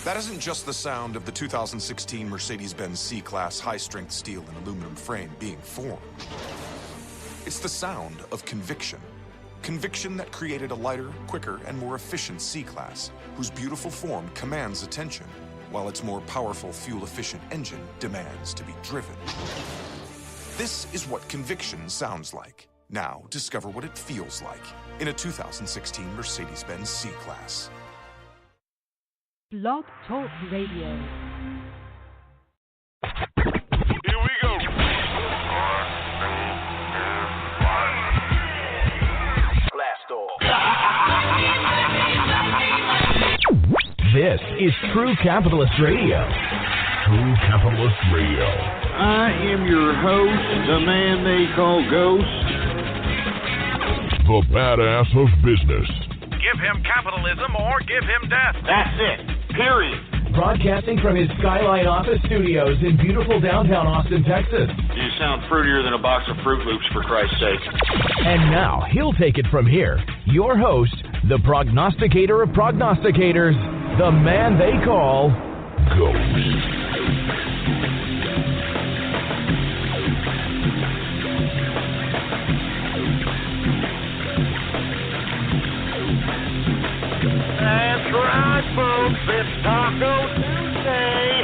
That isn't just the sound of the 2016 Mercedes-Benz C-Class high-strength steel and aluminum frame being formed. It's the sound of conviction. Conviction that created a lighter, quicker, and more efficient C-Class, whose beautiful form commands attention, while its more powerful, fuel-efficient engine demands to be driven. This is what conviction sounds like. Now, discover what it feels like in a 2016 Mercedes-Benz C-Class. Blog Talk Radio. Here we go. Blast off. This is True Capitalist Radio. True Capitalist Radio. I am your host, the man they call Ghost. The badass of business. Give him capitalism or give him death. That's it. Period. Broadcasting from his Skyline office studios in beautiful downtown Austin, Texas. You sound fruitier than a box of Fruit Loops, for Christ's sake. And now, he'll take it from here. Your host, the prognosticator of prognosticators, the man they call Ghost. That's right, folks. It's Taco Tuesday.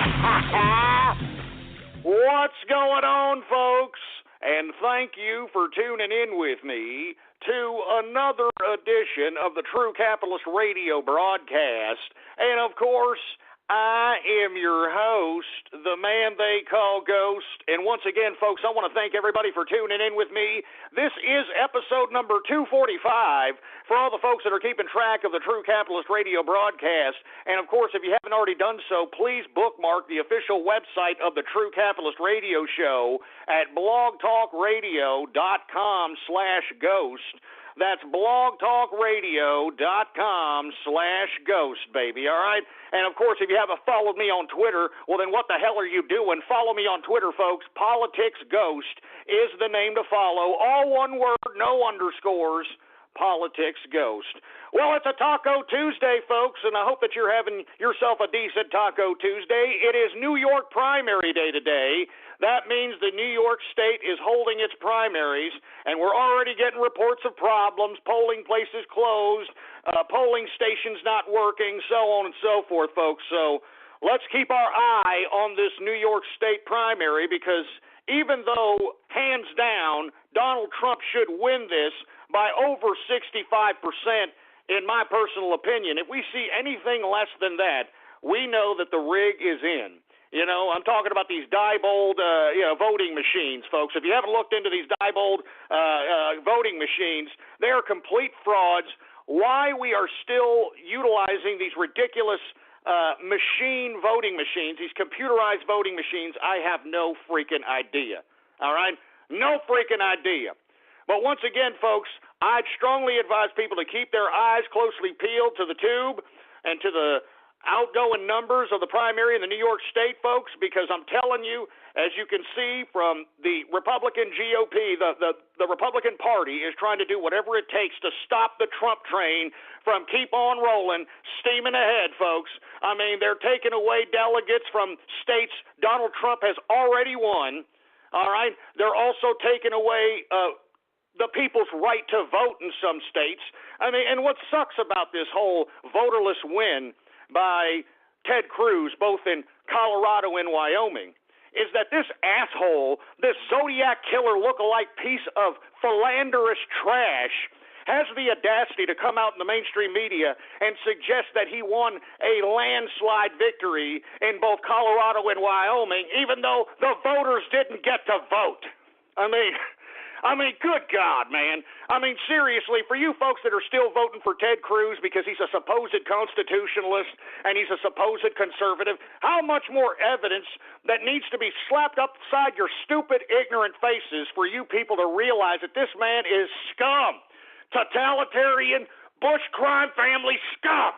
What's going on, folks? And thank you for tuning in with me to another edition of the True Capitalist Radio broadcast. And, of course, I am your host, the man they call Ghost. And once again, folks, I want to thank everybody for tuning in with me. This is episode number 245 for all the folks that are keeping track of the True Capitalist Radio broadcast. And, of course, if you haven't already done so, please bookmark the official website of the True Capitalist Radio Show at blogtalkradio.com/ghost. That's blogtalkradio.com/ghost, baby, all right? And, of course, if you haven't followed me on Twitter, well, then what the hell are you doing? Follow me on Twitter, folks. Politics Ghost is the name to follow. All one word, no underscores. Politics Ghost. Well, it's a Taco Tuesday, folks, and I hope that you're having yourself a decent Taco Tuesday. It is New York primary day today. That means the New York State is holding its primaries, and we're already getting reports of problems, polling places closed, polling stations not working, so on and so forth, folks. So let's keep our eye on this New York State primary, because even though, hands down, Donald Trump should win this by over 65%, in my personal opinion, if we see anything less than that, we know that the rig is in. You know, I'm talking about these Diebold, voting machines, folks. If you haven't looked into these Diebold voting machines, they are complete frauds. Why we are still utilizing these ridiculous voting machines, these computerized voting machines, I have no freaking idea. All right? No freaking idea. But once again, folks, I'd strongly advise people to keep their eyes closely peeled to the tube and to the outgoing numbers of the primary in the New York State, folks, because I'm telling you, as you can see from the Republican GOP, the Republican Party is trying to do whatever it takes to stop the Trump train from keep on rolling, steaming ahead, folks. I mean, they're taking away delegates from states Donald Trump has already won, all right? They're also taking away the people's right to vote in some states. I mean, and what sucks about this whole voterless win by Ted Cruz, both in Colorado and Wyoming, is that this asshole, this Zodiac killer look-alike piece of philanderous trash, has the audacity to come out in the mainstream media and suggest that he won a landslide victory in both Colorado and Wyoming, even though the voters didn't get to vote. I mean, good God, man. I mean, seriously, for you folks that are still voting for Ted Cruz because he's a supposed constitutionalist and he's a supposed conservative, how much more evidence that needs to be slapped upside your stupid, ignorant faces for you people to realize that this man is scum. Totalitarian, Bush crime family scum.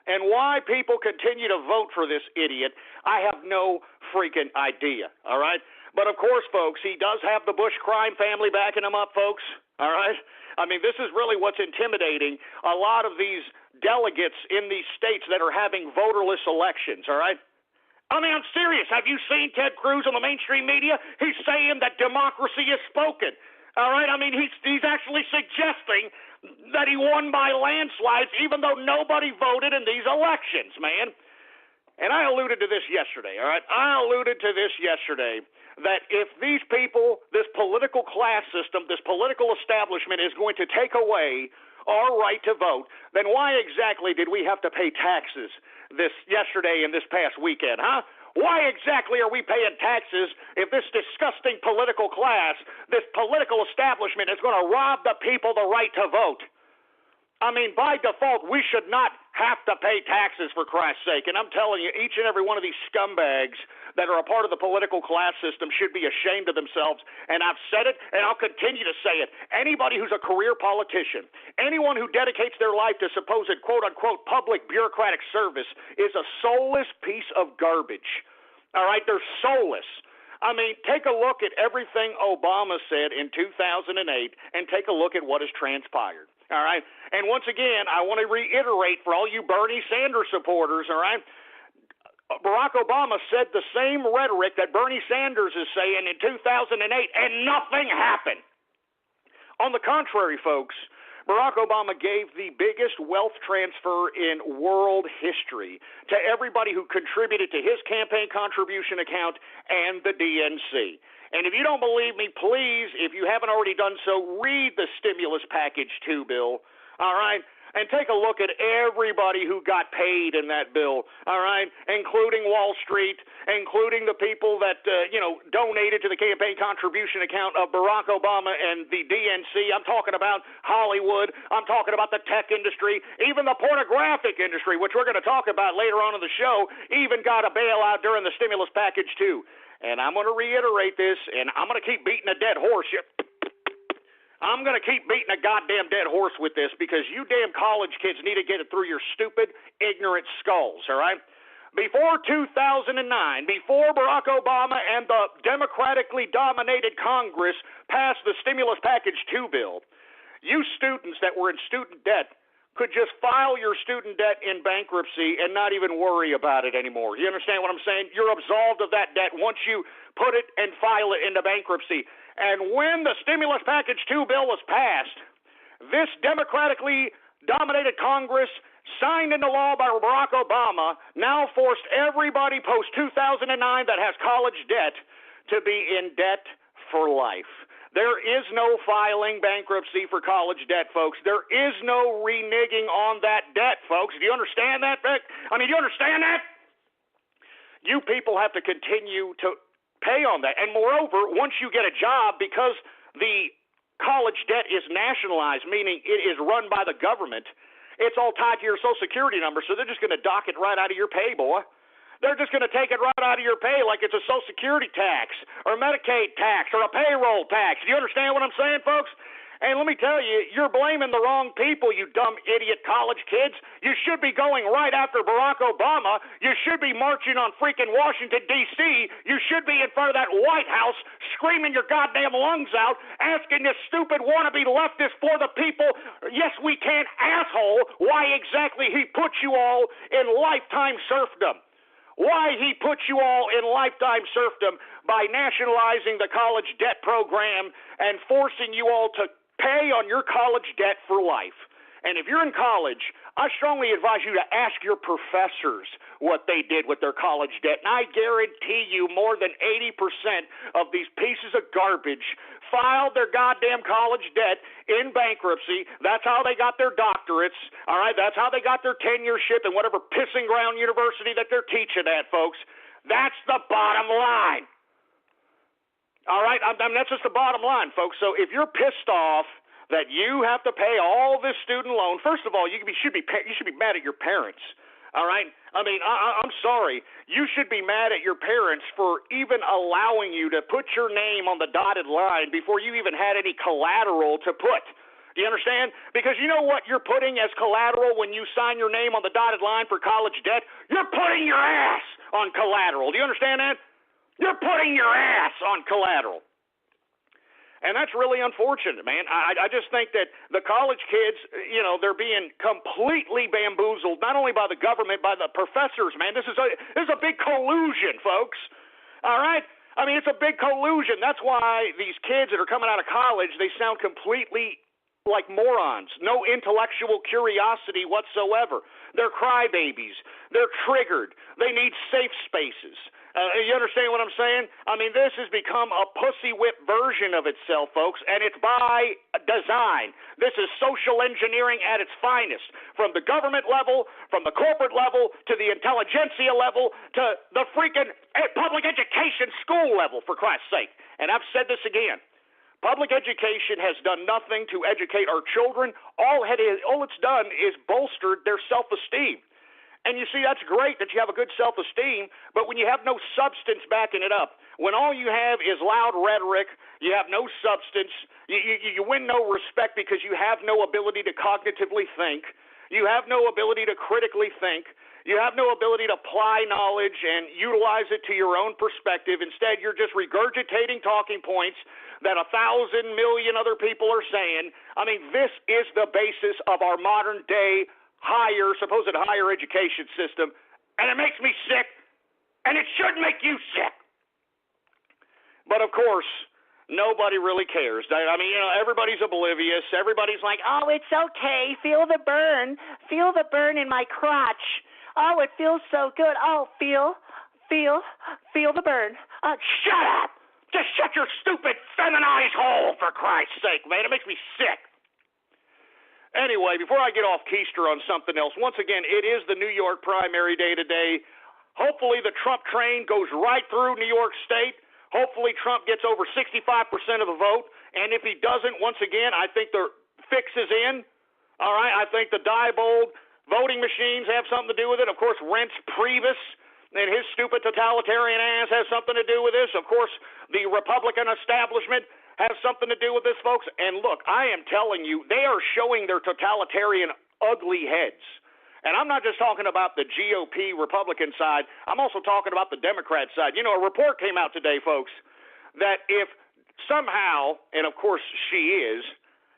And why people continue to vote for this idiot, I have no freaking idea, all right? But, of course, folks, he does have the Bush crime family backing him up, folks, all right? I mean, this is really what's intimidating a lot of these delegates in these states that are having voterless elections, all right? I mean, I'm serious. Have you seen Ted Cruz on the mainstream media? He's saying that democracy is spoken, all right? I mean, he's actually suggesting that he won by landslides even though nobody voted in these elections, man. And I alluded to this yesterday, all right? I alluded to this yesterday, that if these people, this political class system, this political establishment is going to take away our right to vote, then why exactly did we have to pay taxes this yesterday and this past weekend, huh? Why exactly are we paying taxes if this disgusting political class, this political establishment is going to rob the people the right to vote? I mean, by default, we should not have to pay taxes, for Christ's sake. And I'm telling you, each and every one of these scumbags that are a part of the political class system should be ashamed of themselves. And I've said it, and I'll continue to say it. Anybody who's a career politician, anyone who dedicates their life to supposed quote-unquote public bureaucratic service is a soulless piece of garbage. All right? They're soulless. I mean, take a look at everything Obama said in 2008 and take a look at what has transpired. All right? And once again, I want to reiterate for all you Bernie Sanders supporters, all right? Barack Obama said the same rhetoric that Bernie Sanders is saying in 2008, and nothing happened. On the contrary, folks, Barack Obama gave the biggest wealth transfer in world history to everybody who contributed to his campaign contribution account and the DNC. And if you don't believe me, please, if you haven't already done so, read the stimulus package 2 bill, all right? And take a look at everybody who got paid in that bill, all right, including Wall Street, including the people that, donated to the campaign contribution account of Barack Obama and the DNC. I'm talking about Hollywood. I'm talking about the tech industry. Even the pornographic industry, which we're going to talk about later on in the show, even got a bailout during the stimulus package, too. And I'm going to reiterate this, and I'm going to keep beating a dead horse here. I'm going to keep beating a goddamn dead horse with this because you damn college kids need to get it through your stupid, ignorant skulls, all right? Before 2009, before Barack Obama and the democratically dominated Congress passed the stimulus package 2 bill, you students that were in student debt could just file your student debt in bankruptcy and not even worry about it anymore. You understand what I'm saying? You're absolved of that debt once you put it and file it into bankruptcy. And when the stimulus package 2 bill was passed, this democratically dominated Congress, signed into law by Barack Obama, now forced everybody post-2009 that has college debt to be in debt for life. There is no filing bankruptcy for college debt, folks. There is no reneging on that debt, folks. Do you understand that? I mean, do you understand that? You people have to continue to pay on that. And moreover, once you get a job, because the college debt is nationalized, meaning it is run by the government, it's all tied to your Social Security number, so they're just going to dock it right out of your pay, boy. They're just going to take it right out of your pay like it's a Social Security tax or a Medicaid tax or a payroll tax. Do you understand what I'm saying, folks? And let me tell you, you're blaming the wrong people, you dumb idiot college kids. You should be going right after Barack Obama. You should be marching on freaking Washington, D.C. You should be in front of that White House screaming your goddamn lungs out, asking this stupid wannabe leftist for the people, yes we can asshole, why exactly he put you all in lifetime serfdom. Why he put you all in lifetime serfdom by nationalizing the college debt program and forcing you all to pay on your college debt for life. And if you're in college, I strongly advise you to ask your professors what they did with their college debt. And I guarantee you more than 80% of these pieces of garbage filed their goddamn college debt in bankruptcy. That's how they got their doctorates, all right? That's how they got their tenureship in whatever pissing ground university that they're teaching at, folks. That's the bottom line. All right? I mean, that's just the bottom line, folks. So if you're pissed off that you have to pay all this student loan, first of all, you should be mad at your parents. All right? I mean, I'm sorry. You should be mad at your parents for even allowing you to put your name on the dotted line before you even had any collateral to put. Do you understand? Because you know what you're putting as collateral when you sign your name on the dotted line for college debt? You're putting your ass on collateral. Do you understand that? You're putting your ass on collateral. And that's really unfortunate, man. I just think that the college kids, they're being completely bamboozled, not only by the government, by the professors, man. This is a big collusion, folks. All right? I mean, it's a big collusion. That's why these kids that are coming out of college, they sound completely like morons. No intellectual curiosity whatsoever. They're crybabies. They're triggered. They need safe spaces. You understand what I'm saying? I mean, this has become a pussy whip version of itself, folks, and it's by design. This is social engineering at its finest, from the government level, from the corporate level, to the intelligentsia level, to the freaking public education school level, for Christ's sake. And I've said this again. Public education has done nothing to educate our children. All it's done is bolstered their self-esteem. And you see, that's great that you have a good self-esteem, but when you have no substance backing it up, when all you have is loud rhetoric, you have no substance, you win no respect because you have no ability to cognitively think, you have no ability to critically think, you have no ability to apply knowledge and utilize it to your own perspective. Instead, you're just regurgitating talking points that 1,000 million other people are saying. I mean, this is the basis of our modern-day supposed higher education system, and it makes me sick, and it should make you sick. But, of course, nobody really cares. I mean, everybody's oblivious. Everybody's like, oh, it's okay. Feel the burn. Feel the burn in my crotch. Oh, it feels so good. Oh, feel the burn. Shut up. Just shut your stupid feminized hole, for Christ's sake, man. It makes me sick. Anyway, before I get off keister on something else, once again, it is the New York primary day today. Hopefully the Trump train goes right through New York State. Hopefully Trump gets over 65% of the vote. And if he doesn't, once again, I think the fix is in. All right, I think the Diebold voting machines have something to do with it. Of course, Reince Priebus and his stupid totalitarian ass has something to do with this. Of course, the Republican establishment has something to do with this, folks. And look, I am telling you, they are showing their totalitarian ugly heads. And I'm not just talking about the GOP Republican side. I'm also talking about the Democrat side. A report came out today, folks, that if somehow, and of course she is,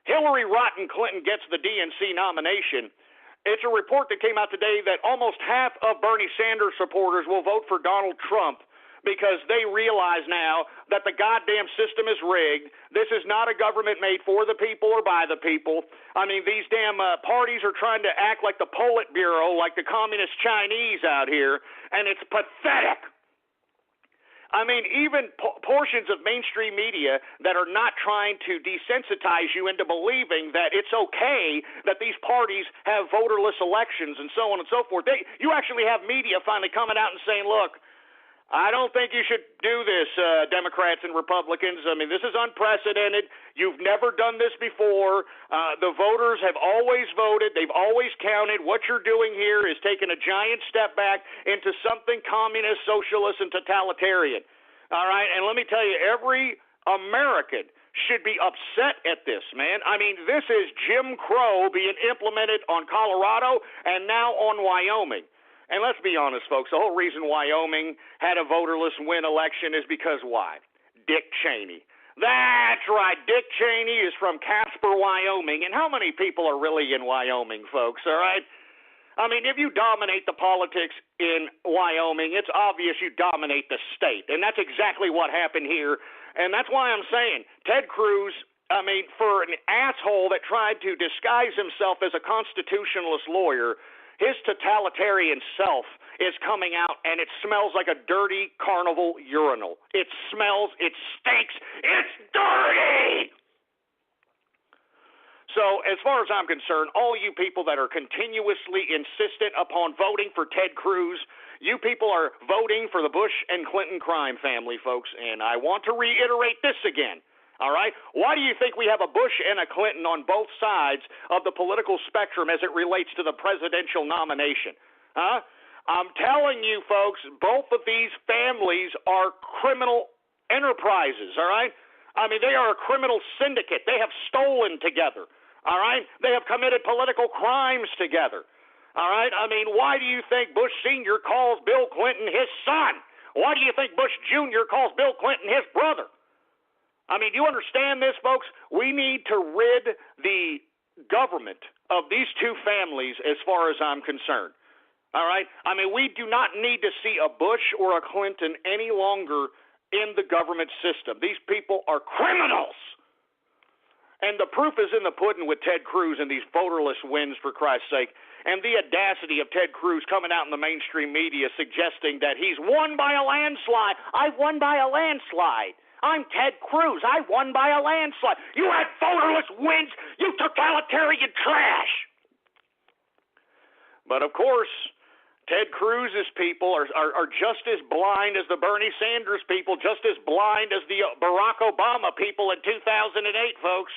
Hillary Rotten Clinton gets the DNC nomination, it's a report that came out today that almost half of Bernie Sanders supporters will vote for Donald Trump, because they realize now that the goddamn system is rigged. This is not a government made for the people or by the people. I mean, these damn parties are trying to act like the Politburo, like the communist Chinese out here, and it's pathetic. I mean, even portions of mainstream media that are not trying to desensitize you into believing that it's okay that these parties have voterless elections and so on and so forth. You actually have media finally coming out and saying, look, I don't think you should do this, Democrats and Republicans. I mean, this is unprecedented. You've never done this before. The voters have always voted. They've always counted. What you're doing here is taking a giant step back into something communist, socialist, and totalitarian. All right? And let me tell you, every American should be upset at this, man. I mean, this is Jim Crow being implemented on Colorado and now on Wyoming. And let's be honest, folks, the whole reason Wyoming had a voterless win election is because why? Dick Cheney. That's right. Dick Cheney is from Casper, Wyoming. And how many people are really in Wyoming, folks, all right? I mean, if you dominate the politics in Wyoming, it's obvious you dominate the state. And that's exactly what happened here. And that's why I'm saying Ted Cruz, I mean, for an asshole that tried to disguise himself as a constitutionalist lawyer, his totalitarian self is coming out, and it smells like a dirty carnival urinal. It smells, it stinks, it's dirty! So, as far as I'm concerned, all you people that are continuously insistent upon voting for Ted Cruz, you people are voting for the Bush and Clinton crime family, folks, and I want to reiterate this again. All right? Why do you think we have a Bush and a Clinton on both sides of the political spectrum as it relates to the presidential nomination? Huh? I'm telling you, folks, both of these families are criminal enterprises, all right? I mean, they are a criminal syndicate. They have stolen together, all right? They have committed political crimes together, all right? I mean, why do you think Bush Sr. calls Bill Clinton his son? Why do you think Bush Jr. calls Bill Clinton his brother? I mean, do you understand this, folks? We need to rid the government of these two families as far as I'm concerned. All right? I mean, we do not need to see a Bush or a Clinton any longer in the government system. These people are criminals. And the proof is in the pudding with Ted Cruz and these voterless wins, for Christ's sake, and the audacity of Ted Cruz coming out in the mainstream media suggesting that he's won by a landslide. I won by a landslide. I'm Ted Cruz. I won by a landslide. You had voterless wins. You totalitarian trash. But, of course, Ted Cruz's people are just as blind as the Bernie Sanders people, just as blind as the Barack Obama people in 2008, folks.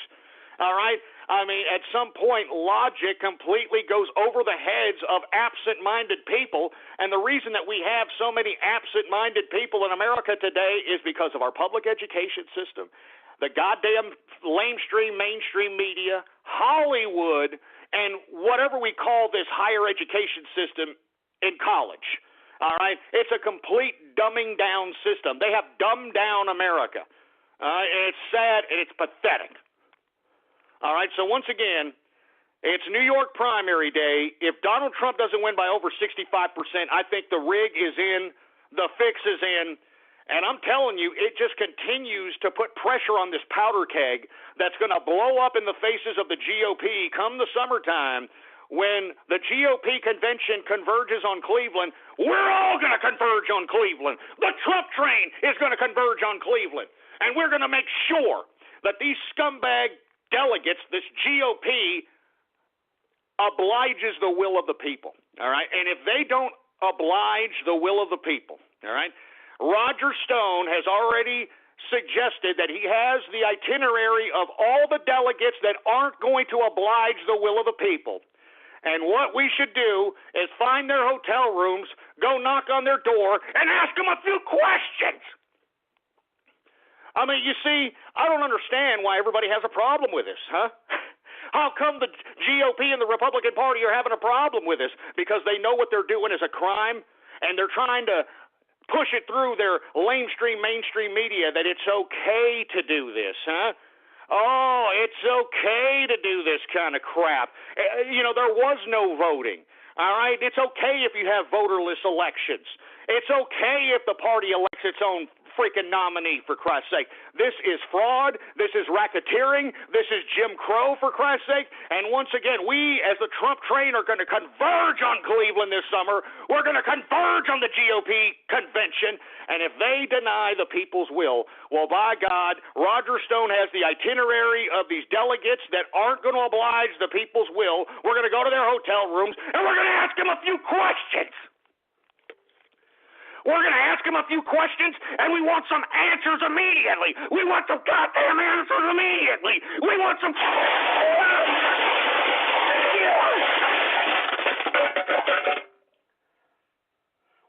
All right? I mean, at some point, logic completely goes over the heads of absent-minded people, and the reason that we have so many absent-minded people in America today is because of our public education system, the goddamn lamestream mainstream media, Hollywood, and whatever we call this higher education system in college. All right? It's a complete dumbing down system. They have dumbed down America. And it's sad and it's pathetic. All right, so once again, it's New York primary day. If Donald Trump doesn't win by over 65%, I think the rig is in, the fix is in, and I'm telling you, it just continues to put pressure on this powder keg that's going to blow up in the faces of the GOP come the summertime. When the GOP convention converges on Cleveland, we're all going to converge on Cleveland. The Trump train is going to converge on Cleveland, and we're going to make sure that these scumbag delegates, this GOP, obliges the will of the people, all right? And if they don't oblige the will of the people, all right, Roger Stone has already suggested that he has the itinerary of all the delegates that aren't going to oblige the will of the people. And what we should do is find their hotel rooms, go knock on their door, and ask them a few questions. I mean, you see, I don't understand why everybody has a problem with this, huh? How come the GOP and the Republican Party are having a problem with this? Because they know what they're doing is a crime, and they're trying to push it through their mainstream media that it's okay to do this, huh? Oh, it's okay to do this kind of crap. You know, there was no voting. All right? It's okay if you have voterless elections. It's okay if the party elects its own freaking nominee, for Christ's sake. This is fraud. This is racketeering. This is Jim Crow, for Christ's sake. And once again, we, as the Trump train, are going to converge on Cleveland this summer. We're going to converge on the GOP convention. And if they deny the people's will, well, by God, Roger Stone has the itinerary of these delegates that aren't going to oblige the people's will. We're going to go to their hotel rooms, and we're going to ask them a few questions. We're going to ask them a few questions, and we want some answers immediately. We want some goddamn answers immediately. We want some...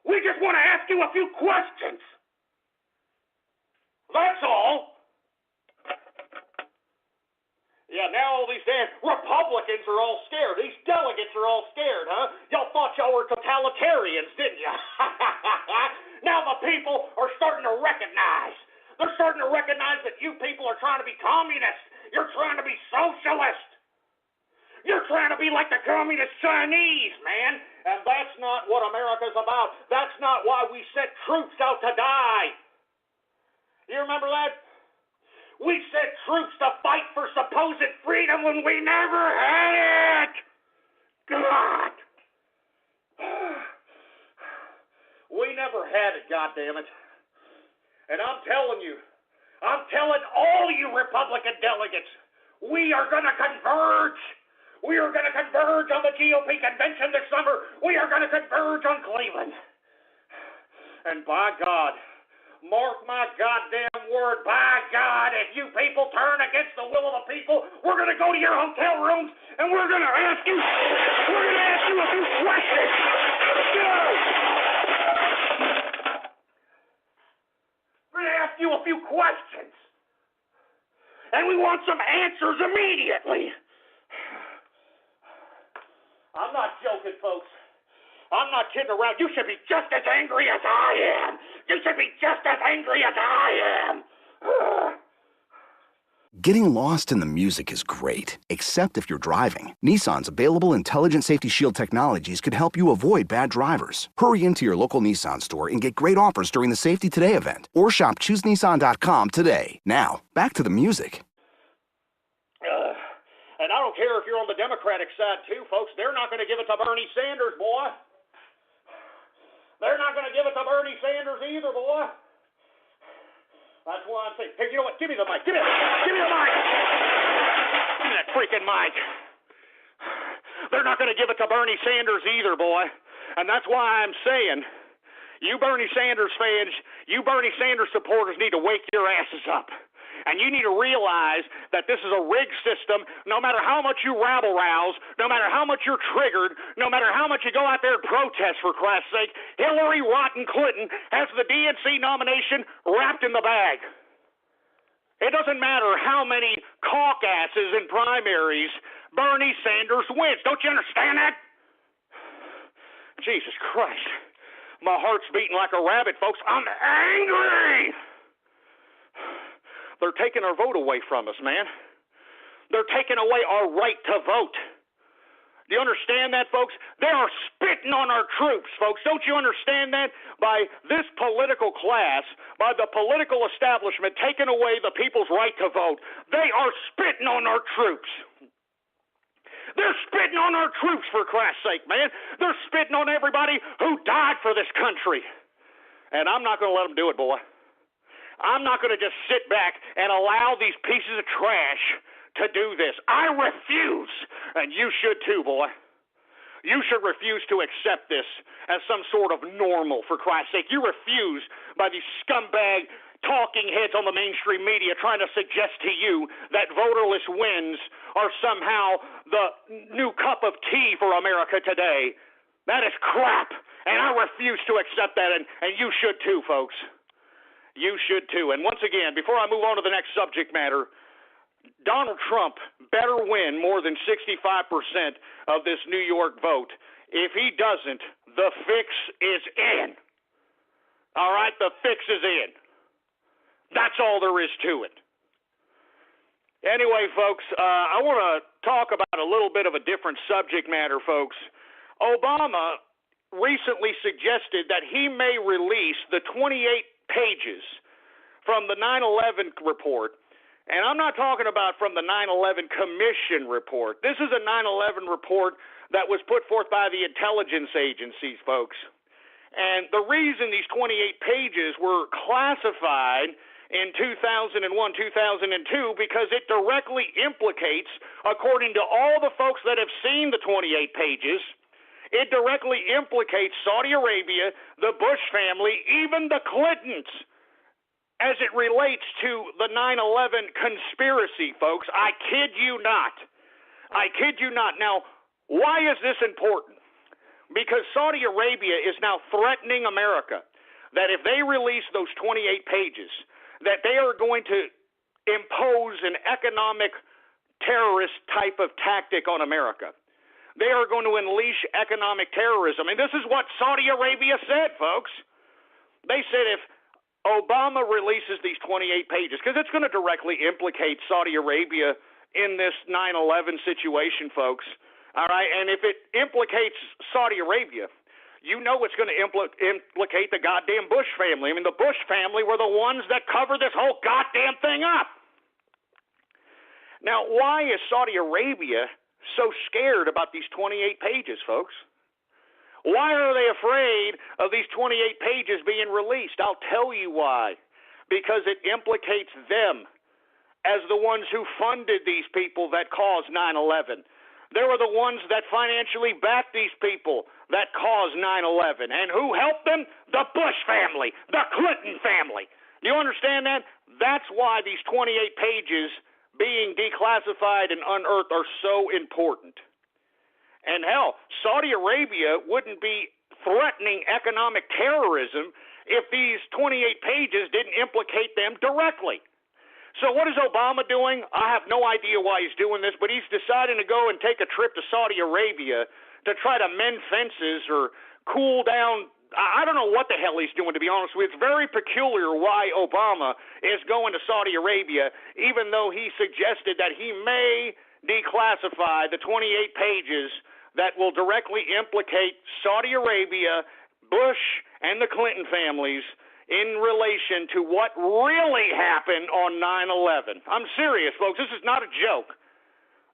We just want to ask you a few questions. That's all. Yeah, now all these damn Republicans are all scared. These delegates are all scared, huh? Y'all thought y'all were totalitarians, didn't you? Now the people are starting to recognize. They're starting to recognize that you people are trying to be communists. You're trying to be socialist. You're trying to be like the communist Chinese, man. And that's not what America's about. That's not why we sent troops out to die. You remember that? We sent troops to fight for supposed freedom when we never had it. God. We never had it, goddammit. And I'm telling all you Republican delegates, we are going to converge. We are going to converge on the GOP convention this summer. We are going to converge on Cleveland. And by God, mark my goddamn word, by God, if you people turn against the will of the people, we're going to go to your hotel rooms and we're going to ask you a few questions. We're going to ask you a few questions. And we want some answers immediately. I'm not joking, folks. I'm not kidding around. You should be just as angry as I am. You should be just as angry as I am. Getting lost in the music is great, except if you're driving. Nissan's available Intelligent Safety Shield technologies could help you avoid bad drivers. Hurry into your local Nissan store and get great offers during the Safety Today event. Or shop ChooseNissan.com today. Now, back to the music. And I don't care if you're on the Democratic side, too, folks. They're not going to give it to Bernie Sanders, boy. They're not going to give it to Bernie Sanders either, boy. That's why I'm saying, hey, you know what? Give me the mic. Give me the mic. Give me that freaking mic. They're not going to give it to Bernie Sanders either, boy. And that's why I'm saying, you Bernie Sanders fans, you Bernie Sanders supporters need to wake your asses up. And you need to realize that this is a rigged system. No matter how much you rabble-rouse, no matter how much you're triggered, no matter how much you go out there and protest, for Christ's sake, Hillary Rotten Clinton has the DNC nomination wrapped in the bag. It doesn't matter how many caucuses and primaries Bernie Sanders wins. Don't you understand that? Jesus Christ. My heart's beating like a rabbit, folks. I'm angry. They're taking our vote away from us, man. They're taking away our right to vote. Do you understand that, folks? They are spitting on our troops, folks. Don't you understand that? By this political class, by the political establishment taking away the people's right to vote, they are spitting on our troops. They're spitting on our troops, for Christ's sake, man. They're spitting on everybody who died for this country. And I'm not going to let them do it, boy. I'm not going to just sit back and allow these pieces of trash to do this. I refuse, and you should too, boy. You should refuse to accept this as some sort of normal, for Christ's sake. You refuse by these scumbag talking heads on the mainstream media trying to suggest to you that voterless wins are somehow the new cup of tea for America today. That is crap, and I refuse to accept that, and you should too, folks. You should too. And once again, before I move on to the next subject matter, Donald Trump better win more than 65% of this New York vote. If he doesn't, the fix is in. All right, the fix is in. That's all there is to it. Anyway, folks, I want to talk about a little bit of a different subject matter, folks. Obama recently suggested that he may release the 28 pages from the 9/11 report, and I'm not talking about from the 9/11 Commission report. This is a 9/11 report that was put forth by the intelligence agencies, folks. And the reason these 28 pages were classified in 2001, 2002, because it directly implicates, according to all the folks that have seen the 28 pages, it directly implicates Saudi Arabia, the Bush family, even the Clintons, as it relates to the 9/11 conspiracy, folks. I kid you not. I kid you not. Now, why is this important? Because Saudi Arabia is now threatening America that if they release those 28 pages, that they are going to impose an economic terrorist type of tactic on America. They are going to unleash economic terrorism. And this is what Saudi Arabia said, folks. They said if Obama releases these 28 pages, because it's going to directly implicate Saudi Arabia in this 9/11 situation, folks. All right, and if it implicates Saudi Arabia, you know it's going to implicate the goddamn Bush family. I mean, the Bush family were the ones that covered this whole goddamn thing up. Now, why is Saudi Arabia so scared about these 28 pages, folks? Why are they afraid of these 28 pages being released? I'll tell you why. Because it implicates them as the ones who funded these people that caused 9/11. They were the ones that financially backed these people that caused 9/11. And who helped them? The Bush family, the Clinton family. You understand that? That's why these 28 pages being declassified and unearthed are so important. And hell, Saudi Arabia wouldn't be threatening economic terrorism if these 28 pages didn't implicate them directly. So what is Obama doing? I have no idea why he's doing this, but he's deciding to go and take a trip to Saudi Arabia to try to mend fences or cool down, I don't know what the hell he's doing, to be honest with you. It's very peculiar why Obama is going to Saudi Arabia, even though he suggested that he may declassify the 28 pages that will directly implicate Saudi Arabia, Bush, and the Clinton families in relation to what really happened on 9/11. I'm serious, folks. This is not a joke.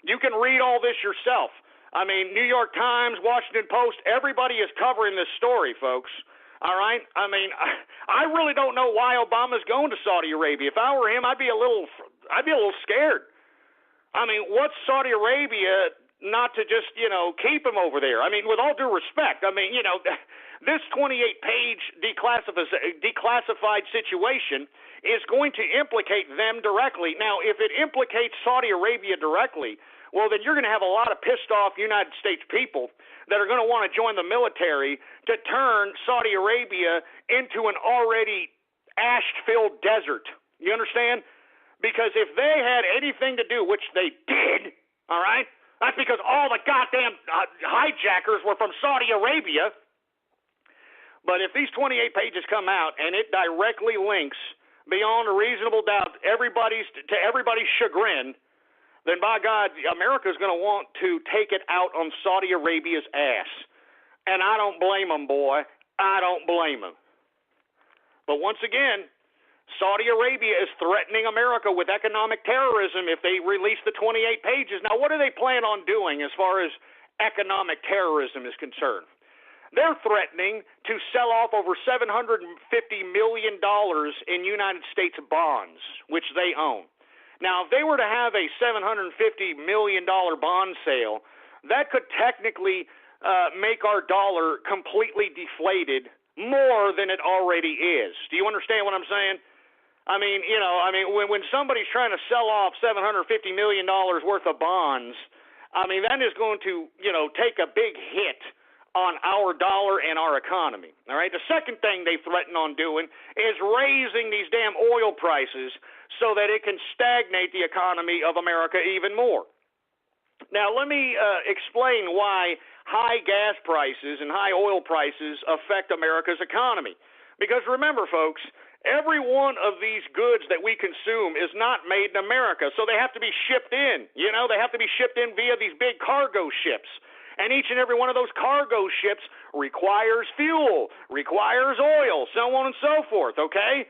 You can read all this yourself. I mean, New York Times, Washington Post, everybody is covering this story, folks. All right? I mean, I really don't know why Obama's going to Saudi Arabia. If I were him, I'd be a little scared. I mean, what's Saudi Arabia not to just, keep him over there? I mean, with all due respect, I mean, this 28-page declassified situation is going to implicate them directly. Now, if it implicates Saudi Arabia directly, well, then you're going to have a lot of pissed-off United States people that are going to want to join the military to turn Saudi Arabia into an already ash-filled desert. You understand? Because if they had anything to do, which they did, all right, that's because all the goddamn hijackers were from Saudi Arabia. But if these 28 pages come out and it directly links beyond a reasonable doubt to everybody's chagrin, then by God, America's going to want to take it out on Saudi Arabia's ass. And I don't blame them, boy. I don't blame them. But once again, Saudi Arabia is threatening America with economic terrorism if they release the 28 pages. Now, what do they plan on doing as far as economic terrorism is concerned? They're threatening to sell off over $750 million in United States bonds, which they own. Now, if they were to have a $750 million bond sale, that could technically make our dollar completely deflated more than it already is. Do you understand what I'm saying? I mean, when somebody's trying to sell off $750 million worth of bonds, I mean, that is going to, take a big hit on our dollar and our economy. All right. The second thing they threaten on doing is raising these damn oil prices so that it can stagnate the economy of America even more. Now, let me explain why high gas prices and high oil prices affect America's economy. Because remember, folks, every one of these goods that we consume is not made in America, so they have to be shipped in. They have to be shipped in via these big cargo ships. And each and every one of those cargo ships requires fuel, requires oil, so on and so forth, okay?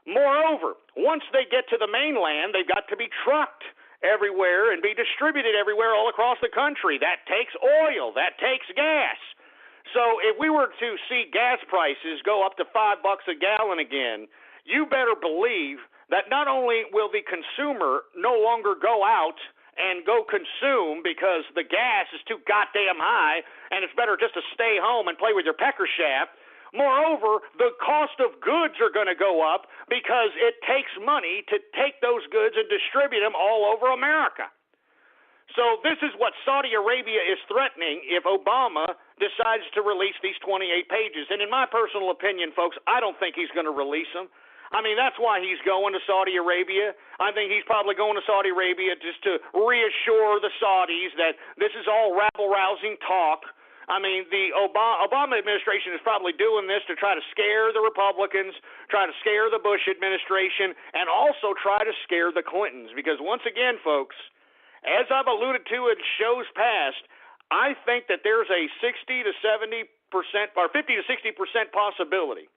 Moreover, once they get to the mainland, they've got to be trucked everywhere and be distributed everywhere all across the country. That takes oil. That takes gas. So if we were to see gas prices go up to $5 a gallon again, you better believe that not only will the consumer no longer go out and go consume because the gas is too goddamn high and it's better just to stay home and play with your pecker shaft. Moreover, the cost of goods are going to go up because it takes money to take those goods and distribute them all over America. So this is what Saudi Arabia is threatening if Obama decides to release these 28 pages. And in my personal opinion, folks, I don't think he's going to release them. I mean, that's why he's going to Saudi Arabia. I think he's probably going to Saudi Arabia just to reassure the Saudis that this is all rabble-rousing talk. I mean, the Obama administration is probably doing this to try to scare the Republicans, try to scare the Bush administration, and also try to scare the Clintons. Because once again, folks, as I've alluded to in shows past, I think that there's a 60 to 70% or 50 to 60% possibility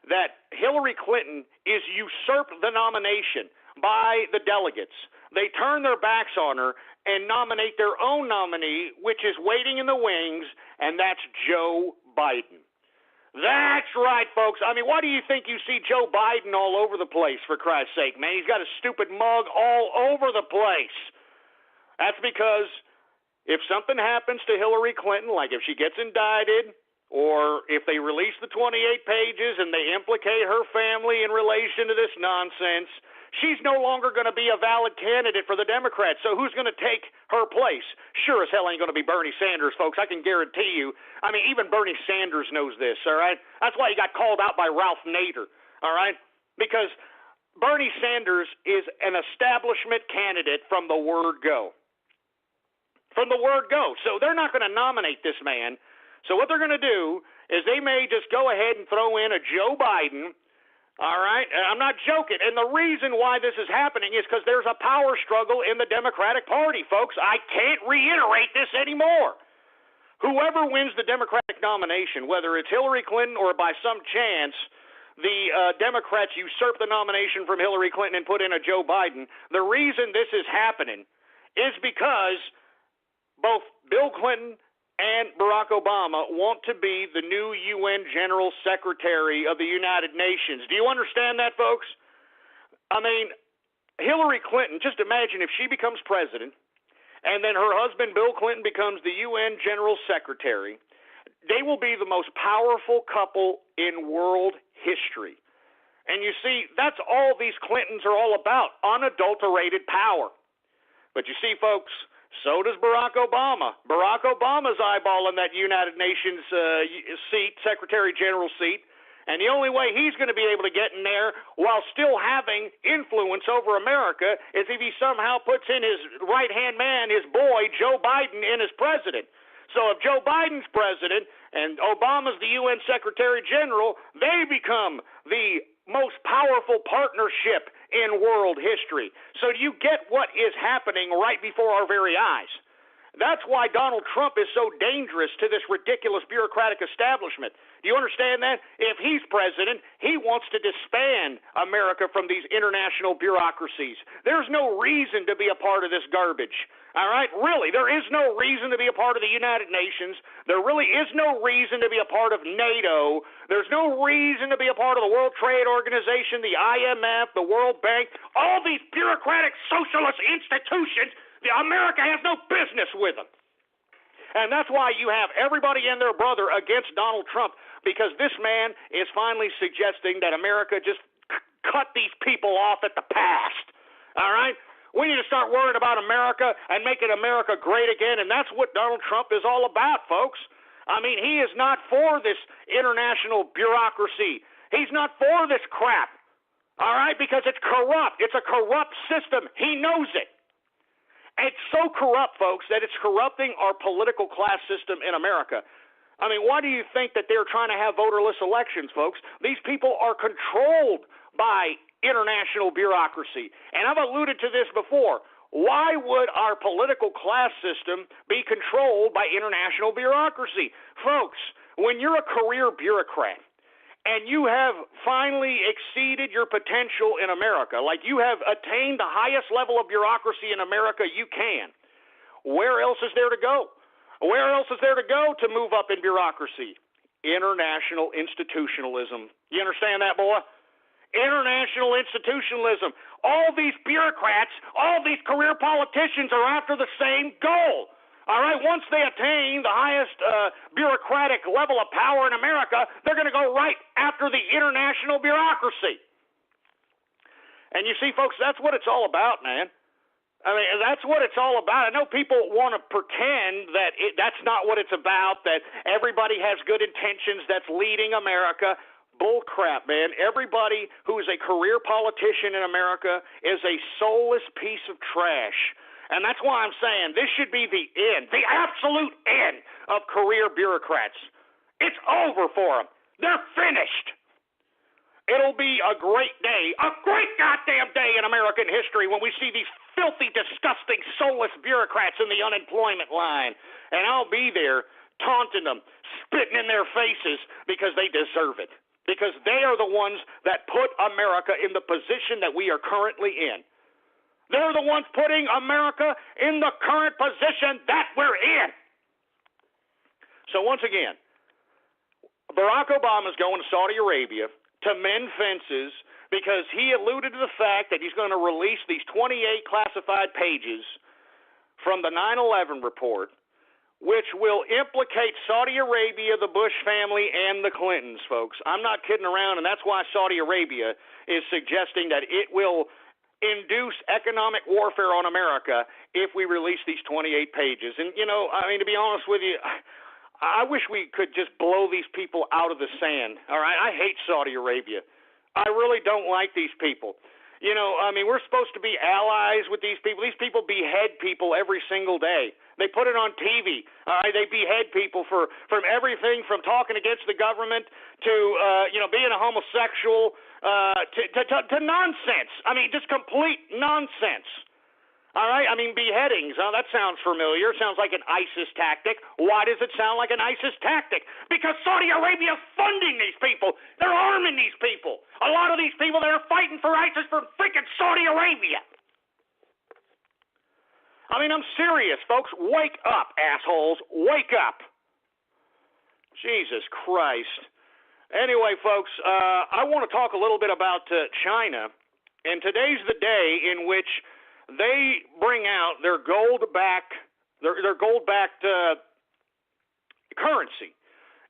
that Hillary Clinton is usurped the nomination by the delegates. They turn their backs on her and nominate their own nominee, which is waiting in the wings, and that's Joe Biden. That's right, folks. I mean, why do you think you see Joe Biden all over the place, for Christ's sake, man? He's got a stupid mug all over the place. That's because if something happens to Hillary Clinton, like if she gets indicted, or if they release the 28 pages and they implicate her family in relation to this nonsense, she's no longer going to be a valid candidate for the Democrats. So who's going to take her place? Sure as hell ain't going to be Bernie Sanders, folks. I can guarantee you. I mean, even Bernie Sanders knows this, all right? That's why he got called out by Ralph Nader, all right? Because Bernie Sanders is an establishment candidate from the word go. From the word go. So they're not going to nominate this man. So what they're going to do is they may just go ahead and throw in a Joe Biden. All right, and I'm not joking. And the reason why this is happening is because there's a power struggle in the Democratic Party, folks. I can't reiterate this anymore. Whoever wins the Democratic nomination, whether it's Hillary Clinton or by some chance the Democrats usurp the nomination from Hillary Clinton and put in a Joe Biden, the reason this is happening is because both Bill Clinton and Barack Obama want to be the new UN General Secretary of the United Nations. Do you understand that, folks? I mean, Hillary Clinton, just imagine if she becomes president and then her husband Bill Clinton becomes the UN General Secretary. They will be the most powerful couple in world history. And you see, that's all these Clintons are all about, unadulterated power. But you see, folks, so does Barack Obama. Barack Obama's eyeballing that United Nations seat, Secretary General seat, and the only way he's going to be able to get in there while still having influence over America is if he somehow puts in his right-hand man, his boy, Joe Biden, in as president. So if Joe Biden's president and Obama's the UN Secretary General, they become the most powerful partnership in world history. So do you get what is happening right before our very eyes? That's why Donald Trump is so dangerous to this ridiculous bureaucratic establishment. Do you understand that? If he's president, he wants to disband America from these international bureaucracies. There's no reason to be a part of this garbage. All right? Really, there is no reason to be a part of the United Nations. There really is no reason to be a part of NATO. There's no reason to be a part of the World Trade Organization, the IMF, the World Bank, all these bureaucratic socialist institutions. America has no business with them. And that's why you have everybody and their brother against Donald Trump, because this man is finally suggesting that America just cut these people off at the past. All right? We need to start worrying about America and making America great again, and that's what Donald Trump is all about, folks. I mean, he is not for this international bureaucracy. He's not for this crap, all right, because it's corrupt. It's a corrupt system. He knows it. It's so corrupt, folks, that it's corrupting our political class system in America. I mean, why do you think that they're trying to have voterless elections, folks? These people are controlled by international bureaucracy. And I've alluded to this before. Why would our political class system be controlled by international bureaucracy? Folks, when you're a career bureaucrat and you have finally exceeded your potential in America, like you have attained the highest level of bureaucracy in America you can, where else is there to go? Where else is there to go to move up in bureaucracy? International institutionalism. You understand that, boy? International institutionalism. All these bureaucrats, all these career politicians are after the same goal. All right, once they attain the highest bureaucratic level of power in America, they're going to go right after the international bureaucracy. And you see, folks, that's what it's all about, man. I mean, that's what it's all about. I know people want to pretend that that's not what it's about, that everybody has good intentions that's leading America. Bull crap, man. Everybody who is a career politician in America is a soulless piece of trash. And that's why I'm saying this should be the end, the absolute end of career bureaucrats. It's over for them. They're finished. It'll be a great day, a great goddamn day in American history when we see these filthy, disgusting, soulless bureaucrats in the unemployment line. And I'll be there taunting them, spitting in their faces because they deserve it. Because they are the ones that put America in the position that we are currently in. They're the ones putting America in the current position that we're in. So once again, Barack Obama is going to Saudi Arabia to mend fences because he alluded to the fact that he's going to release these 28 classified pages from the 9/11 report, which will implicate Saudi Arabia, the Bush family, and the Clintons, folks. I'm not kidding around, and that's why Saudi Arabia is suggesting that it will induce economic warfare on America if we release these 28 pages. And, you know, I mean, to be honest with you, I wish we could just blow these people out of the sand, all right? I hate Saudi Arabia. I really don't like these people. You know, I mean, we're supposed to be allies with these people. These people behead people every single day. They put it on TV. All right, they behead people from everything from talking against the government to being a homosexual to nonsense. I mean, just complete nonsense. All right, I mean, beheadings. That sounds familiar. Sounds like an ISIS tactic. Why does it sound like an ISIS tactic? Because Saudi Arabia is funding these people. They're arming these people. A lot of these people that are fighting for ISIS from freaking Saudi Arabia. I mean, I'm serious, folks. Wake up, assholes. Wake up. Jesus Christ. Anyway, folks, I want to talk a little bit about China. And today's the day in which they bring out their gold-backed currency.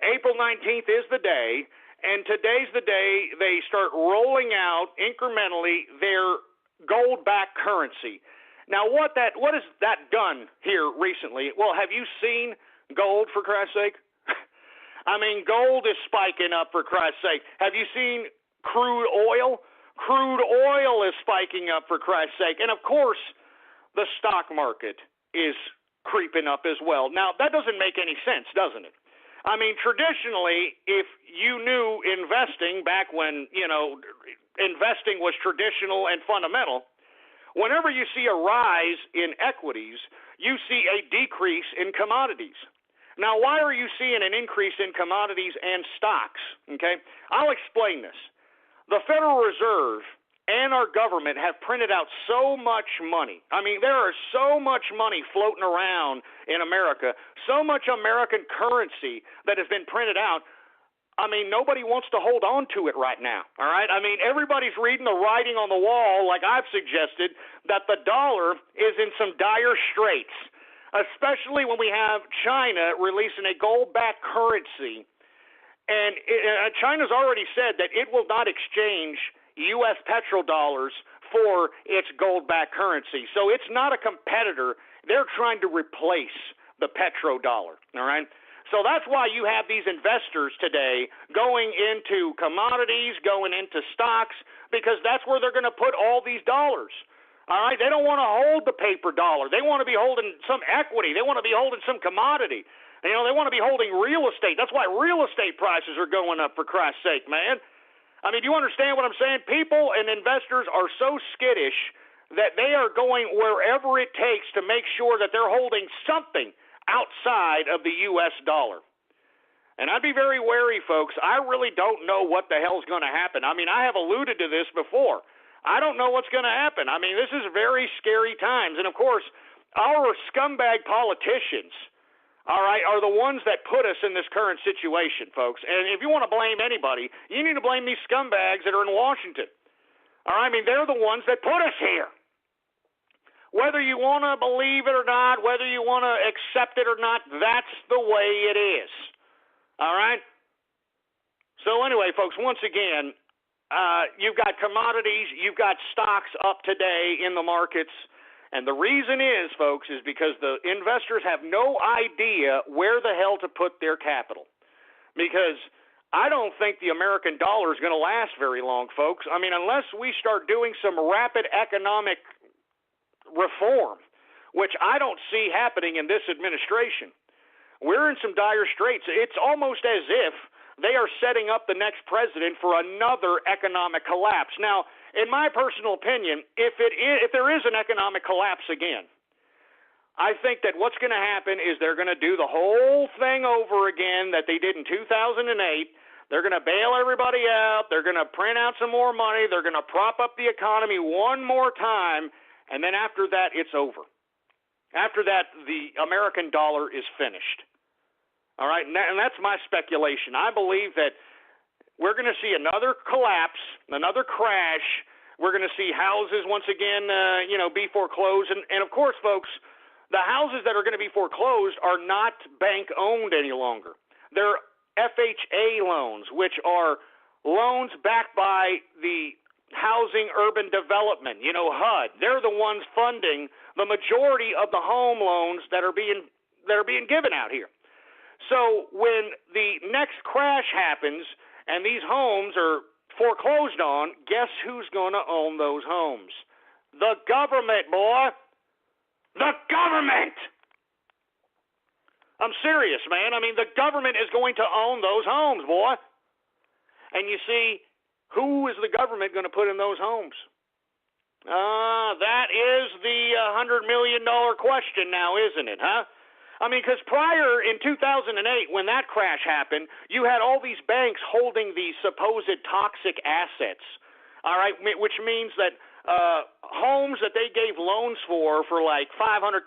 April 19th is the day, and today's the day they start rolling out incrementally their gold-backed currency. Now, what has that done here recently? Well, have you seen gold, for Christ's sake? I mean, gold is spiking up, for Christ's sake. Have you seen crude oil? Crude oil is spiking up, for Christ's sake. And, of course, the stock market is creeping up as well. Now, that doesn't make any sense, doesn't it? I mean, traditionally, if you knew investing back when, investing was traditional and fundamental, whenever you see a rise in equities, you see a decrease in commodities. Now, why are you seeing an increase in commodities and stocks? Okay, I'll explain this. The Federal Reserve and our government have printed out so much money. I mean, there is so much money floating around in America, so much American currency that has been printed out. I mean, nobody wants to hold on to it right now, all right? I mean, everybody's reading the writing on the wall, like I've suggested, that the dollar is in some dire straits, especially when we have China releasing a gold-backed currency. And China's already said that it will not exchange U.S. petrodollars for its gold-backed currency. So it's not a competitor. They're trying to replace the petrodollar, all right? So that's why you have these investors today going into commodities, going into stocks, because that's where they're going to put all these dollars. All right? They don't want to hold the paper dollar. They want to be holding some equity. They want to be holding some commodity. They want to be holding real estate. That's why real estate prices are going up, for Christ's sake, man. I mean, do you understand what I'm saying? People and investors are so skittish that they are going wherever it takes to make sure that they're holding something outside of the U.S. dollar. And I'd be very wary, folks. I really don't know what the hell's going to happen. I mean, I have alluded to this before. I don't know what's going to happen. I mean, this is very scary times. And, of course, our scumbag politicians, all right, are the ones that put us in this current situation, folks. And if you want to blame anybody, you need to blame these scumbags that are in Washington. All right, I mean, they're the ones that put us here. Whether you want to believe it or not, whether you want to accept it or not, that's the way it is. All right? So anyway, folks, once again, you've got commodities, you've got stocks up today in the markets, and the reason is, folks, is because the investors have no idea where the hell to put their capital. Because I don't think the American dollar is going to last very long, folks. I mean, unless we start doing some rapid economic reform, which I don't see happening in this administration. We're in some dire straits. It's almost as if they are setting up the next president for another economic collapse. Now, in my personal opinion, if there is an economic collapse again, I think that what's going to happen is they're going to do the whole thing over again that they did in 2008. They're going to bail everybody out. They're going to print out some more money. They're going to prop up the economy one more time. And then after that, it's over. After that, the American dollar is finished. All right, and that's my speculation. I believe that we're going to see another collapse, another crash. We're going to see houses once again, be foreclosed. And of course, folks, the houses that are going to be foreclosed are not bank-owned any longer. They're FHA loans, which are loans backed by the Housing Urban Development, HUD. They're the ones funding the majority of the home loans that are being given out here. So when the next crash happens and these homes are foreclosed on, guess who's going to own those homes? The government, boy. The government. I'm serious, man. I mean, the government is going to own those homes, boy. And you see, who is the government going to put in those homes? That is the $100 million question now, isn't it, huh? I mean, because prior in 2008, when that crash happened, you had all these banks holding these supposed toxic assets, all right, which means that homes that they gave loans for like $500,000,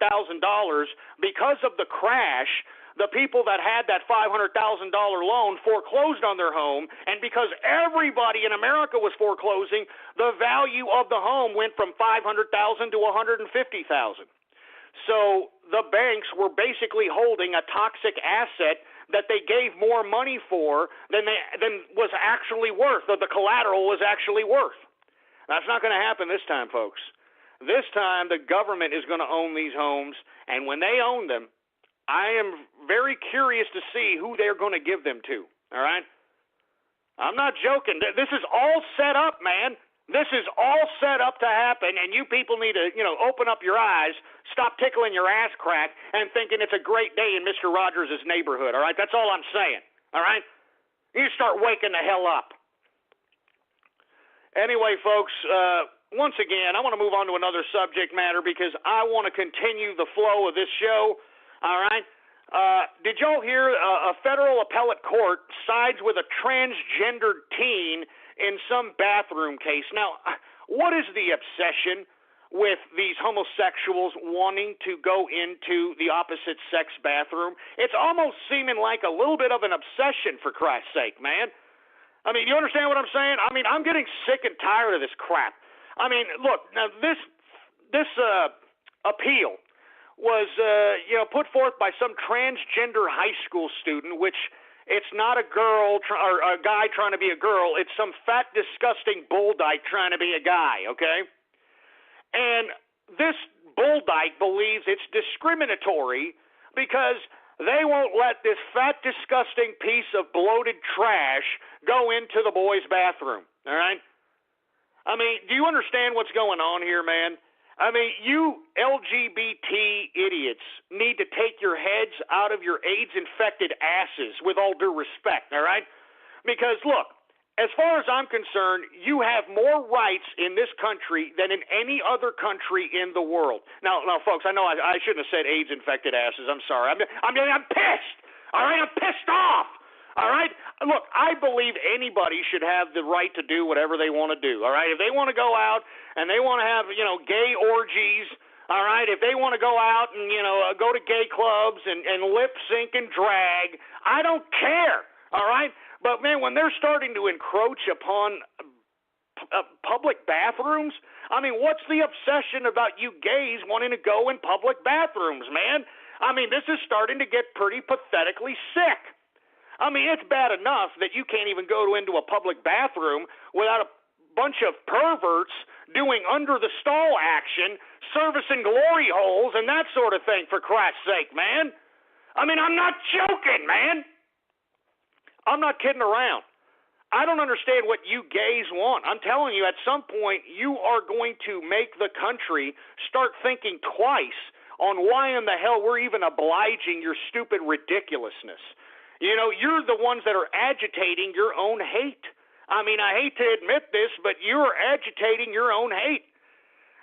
because of the crash, the people that had that $500,000 loan foreclosed on their home, and because everybody in America was foreclosing, the value of the home went from $500,000 to $150,000. So the banks were basically holding a toxic asset that they gave more money for than was actually worth, or the collateral was actually worth. That's not going to happen this time, folks. This time the government is going to own these homes, and when they own them, I am very curious to see who they're going to give them to, all right? I'm not joking. This is all set up, man. This is all set up to happen, and you people need to, open up your eyes, stop tickling your ass crack, and thinking it's a great day in Mr. Rogers' neighborhood, all right? That's all I'm saying, all right? You start waking the hell up. Anyway, folks, once again, I want to move on to another subject matter because I want to continue the flow of this show, all right? Did y'all hear a federal appellate court sides with a transgendered teen in some bathroom case? Now, what is the obsession with these homosexuals wanting to go into the opposite sex bathroom? It's almost seeming like a little bit of an obsession, for Christ's sake, man. I mean, you understand what I'm saying? I mean, I'm getting sick and tired of this crap. I mean, look, now this appeal was, put forth by some transgender high school student, which it's not a girl or a guy trying to be a girl. It's some fat, disgusting bull dyke trying to be a guy, okay? And this bull dyke believes it's discriminatory because they won't let this fat, disgusting piece of bloated trash go into the boys' bathroom, all right? I mean, do you understand what's going on here, man? I mean, you LGBT idiots need to take your heads out of your AIDS-infected asses, with all due respect, all right? Because, look, as far as I'm concerned, you have more rights in this country than in any other country in the world. Now, folks, I know I shouldn't have said AIDS-infected asses. I'm sorry. I'm pissed, all right? I'm pissed off, all right? Look, I believe anybody should have the right to do whatever they want to do, all right? If they want to go out and they want to have, gay orgies, all right? If they want to go out and, go to gay clubs and lip sync and drag, I don't care, all right? But, man, when they're starting to encroach upon public bathrooms, I mean, what's the obsession about you gays wanting to go in public bathrooms, man? I mean, this is starting to get pretty pathetically sick. I mean, it's bad enough that you can't even go into a public bathroom without a bunch of perverts doing under-the-stall action, servicing glory holes and that sort of thing, for Christ's sake, man. I mean, I'm not joking, man. I'm not kidding around. I don't understand what you gays want. I'm telling you, at some point, you are going to make the country start thinking twice on why in the hell we're even obliging your stupid ridiculousness. You're the ones that are agitating your own hate. I mean, I hate to admit this, but you're agitating your own hate.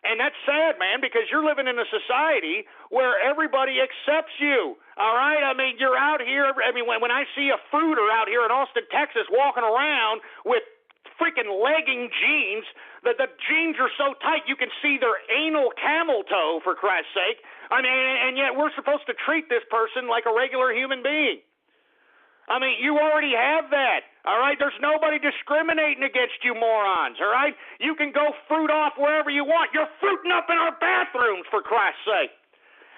And that's sad, man, because you're living in a society where everybody accepts you, all right? I mean, you're out here. I mean, when I see a fruiter out here in Austin, Texas, walking around with freaking legging jeans, the jeans are so tight you can see their anal camel toe, for Christ's sake. I mean, and yet we're supposed to treat this person like a regular human being. I mean, you already have that, all right? There's nobody discriminating against you morons, all right? You can go fruit off wherever you want. You're fruiting up in our bathrooms, for Christ's sake.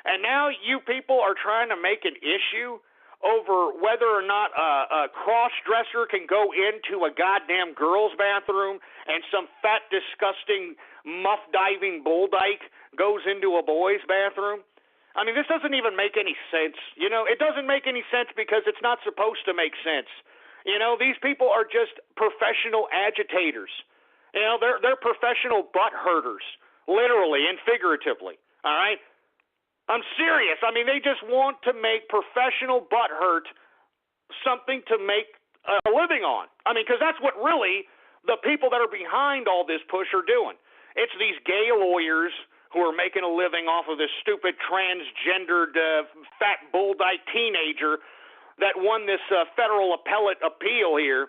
And now you people are trying to make an issue over whether or not a cross-dresser can go into a goddamn girl's bathroom and some fat, disgusting, muff-diving bull dyke goes into a boy's bathroom. I mean, this doesn't even make any sense. It doesn't make any sense because it's not supposed to make sense. You know, these people are just professional agitators. You know, they're professional butt hurters, literally and figuratively. All right? I'm serious. I mean, they just want to make professional butt hurt something to make a living on. I mean, because that's what really the people that are behind all this push are doing. It's these gay lawyers who are making a living off of this stupid transgendered fat bull dyke teenager that won this federal appellate appeal here.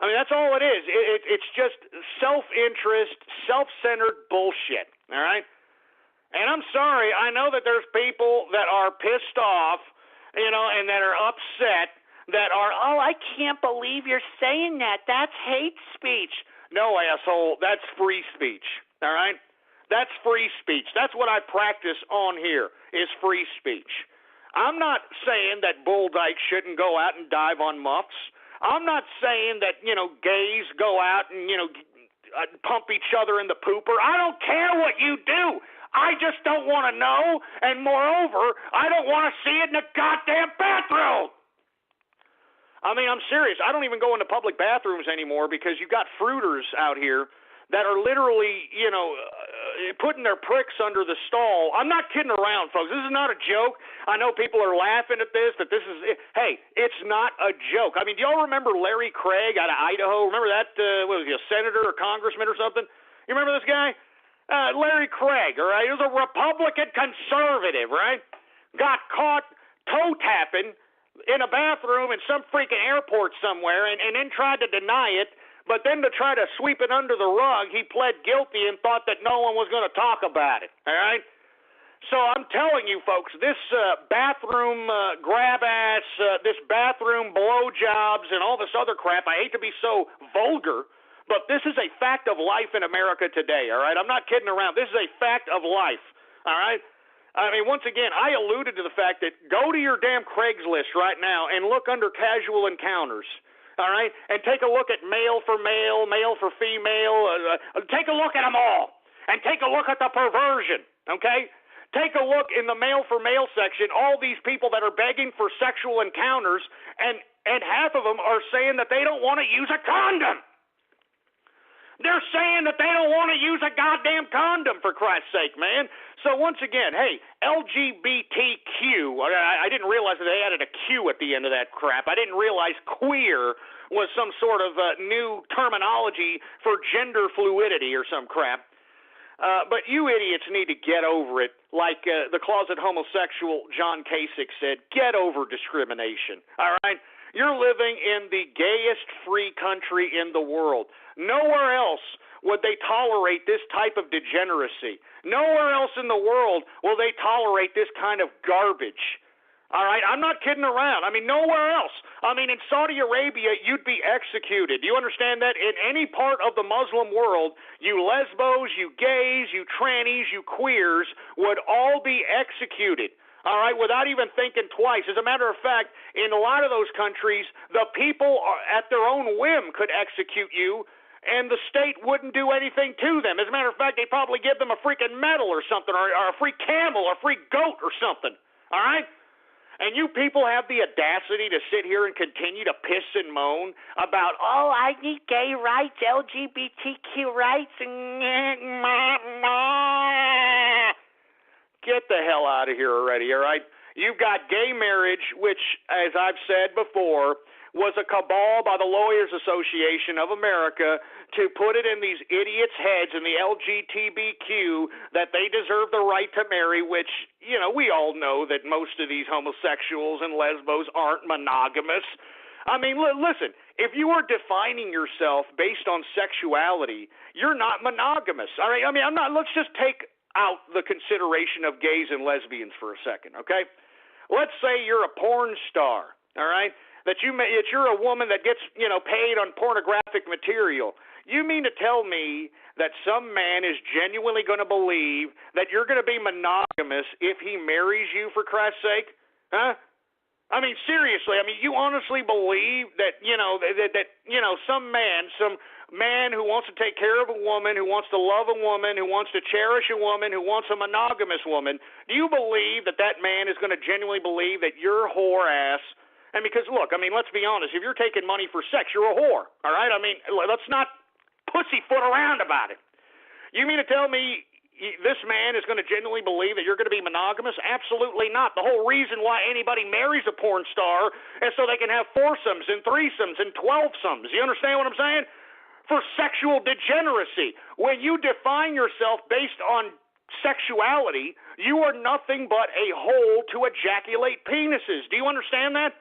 I mean, that's all it is. It's just self-interest, self-centered bullshit, all right? And I'm sorry, I know that there's people that are pissed off, you know, and that are upset, that are, oh, I can't believe you're saying that. That's hate speech. No, asshole, that's free speech, all right? That's free speech. That's what I practice on here, is free speech. I'm not saying that bull dykes shouldn't go out and dive on muffs. I'm not saying that, you know, gays go out and, you know, pump each other in the pooper. I don't care what you do. I just don't want to know, and moreover, I don't want to see it in the goddamn bathroom. I mean, I'm serious. I don't even go into public bathrooms anymore because you've got fruiters out here that are literally, you know, putting their pricks under the stall. I'm not kidding around, folks. This is not a joke. I know people are laughing at this, but this is, hey, it's not a joke. I mean, do y'all remember Larry Craig out of Idaho? Remember that, what was he, a senator or congressman or something? You remember this guy? Larry Craig, all right? He was a Republican conservative, right? Got caught toe-tapping in a bathroom in some freaking airport somewhere and then tried to deny it. But then to try to sweep it under the rug, he pled guilty and thought that no one was going to talk about it, all right? So I'm telling you, folks, this bathroom grab-ass, this bathroom blowjobs and all this other crap, I hate to be so vulgar, but this is a fact of life in America today, all right? I'm not kidding around. This is a fact of life, all right? I mean, once again, I alluded to the fact that go to your damn Craigslist right now and look under casual encounters. All right, and take a look at male for male, male for female. Take a look at them all, and take a look at the perversion. Okay, take a look in the male for male section. All these people that are begging for sexual encounters, and half of them are saying that they don't want to use a condom. They're saying that they don't want to use a goddamn condom, for Christ's sake, man. So once again, hey, LGBTQ, I didn't realize that they added a Q at the end of that crap. I didn't realize queer was some sort of new terminology for gender fluidity or some crap. But you idiots need to get over it. Like the closet homosexual John Kasich said, get over discrimination, all right? You're living in the gayest free country in the world. Nowhere else would they tolerate this type of degeneracy. Nowhere else in the world will they tolerate this kind of garbage. All right? I'm not kidding around. I mean, nowhere else. I mean, in Saudi Arabia, you'd be executed. Do you understand that? In any part of the Muslim world, you lesbos, you gays, you trannies, you queers would all be executed. All right, without even thinking twice. As a matter of fact, in a lot of those countries, the people at their own whim could execute you, and the state wouldn't do anything to them. As a matter of fact, they'd probably give them a freaking medal or something, or a free camel, or a free goat or something. All right? And you people have the audacity to sit here and continue to piss and moan about, oh, I need gay rights, LGBTQ rights, Get the hell out of here already, all right? You've got gay marriage, which, as I've said before, was a cabal by the Lawyers Association of America to put it in these idiots' heads in the LGBTQ that they deserve the right to marry, which, you know, we all know that most of these homosexuals and lesbos aren't monogamous. I mean, listen, if you are defining yourself based on sexuality, you're not monogamous, all right? I mean, let's just take out the consideration of gays and lesbians for a second, okay? Let's say you're a porn star, all right? That you're a woman that gets, you know, paid on pornographic material. You mean to tell me that some man is genuinely going to believe that you're going to be monogamous if he marries you, for Christ's sake? Huh? I mean, seriously, you honestly believe that, some man who wants to take care of a woman, who wants to love a woman, who wants to cherish a woman, who wants a monogamous woman, do you believe that that man is going to genuinely believe that your whore ass And because, look, I mean, let's be honest. If you're taking money for sex, you're a whore, all right? I mean, let's not pussyfoot around about it. You mean to tell me this man is going to genuinely believe that you're going to be monogamous? Absolutely not. The whole reason why anybody marries a porn star is so they can have foursomes and threesomes and 12somes. You understand what I'm saying? For sexual degeneracy. When you define yourself based on sexuality, you are nothing but a hole to ejaculate penises. Do you understand that?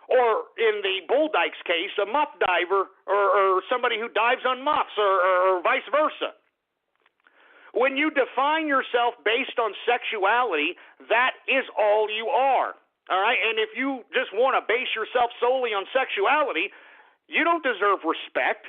Or in the bull dyke's case, a muff diver or somebody who dives on muffs or vice versa. When you define yourself based on sexuality, that is all you are. All right? And if you just want to base yourself solely on sexuality, you don't deserve respect.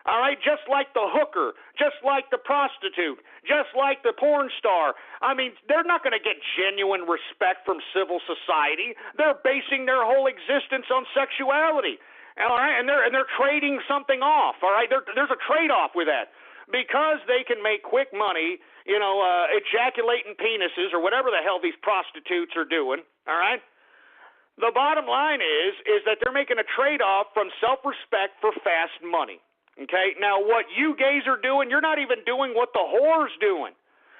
All right? Just like the hooker, just like the prostitute, just like the porn star. I mean, they're not going to get genuine respect from civil society. They're basing their whole existence on sexuality. All right? And they're trading something off. All right? There's a trade-off with that. Because they can make quick money, ejaculating penises or whatever the hell these prostitutes are doing, all right? The bottom line is that they're making a trade-off from self-respect for fast money, okay? Now, what you gays are doing, you're not even doing what the whore's doing.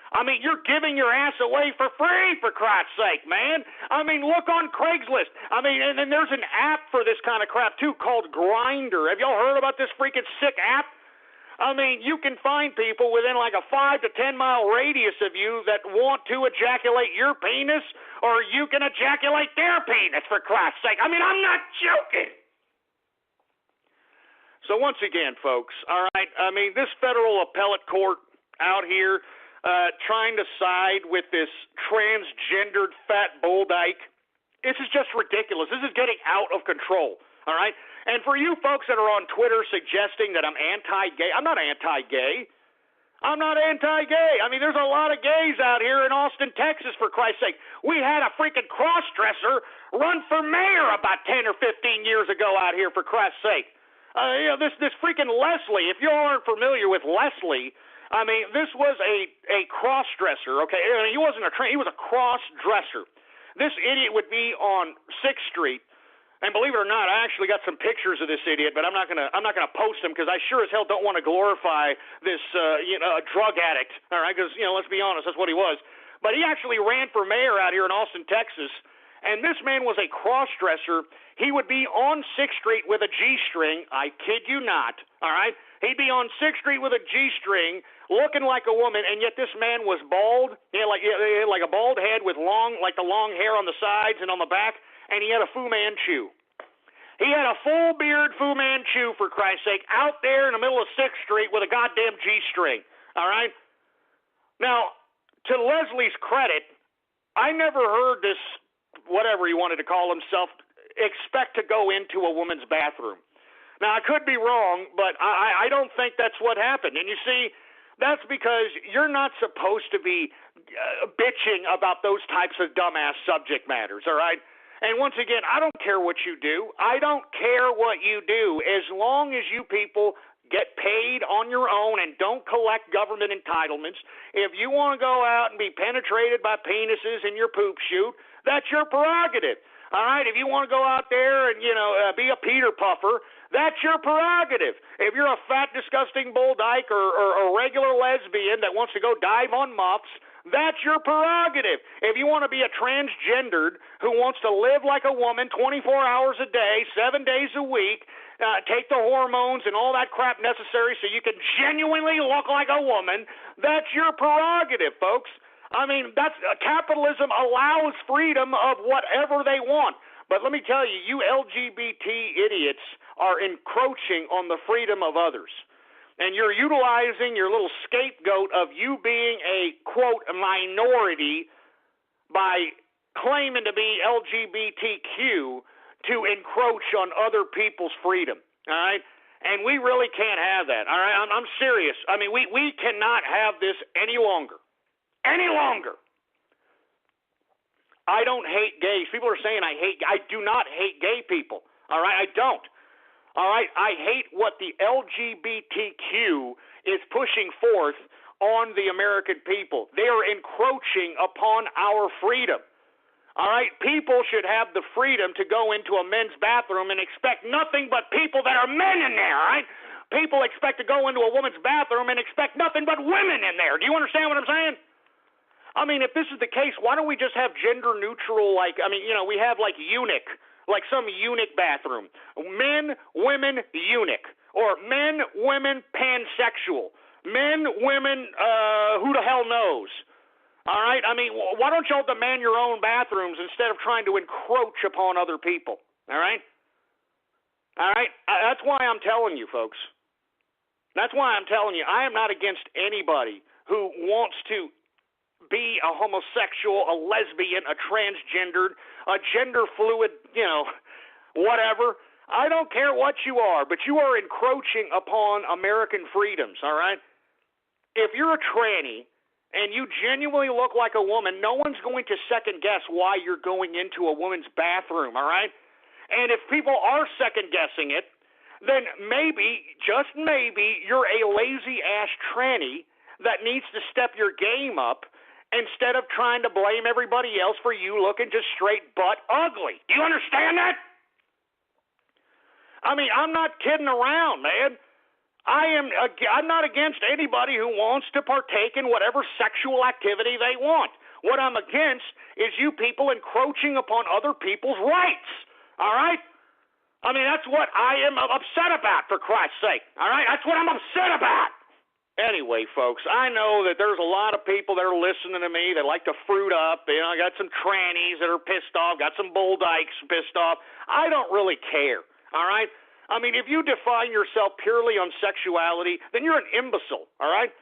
I mean, you're giving your ass away for free, for Christ's sake, man. I mean, look on Craigslist. I mean, and then there's an app for this kind of crap, too, called Grindr. Have y'all heard about this freaking sick app? I mean, you can find people within like a 5 to 10 mile radius of you that want to ejaculate your penis, or you can ejaculate their penis, for Christ's sake. I mean, I'm not joking. So once again, folks, all right, I mean, this federal appellate court out here trying to side with this transgendered fat bull dyke, this is just ridiculous. This is getting out of control, all right? And for you folks that are on Twitter suggesting that I'm anti-gay, I'm not anti-gay. I'm not anti-gay. I mean, there's a lot of gays out here in Austin, Texas, for Christ's sake. We had a freaking cross-dresser run for mayor about 10 or 15 years ago out here, for Christ's sake. This freaking Leslie, if you aren't familiar with Leslie, I mean, this was a cross-dresser, okay? I mean, he wasn't he was a cross-dresser. This idiot would be on 6th Street. And believe it or not, I actually got some pictures of this idiot, but I'm not gonna post them because I sure as hell don't want to glorify this drug addict. All right, because let's be honest, that's what he was. But he actually ran for mayor out here in Austin, Texas, and this man was a cross-dresser. He would be on 6th Street with a G-string. I kid you not. All right, he'd be on 6th Street with a G-string, looking like a woman, and yet this man was bald. He had like a bald head with long hair on the sides and on the back. And he had a Fu Manchu. He had a full beard Fu Manchu, for Christ's sake, out there in the middle of 6th Street with a goddamn G-string, all right? Now, to Leslie's credit, I never heard this, whatever he wanted to call himself, expect to go into a woman's bathroom. Now, I could be wrong, but I don't think that's what happened. And you see, that's because you're not supposed to be bitching about those types of dumbass subject matters, all right? And once again, I don't care what you do. I don't care what you do. As long as you people get paid on your own and don't collect government entitlements, if you want to go out and be penetrated by penises in your poop chute, that's your prerogative. All right, if you want to go out there and, be a Peter Puffer, that's your prerogative. If you're a fat, disgusting bull dyke or a regular lesbian that wants to go dive on muffs, that's your prerogative. If you want to be a transgendered who wants to live like a woman 24 hours a day, 7 days a week, take the hormones and all that crap necessary so you can genuinely look like a woman, that's your prerogative, folks. I mean, capitalism allows freedom of whatever they want. But let me tell you, you LGBT idiots are encroaching on the freedom of others. And you're utilizing your little scapegoat of you being a, quote, minority by claiming to be LGBTQ to encroach on other people's freedom, all right? And we really can't have that, all right? I'm serious. I mean, we cannot have this any longer. Any longer. I don't hate gays. People are saying I do not hate gay people, all right? I don't. All right, I hate what the LGBTQ is pushing forth on the American people. They are encroaching upon our freedom. All right, people should have the freedom to go into a men's bathroom and expect nothing but people that are men in there, all right? People expect to go into a woman's bathroom and expect nothing but women in there. Do you understand what I'm saying? I mean, if this is the case, why don't we just have gender neutral, we have like eunuch, like some eunuch bathroom. Men, women, eunuch. Or men, women, pansexual. Men, women, who the hell knows? All right? I mean, why don't y'all demand your own bathrooms instead of trying to encroach upon other people? All right? All right? That's why I'm telling you, folks. That's why I'm telling you, I am not against anybody who wants to be a homosexual, a lesbian, a transgendered, a gender fluid, whatever. I don't care what you are, but you are encroaching upon American freedoms, all right? If you're a tranny and you genuinely look like a woman, no one's going to second guess why you're going into a woman's bathroom, all right? And if people are second guessing it, then maybe, just maybe, you're a lazy-ass tranny that needs to step your game up instead of trying to blame everybody else for you looking just straight butt ugly. Do you understand that? I mean, I'm not kidding around, man. I'm not against anybody who wants to partake in whatever sexual activity they want. What I'm against is you people encroaching upon other people's rights, all right? I mean, that's what I am upset about, for Christ's sake, all right? That's what I'm upset about. Anyway, folks, I know that there's a lot of people that are listening to me that like to fruit up. I got some trannies that are pissed off, got some bull dykes pissed off. I don't really care, all right? I mean, if you define yourself purely on sexuality, then you're an imbecile, all right?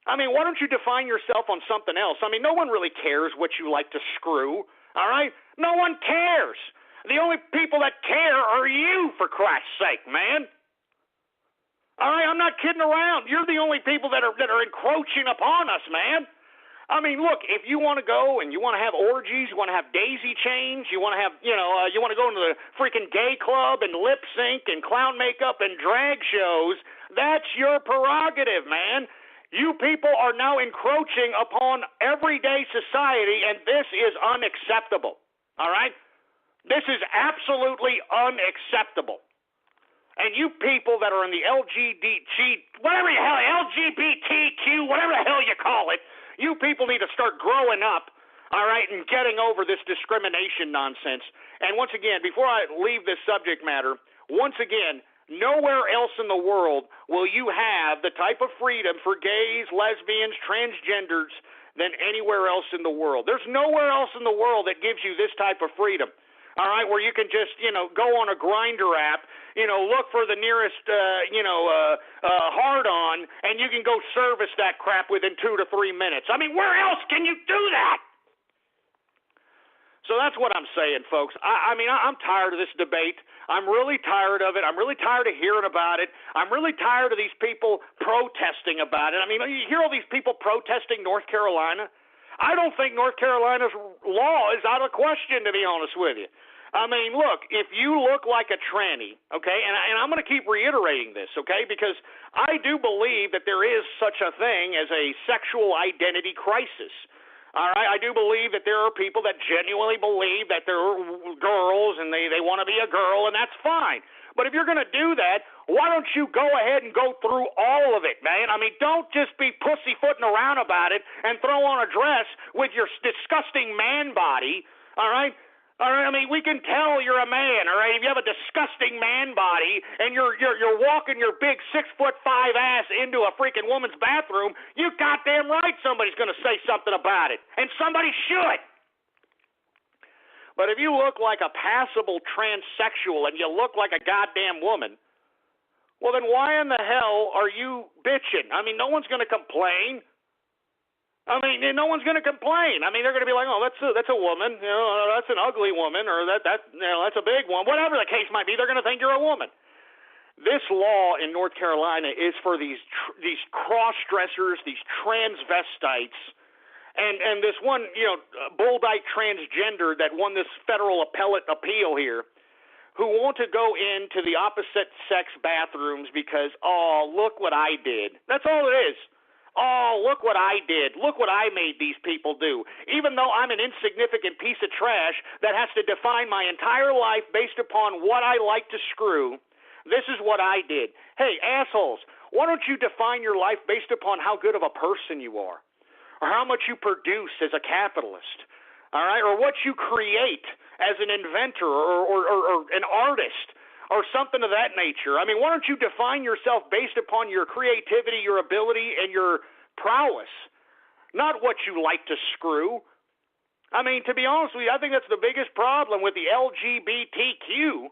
I mean, why don't you define yourself on something else? I mean, no one really cares what you like to screw, all right? No one cares. The only people that care are you, for Christ's sake, man. All right, I'm not kidding around. You're the only people that are encroaching upon us, man. I mean, look, if you want to go and you want to have orgies, you want to have daisy chains, you want to have, you want to go into the freaking gay club and lip sync and clown makeup and drag shows, that's your prerogative, man. You people are now encroaching upon everyday society, and this is unacceptable, all right? This is absolutely unacceptable. And you people that are in the LGBTQ, whatever the hell you call it, you people need to start growing up, all right, and getting over this discrimination nonsense. And once again, before I leave this subject matter, once again, nowhere else in the world will you have the type of freedom for gays, lesbians, transgenders than anywhere else in the world. There's nowhere else in the world that gives you this type of freedom. All right, where you can just, go on a Grindr app, look for the nearest, hard-on, and you can go service that crap within 2 to 3 minutes. I mean, where else can you do that? So that's what I'm saying, folks. I mean, I'm tired of this debate. I'm really tired of it. I'm really tired of hearing about it. I'm really tired of these people protesting about it. I mean, you hear all these people protesting North Carolina. I don't think North Carolina's law is out of question, to be honest with you. I mean, look, if you look like a tranny, okay, and I'm going to keep reiterating this, okay, because I do believe that there is such a thing as a sexual identity crisis. All right, I do believe that there are people that genuinely believe that they're girls and they want to be a girl, and that's fine. But if you're going to do that, why don't you go ahead and go through all of it, man? I mean, don't just be pussyfooting around about it and throw on a dress with your disgusting man body, all right? All right, I mean, we can tell you're a man, all right? If you have a disgusting man body and you're walking your big 6'5" ass into a freaking woman's bathroom, you goddamn right somebody's going to say something about it, and somebody should. But if you look like a passable transsexual and you look like a goddamn woman, well, then why in the hell are you bitching? I mean, no one's going to complain. I mean, no one's going to complain. I mean, they're going to be like, oh, that's a woman, that's an ugly woman, or that's a big one. Whatever the case might be, they're going to think you're a woman. This law in North Carolina is for these cross-dressers, these transvestites, and this one, bull dyke transgender that won this federal appellate appeal here, who want to go into the opposite sex bathrooms because, oh, look what I did. That's all it is. oh, look what I did. Look what I made these people do. Even though I'm an insignificant piece of trash that has to define my entire life based upon what I like to screw, this is what I did. Hey, assholes, why don't you define your life based upon how good of a person you are, or how much you produce as a capitalist, all right, or what you create as an inventor or an artist or something of that nature. I mean, why don't you define yourself based upon your creativity, your ability, and your prowess, not what you like to screw? I mean, to be honest with you, I think that's the biggest problem with the LGBTQ,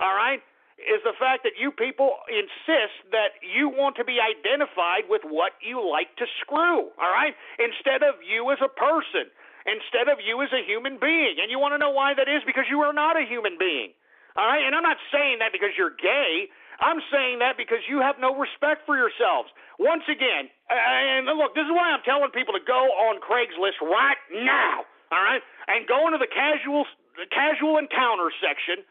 all right, is the fact that you people insist that you want to be identified with what you like to screw, all right, instead of you as a person, instead of you as a human being. And you want to know why that is? Because you are not a human being, all right? And I'm not saying that because you're gay. I'm saying that because you have no respect for yourselves. Once again, and look, this is why I'm telling people to go on Craigslist right now, all right, and go into the casual encounter section.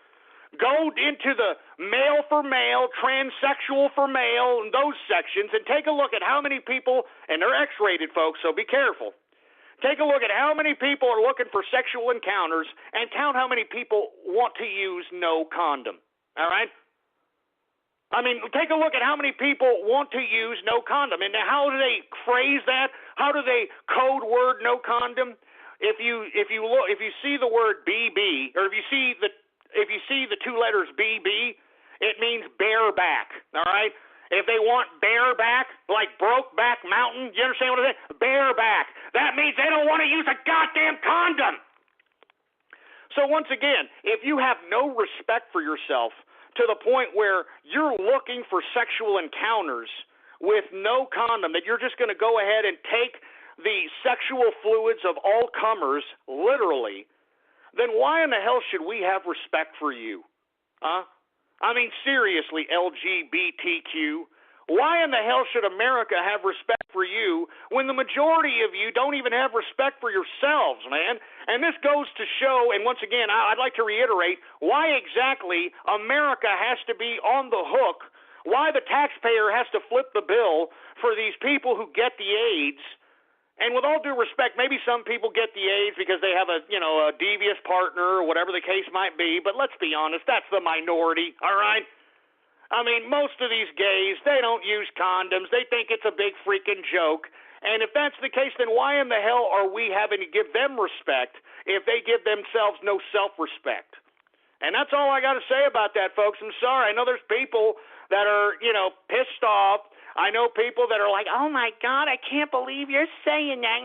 Go into the male for male, transsexual for male, and those sections, and take a look at how many people, and they're X-rated, folks, so be careful. Take a look at how many people are looking for sexual encounters, and count how many people want to use no condom, all right? I mean, take a look at how many people want to use no condom, and how do they phrase that? How do they code word no condom? If you see the word BB, or if you see the two letters BB, it means bareback, all right? If they want bareback, like Brokeback Mountain, you understand what I'm saying? Bareback. That means they don't want to use a goddamn condom. So once again, if you have no respect for yourself to the point where you're looking for sexual encounters with no condom, that you're just going to go ahead and take the sexual fluids of all comers literally, then why in the hell should we have respect for you? Huh? I mean, seriously, LGBTQ, why in the hell should America have respect for you when the majority of you don't even have respect for yourselves, man? And this goes to show, and once again, I'd like to reiterate, why exactly America has to be on the hook, why the taxpayer has to flip the bill for these people who get the AIDS. And with all due respect, maybe some people get the AIDS because they have a devious partner or whatever the case might be, but let's be honest, that's the minority, all right? I mean, most of these gays, they don't use condoms. They think it's a big freaking joke. And if that's the case, then why in the hell are we having to give them respect if they give themselves no self-respect? And that's all I got to say about that, folks. I'm sorry. I know there's people that are, pissed off. I know people that are like, oh, my God, I can't believe you're saying that.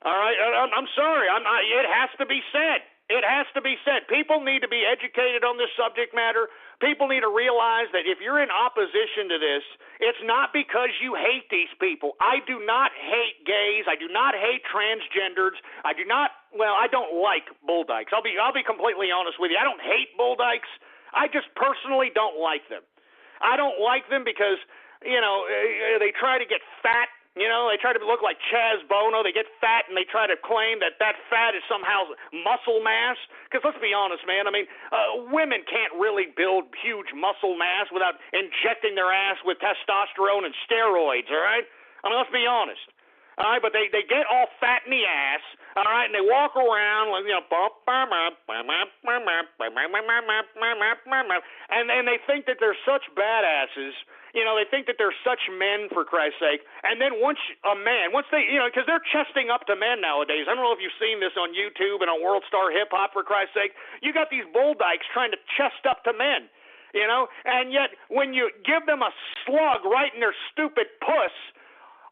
All right, I'm sorry. It has to be said. It has to be said. People need to be educated on this subject matter. People need to realize that if you're in opposition to this, it's not because you hate these people. I do not hate gays. I do not hate transgenders. I don't like bull dykes. I'll be completely honest with you. I don't hate bull dykes. I just personally don't like them. I don't like them because, they try to get fat. They try to look like Chaz Bono. They get fat, and they try to claim that fat is somehow muscle mass. Because let's be honest, man. I mean, women can't really build huge muscle mass without injecting their ass with testosterone and steroids, all right? I mean, let's be honest. All right, but they get all fat in the ass, all right, and they walk around, and they think that they're such badasses. They think that they're such men, for Christ's sake. And then once they, because they're chesting up to men nowadays. I don't know if you've seen this on YouTube and on World Star Hip Hop, for Christ's sake. You got these bull dykes trying to chest up to men, and yet when you give them a slug right in their stupid puss,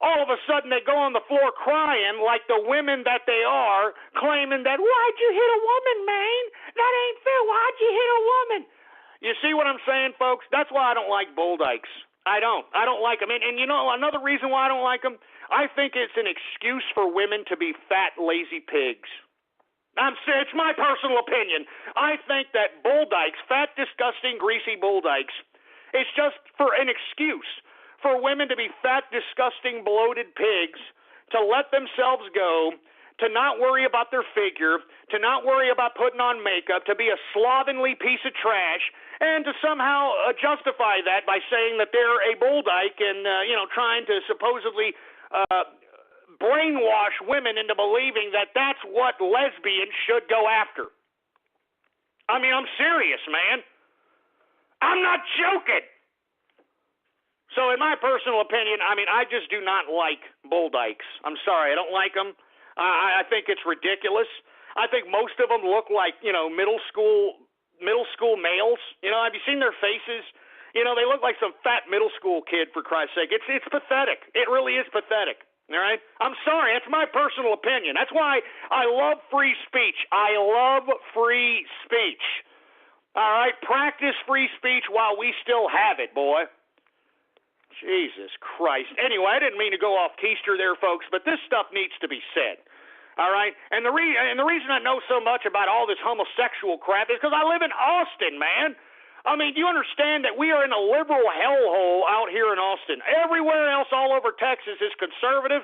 all of a sudden they go on the floor crying like the women that they are, claiming that, why'd you hit a woman, man? That ain't fair. Why'd you hit a woman? You see what I'm saying, folks? That's why I don't like bull dykes. I don't like them. And another reason why I don't like them, I think it's an excuse for women to be fat, lazy pigs. It's my personal opinion. I think that bull dykes, fat, disgusting, greasy bull dykes, it's just for an excuse for women to be fat, disgusting, bloated pigs, to let themselves go, to not worry about their figure, to not worry about putting on makeup, to be a slovenly piece of trash, and to somehow justify that by saying that they're a bull dyke and, trying to supposedly brainwash women into believing that that's what lesbians should go after. I mean, I'm serious, man. I'm not joking. So in my personal opinion, I just do not like bull dykes. I'm sorry, I don't like them. I think it's ridiculous. I think most of them look like, middle school males. Have you seen their faces? They look like some fat middle school kid, for Christ's sake. It's pathetic. It really is pathetic. All right? I'm sorry. That's my personal opinion. That's why I love free speech. I love free speech. All right? Practice free speech while we still have it, boy. Jesus Christ. Anyway, I didn't mean to go off keister there, folks, but this stuff needs to be said. All right? And the reason I know so much about all this homosexual crap is because I live in Austin, man. I mean, do you understand that we are in a liberal hellhole out here in Austin? Everywhere else all over Texas is conservative.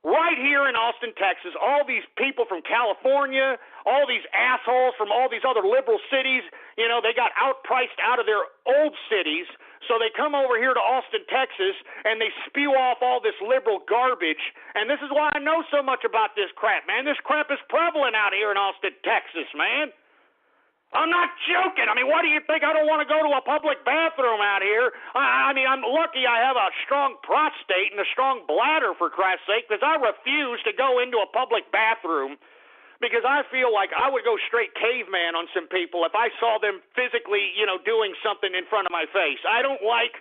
Right here in Austin, Texas, all these people from California, all these assholes from all these other liberal cities, they got outpriced out of their old cities, so they come over here to Austin, Texas, and they spew off all this liberal garbage. And this is why I know so much about this crap, man. This crap is prevalent out here in Austin, Texas, man. I'm not joking. I mean, why do you think I don't want to go to a public bathroom out here? I'm lucky I have a strong prostate and a strong bladder, for Christ's sake, because I refuse to go into a public bathroom because I feel like I would go straight caveman on some people if I saw them physically, doing something in front of my face. I don't like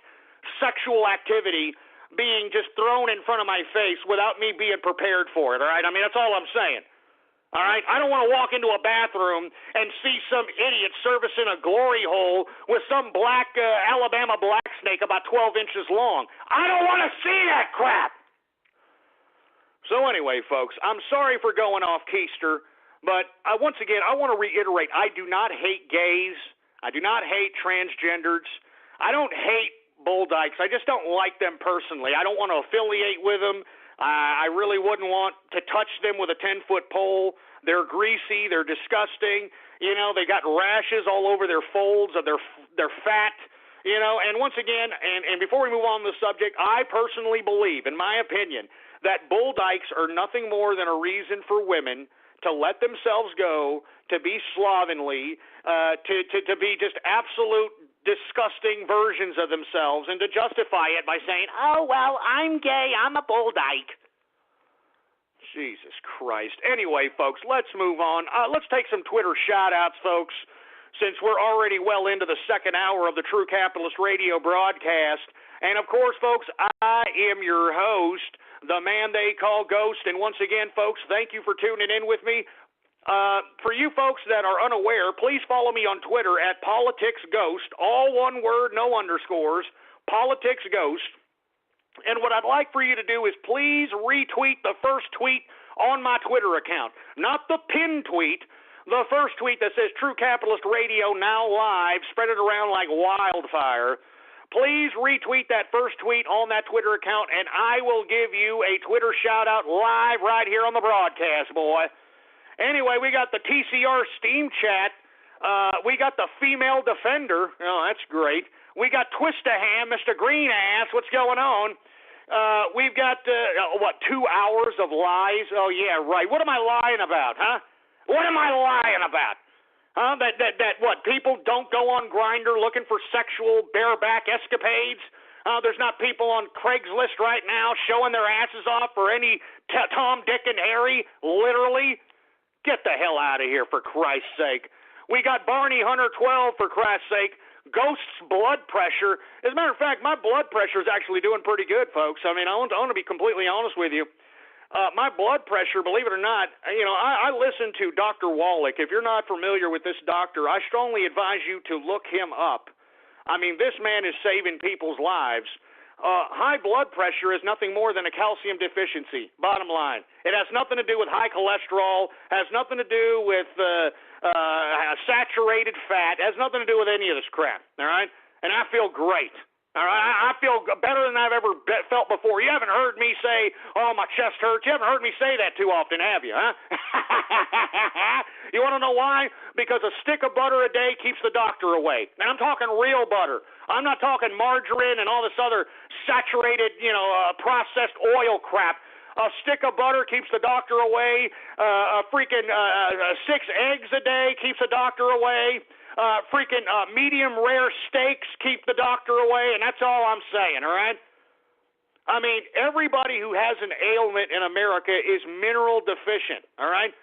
sexual activity being just thrown in front of my face without me being prepared for it, all right? I mean, that's all I'm saying. All right, I don't want to walk into a bathroom and see some idiot servicing a glory hole with some black Alabama black snake about 12 inches long. I don't want to see that crap. So anyway, folks, I'm sorry for going off keister, but once again, I want to reiterate, I do not hate gays. I do not hate transgenders. I don't hate bull dykes. I just don't like them personally. I don't want to affiliate with them. I really wouldn't want to touch them with a 10-foot pole. They're greasy. They're disgusting. They got rashes all over their folds of their fat. And once again, and before we move on to the subject, I personally believe, in my opinion, that bull dykes are nothing more than a reason for women to let themselves go, to be slovenly, to be just absolute disgusting versions of themselves, and to justify it by saying, oh, well, I'm gay, I'm a bull dyke. Jesus Christ. Anyway, folks, let's move on. Let's take some Twitter shout-outs, folks, since we're already well into the second hour of the True Capitalist Radio broadcast. And, of course, folks, I am your host, the man they call Ghost. And once again, folks, thank you for tuning in with me. For you folks that are unaware, please follow me on Twitter at PoliticsGhost, all one word, no underscores, PoliticsGhost. And what I'd like for you to do is please retweet the first tweet on my Twitter account. Not the pinned tweet, the first tweet that says True Capitalist Radio now live, spread it around like wildfire. Please retweet that first tweet on that Twitter account, and I will give you a Twitter shout-out live right here on the broadcast, boy. Anyway, we got the TCR Steam Chat. We got the Female Defender. Oh, that's great. We got Twist-A-Ham, Mr. Green Ass. What's going on? We've got, 2 hours of lies? Oh, yeah, right. What am I lying about, huh? What am I lying about? Huh? That what, people don't go on Grindr looking for sexual bareback escapades? There's not people on Craigslist right now showing their asses off for any Tom, Dick, and Harry, literally. Get the hell out of here, for Christ's sake. We got Barney Hunter 12, for Christ's sake. Ghost's blood pressure. As a matter of fact, my blood pressure is actually doing pretty good, folks. I mean, I want to be completely honest with you. My blood pressure, believe it or not, I listen to Dr. Wallach. If you're not familiar with this doctor, I strongly advise you to look him up. I mean, this man is saving people's lives. High blood pressure is nothing more than a calcium deficiency, bottom line. It has nothing to do with high cholesterol, has nothing to do with saturated fat, has nothing to do with any of this crap, all right? And I feel great. All right, I feel better than I've ever felt before. You haven't heard me say, oh, my chest hurts. You haven't heard me say that too often, have you, huh? You want to know why? Because a stick of butter a day keeps the doctor away. And I'm talking real butter. I'm not talking margarine and all this other saturated, processed oil crap. A stick of butter keeps the doctor away. Freaking 6 eggs a day keeps the doctor away. Medium rare steaks keep the doctor away, and that's all I'm saying, all right? I mean, everybody who has an ailment in America is mineral deficient, all right?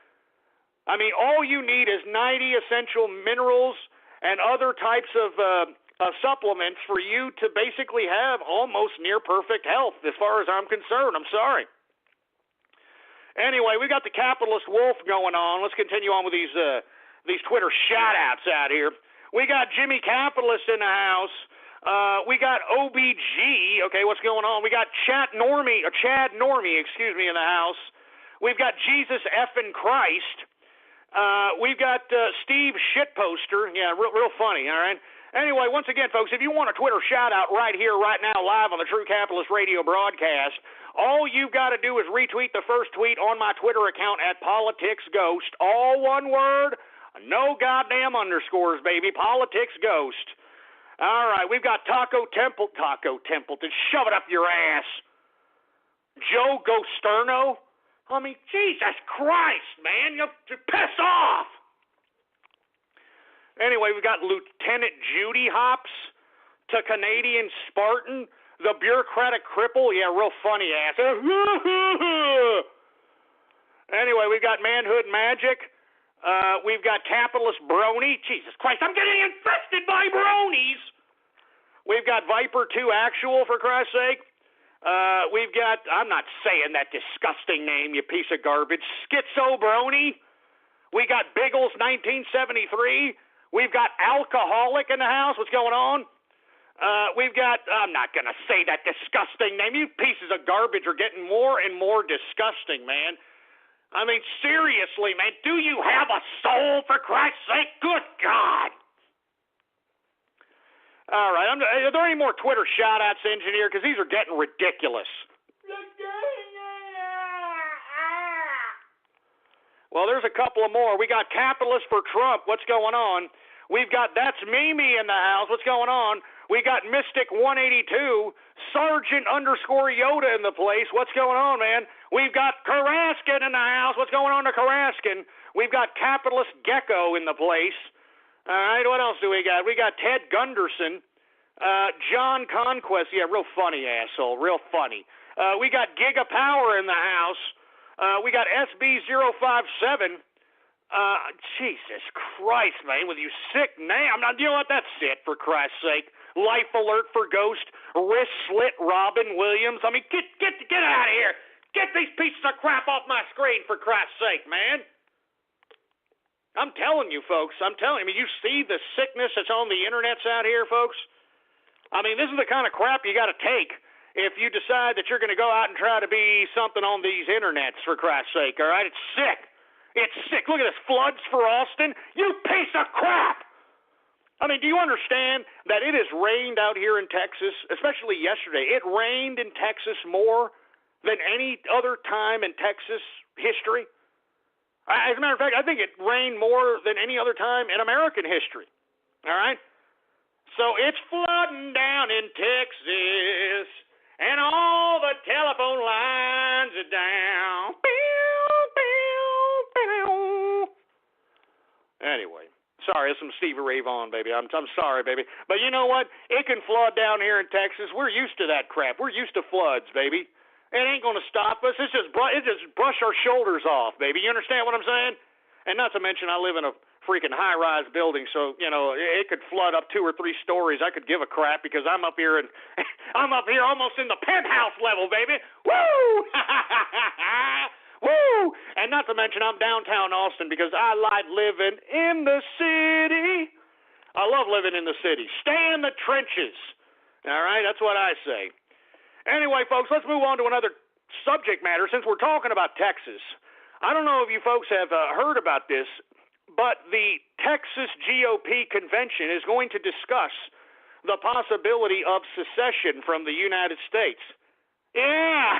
I mean, all you need is 90 essential minerals and other types of supplements for you to basically have almost near perfect health, as far as I'm concerned. I'm sorry. Anyway, we got the capitalist wolf going on. Let's continue on with these Twitter shout-outs out here. We got Jimmy Capitalist in the house. We got OBG. Okay, what's going on? We got Chad Normie, in the house. We've got Jesus effing Christ. We've got Steve Shitposter. Yeah, real funny, all right? Anyway, once again, folks, if you want a Twitter shout-out right here, right now, live on the True Capitalist Radio broadcast, all you've got to do is retweet the first tweet on my Twitter account at PoliticsGhost. All one word. No goddamn underscores, baby. Politics Ghost. All right, we've got Taco Templeton. Shove it up your ass. Joe Gosterno. I mean, Jesus Christ, man. You piss off. Anyway, we've got Lieutenant Judy Hops to Canadian Spartan. The bureaucratic cripple. Yeah, real funny ass. Anyway, we've got Manhood Magic. We've got Capitalist Brony. Jesus Christ, I'm getting infested by bronies. We've got Viper 2 Actual, for Christ's sake. We've got, I'm not saying that disgusting name, you piece of garbage, Schizo Brony. We got Biggles 1973. We've got Alcoholic in the house. What's going on? We've got, I'm not going to say that disgusting name. You pieces of garbage are getting more and more disgusting, man. I mean, seriously, man, do you have a soul, for Christ's sake? Good God. All right, are there any more Twitter shout-outs, engineer? Because these are getting ridiculous. Well, there's a couple of more. We got Capitalist for Trump. What's going on? We've got That's Mimi in the house. What's going on? We got Mystic 182, Sergeant _ Yoda in the place. What's going on, man? We've got Karaskin in the house. What's going on to Karaskin? We've got Capitalist Gecko in the place. All right, what else do we got? We got Ted Gunderson, John Conquest. Yeah, real funny asshole, real funny. We got Giga Power in the house. We got SB057. Jesus Christ, man, with you sick name. You know what? That's it, for Christ's sake. Life Alert for Ghost, Wrist Slit Robin Williams. I mean, get out of here. Get these pieces of crap off my screen, for Christ's sake, man. I'm telling you, folks. I mean, you see the sickness that's on the internets out here, folks? I mean, this is the kind of crap you got to take if you decide that you're going to go out and try to be something on these internets, for Christ's sake, all right? It's sick. It's sick. Look at this. Floods for Austin. You piece of crap. I mean, do you understand that it has rained out here in Texas, especially yesterday? It rained in Texas more than any other time in Texas history. As a matter of fact, I think it rained more than any other time in American history. All right? So it's flooding down in Texas, and all the telephone lines are down. Anyway. Sorry, it's some Stevie Ray Vaughan, baby. I'm sorry, baby. But you know what? It can flood down here in Texas. We're used to that crap. We're used to floods, baby. It ain't going to stop us. It just brush our shoulders off, baby. You understand what I'm saying? And not to mention, I live in a freaking high-rise building, so, it could flood up 2 or 3 stories. I could give a crap because I'm up here almost in the penthouse level, baby. Woo! Woo! And not to mention, I'm downtown Austin because I like living in the city. I love living in the city. Stay in the trenches. All right? That's what I say. Anyway, folks, let's move on to another subject matter since we're talking about Texas. I don't know if you folks have heard about this, but the Texas GOP convention is going to discuss the possibility of secession from the United States. Yeah.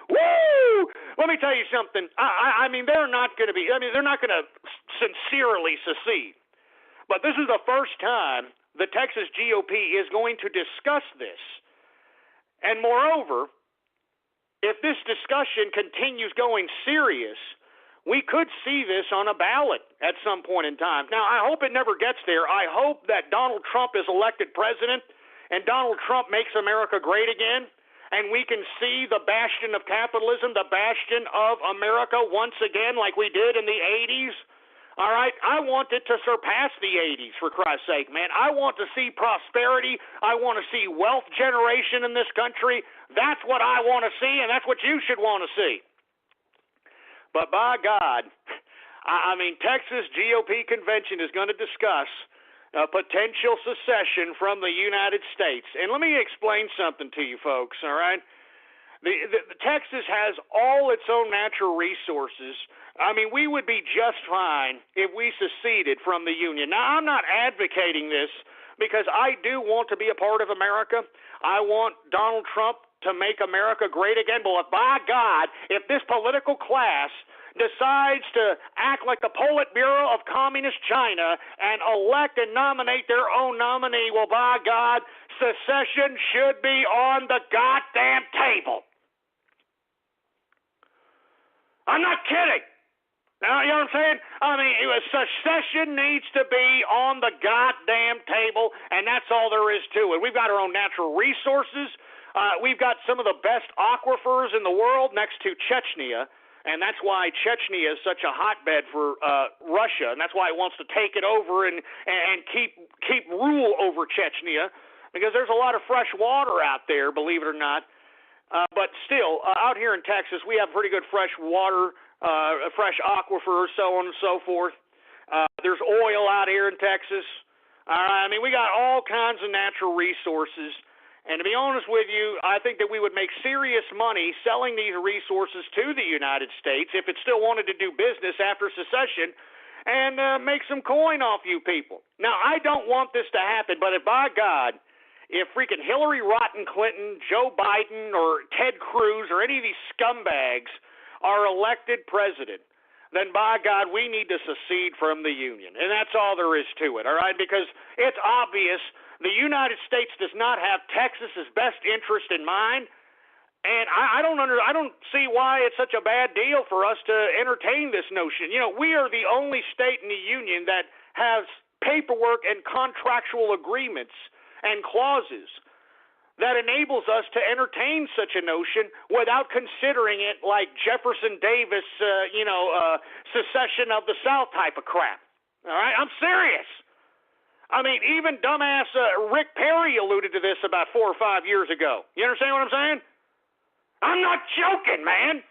Woo! Let me tell you something. I mean, they're not going to sincerely secede. But this is the first time the Texas GOP is going to discuss this. And moreover, if this discussion continues going serious, we could see this on a ballot at some point in time. Now, I hope it never gets there. I hope that Donald Trump is elected president and Donald Trump makes America great again, and we can see the bastion of capitalism, the bastion of America once again like we did in the 80s. All right, I want it to surpass the 80s, for Christ's sake, man. I want to see prosperity. I want to see wealth generation in this country. That's what I want to see, and that's what you should want to see. But by God, I mean, Texas GOP convention is going to discuss potential secession from the United States. And let me explain something to you folks, all right? The Texas has all its own natural resources. I mean, we would be just fine if we seceded from the Union. Now, I'm not advocating this because I do want to be a part of America. I want Donald Trump to make America great again. But by God, if this political class decides to act like the Politburo of Communist China and elect and nominate their own nominee, well, by God, secession should be on the goddamn table. I'm not kidding. Now, you know what I'm saying? I mean, secession needs to be on the goddamn table, and that's all there is to it. We've got our own natural resources. We've got some of the best aquifers in the world next to Chechnya, and that's why Chechnya is such a hotbed for Russia, and that's why it wants to take it over and keep rule over Chechnya, because there's a lot of fresh water out there, believe it or not. But still, out here in Texas, we have pretty good fresh water, fresh aquifers, so on and so forth. There's oil out here in Texas. I mean, we got all kinds of natural resources. And to be honest with you, I think that we would make serious money selling these resources to the United States if it still wanted to do business after secession and make some coin off you people. Now, I don't want this to happen, but if, by God, if freaking Hillary Rotten Clinton, Joe Biden, or Ted Cruz, or any of these scumbags are elected president, then by God, we need to secede from the Union. And that's all there is to it, all right? Because it's obvious the United States does not have Texas's best interest in mind, and I don't see why it's such a bad deal for us to entertain this notion. You know, we are the only state in the Union that has paperwork and contractual agreements and clauses that enables us to entertain such a notion without considering it like Jefferson Davis, secession of the South type of crap. All right, I'm serious. I mean, even dumbass Rick Perry alluded to this about 4 or 5 years ago. You understand what I'm saying? I'm not joking, man.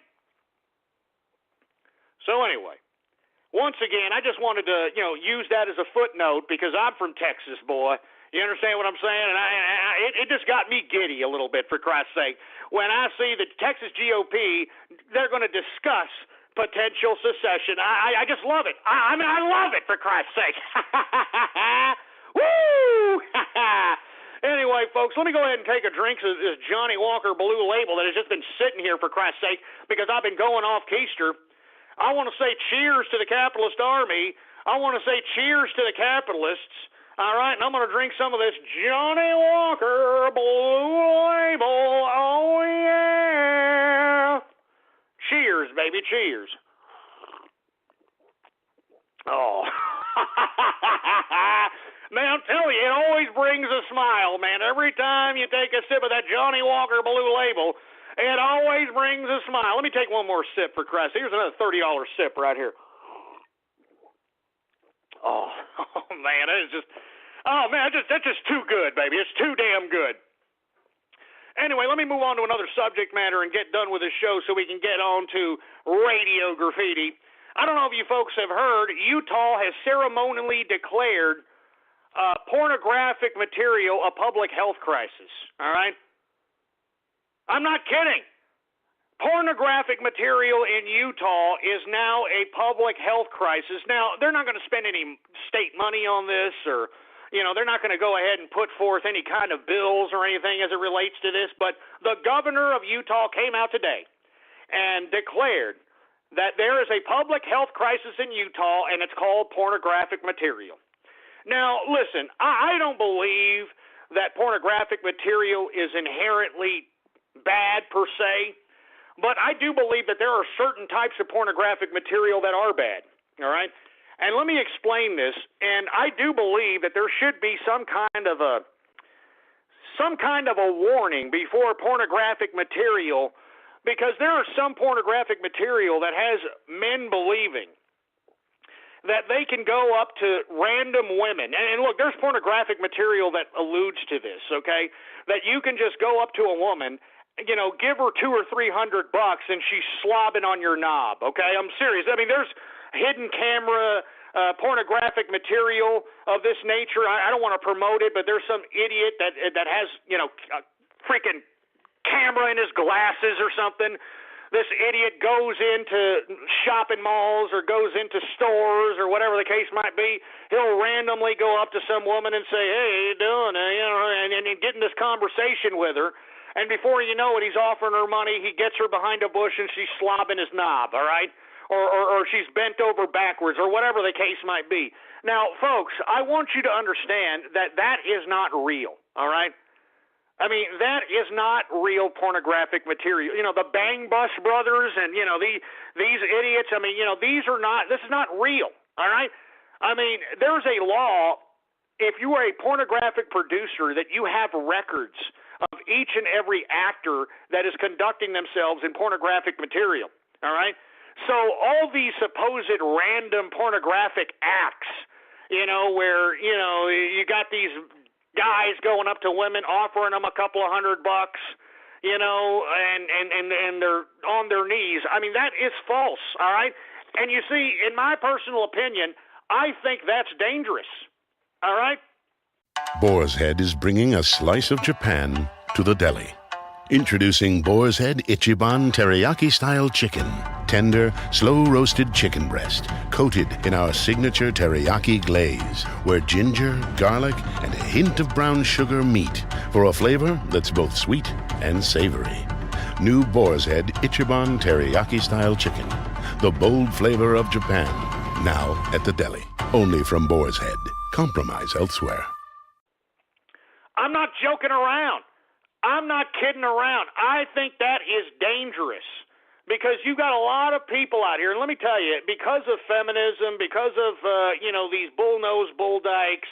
So anyway, once again, I just wanted to, use that as a footnote because I'm from Texas, boy. You understand what I'm saying? And it just got me giddy a little bit, for Christ's sake. When I see the Texas GOP, they're going to discuss potential secession. I just love it. I mean, I love it, for Christ's sake. Woo! Anyway, folks, let me go ahead and take a drink of this Johnny Walker Blue Label that has just been sitting here, for Christ's sake, because I've been going off keister. I want to say cheers to the capitalist army. I want to say cheers to the capitalists. All right, and I'm going to drink some of this Johnny Walker Blue Label. Oh, yeah. Cheers, baby, cheers. Oh. Man, I'm telling you, it always brings a smile, man. Every time you take a sip of that Johnny Walker Blue Label, it always brings a smile. Let me take one more sip, for Christ. Here's another $30 sip right here. Oh man, that's just too good, baby. It's too damn good. Anyway, let me move on to another subject matter and get done with this show so we can get on to Radio Graffiti. I don't know if you folks have heard, Utah has ceremonially declared pornographic material a public health crisis, all right? I'm not kidding. Pornographic material in Utah is now a public health crisis. Now, they're not going to spend any state money on this or, they're not going to go ahead and put forth any kind of bills or anything as it relates to this, but the governor of Utah came out today and declared that there is a public health crisis in Utah, and it's called pornographic material. Now, listen, I don't believe that pornographic material is inherently bad per se, but I do believe that there are certain types of pornographic material that are bad, all right? And let me explain this, and I do believe that there should be some kind of a warning before pornographic material, because there are some pornographic material that has men believing that they can go up to random women. And look, there's pornographic material that alludes to this, okay? That you can just go up to a woman, give her $200 or $300 and she's slobbing on your knob, okay? I'm serious. I mean, there's hidden camera pornographic material of this nature. I don't want to promote it, but there's some idiot that has, a freaking camera in his glasses or something. This idiot goes into shopping malls or goes into stores or whatever the case might be. He'll randomly go up to some woman and say, "Hey, how you doing?" And get in this conversation with her. And before you know it, he's offering her money. He gets her behind a bush and she's slobbing his knob, all right? Or she's bent over backwards or whatever the case might be. Now, folks, I want you to understand that that is not real, all right? I mean, that is not real pornographic material. The Bang Bus brothers and, these idiots, I mean, this is not real, all right? I mean, there's a law, if you are a pornographic producer, that you have records of each and every actor that is conducting themselves in pornographic material, all right? So all these supposed random pornographic acts, where, you got these guys going up to women, offering them a couple of $100, and they're on their knees. I mean, that is false, all right? And you see, in my personal opinion, I think that's dangerous, all right? Boar's Head is bringing a slice of Japan to the deli. Introducing Boar's Head Ichiban Teriyaki-style chicken. Tender, slow-roasted chicken breast, coated in our signature teriyaki glaze, where ginger, garlic, and a hint of brown sugar meet for a flavor that's both sweet and savory. New Boar's Head Ichiban Teriyaki-style chicken. The bold flavor of Japan. Now at the deli. Only from Boar's Head. Compromise elsewhere. I'm not joking around. I'm not kidding around. I think that is dangerous because you got a lot of people out here, and let me tell you, because of feminism, because of, these bull-nosed bull dykes,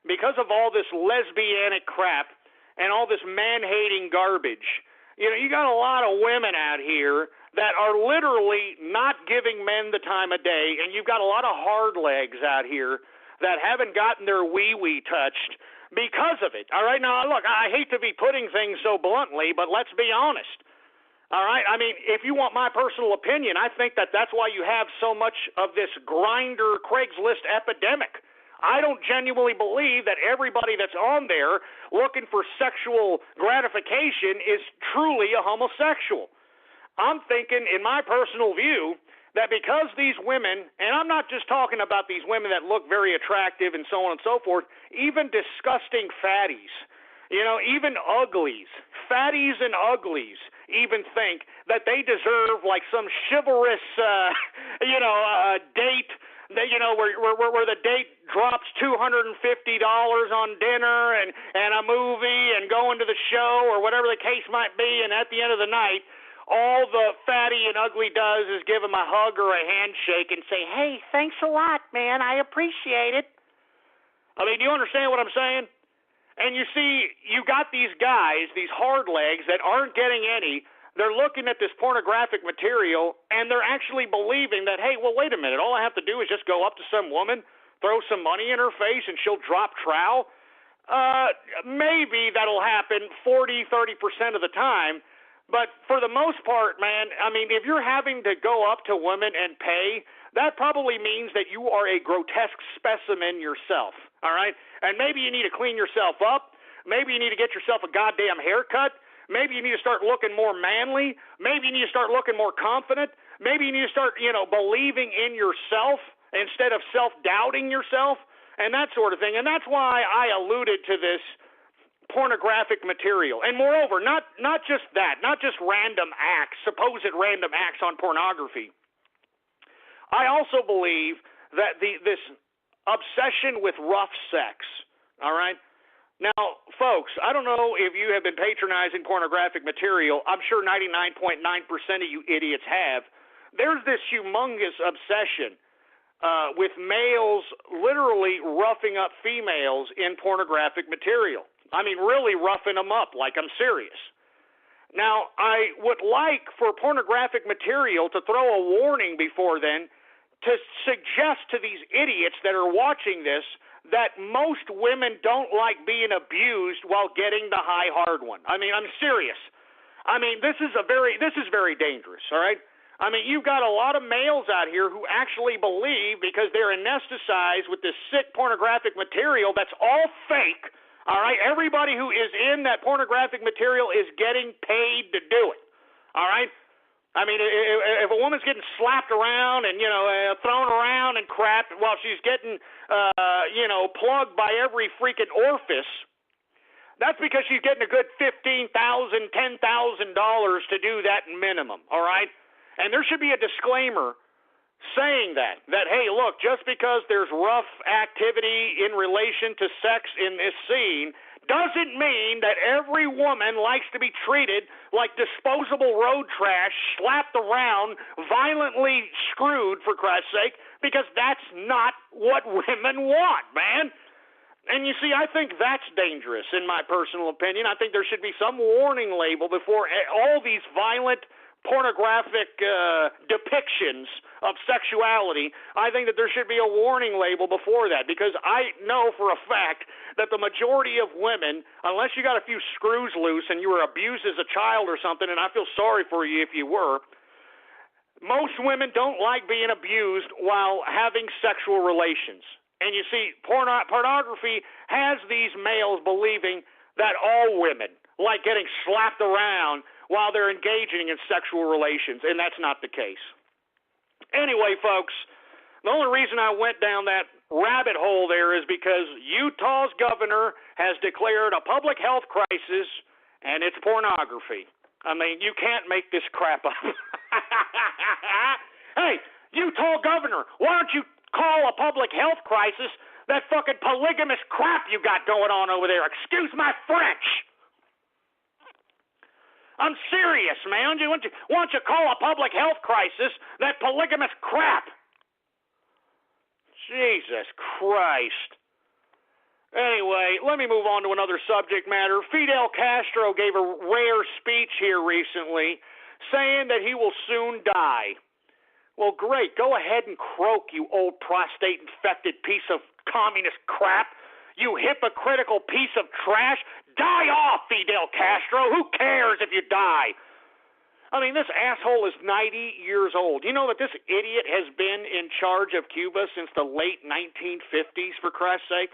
because of all this lesbianic crap and all this man-hating garbage, you got a lot of women out here that are literally not giving men the time of day, and you've got a lot of hard legs out here that haven't gotten their wee-wee touched because of it. All right, now, look, I hate to be putting things so bluntly, but let's be honest. All right, I mean, if you want my personal opinion, I think that's why you have so much of this grinder Craigslist epidemic. I don't genuinely believe that everybody that's on there looking for sexual gratification is truly a homosexual. I'm thinking, in my personal view, that because these women, and I'm not just talking about these women that look very attractive and so on and so forth, even disgusting fatties, even uglies, fatties and uglies even think that they deserve like some chivalrous, date, where the date drops $250 on dinner and a movie and going to the show or whatever the case might be, and at the end of the night, all the fatty and ugly does is give him a hug or a handshake and say, "Hey, thanks a lot, man. I appreciate it." I mean, do you understand what I'm saying? And you see, you got these guys, these hard legs that aren't getting any. They're looking at this pornographic material, and they're actually believing that, hey, well, wait a minute. All I have to do is just go up to some woman, throw some money in her face, and she'll drop trowel. Maybe that'll happen 40, 30% of the time. But for the most part, man, I mean, if you're having to go up to women and pay, that probably means that you are a grotesque specimen yourself, all right? And maybe you need to clean yourself up. Maybe you need to get yourself a goddamn haircut. Maybe you need to start looking more manly. Maybe you need to start looking more confident. Maybe you need to start, believing in yourself instead of self-doubting yourself. and that sort of thing. And that's why I alluded to this pornographic material. And moreover, not just that, not just random acts, supposed random acts on pornography. I also believe that this obsession with rough sex, all right? Now, folks, I don't know if you have been patronizing pornographic material. I'm sure 99.9% of you idiots have. There's this humongous obsession with males literally roughing up females in pornographic material. I mean, really roughing them up, like I'm serious. Now, I would like for pornographic material to throw a warning before then to suggest to these idiots that are watching this that most women don't like being abused while getting the high hard one. I mean, I'm serious. I mean, this is very dangerous, all right? I mean, you've got a lot of males out here who actually believe, because they're anesthetized with this sick pornographic material that's all fake, all right? Everybody who is in that pornographic material is getting paid to do it, all right? I mean, if a woman's getting slapped around and, thrown around and crap while she's getting, plugged by every freaking orifice, that's because she's getting a good $15,000, $10,000 to do that minimum, all right? And there should be a disclaimer saying that, hey, look, just because there's rough activity in relation to sex in this scene doesn't mean that every woman likes to be treated like disposable road trash, slapped around, violently screwed, for Christ's sake, because that's not what women want, man. And you see, I think that's dangerous, in my personal opinion. I think there should be some warning label before all these violent pornographic depictions of sexuality. I think that there should be a warning label before that, because I know for a fact that the majority of women, unless you got a few screws loose and you were abused as a child or something, and I feel sorry for you if you were, most women don't like being abused while having sexual relations. And you see, pornography has these males believing that all women like getting slapped around while they're engaging in sexual relations, and that's not the case. Anyway, folks, the only reason I went down that rabbit hole there is because Utah's governor has declared a public health crisis, and it's pornography. I mean, you can't make this crap up. Hey, Utah governor, why don't you call a public health crisis that fucking polygamous crap you got going on over there? Excuse my French. I'm serious, man. Why don't you call a public health crisis that polygamous crap? Jesus Christ. Anyway, let me move on to another subject matter. Fidel Castro gave a rare speech here recently saying that he will soon die. Well, great. Go ahead and croak, you old prostate-infected piece of communist crap. You hypocritical piece of trash. Die off, Fidel Castro. Who cares if you die? I mean, this asshole is 90 years old. You know that this idiot has been in charge of Cuba since the late 1950s, for Christ's sake?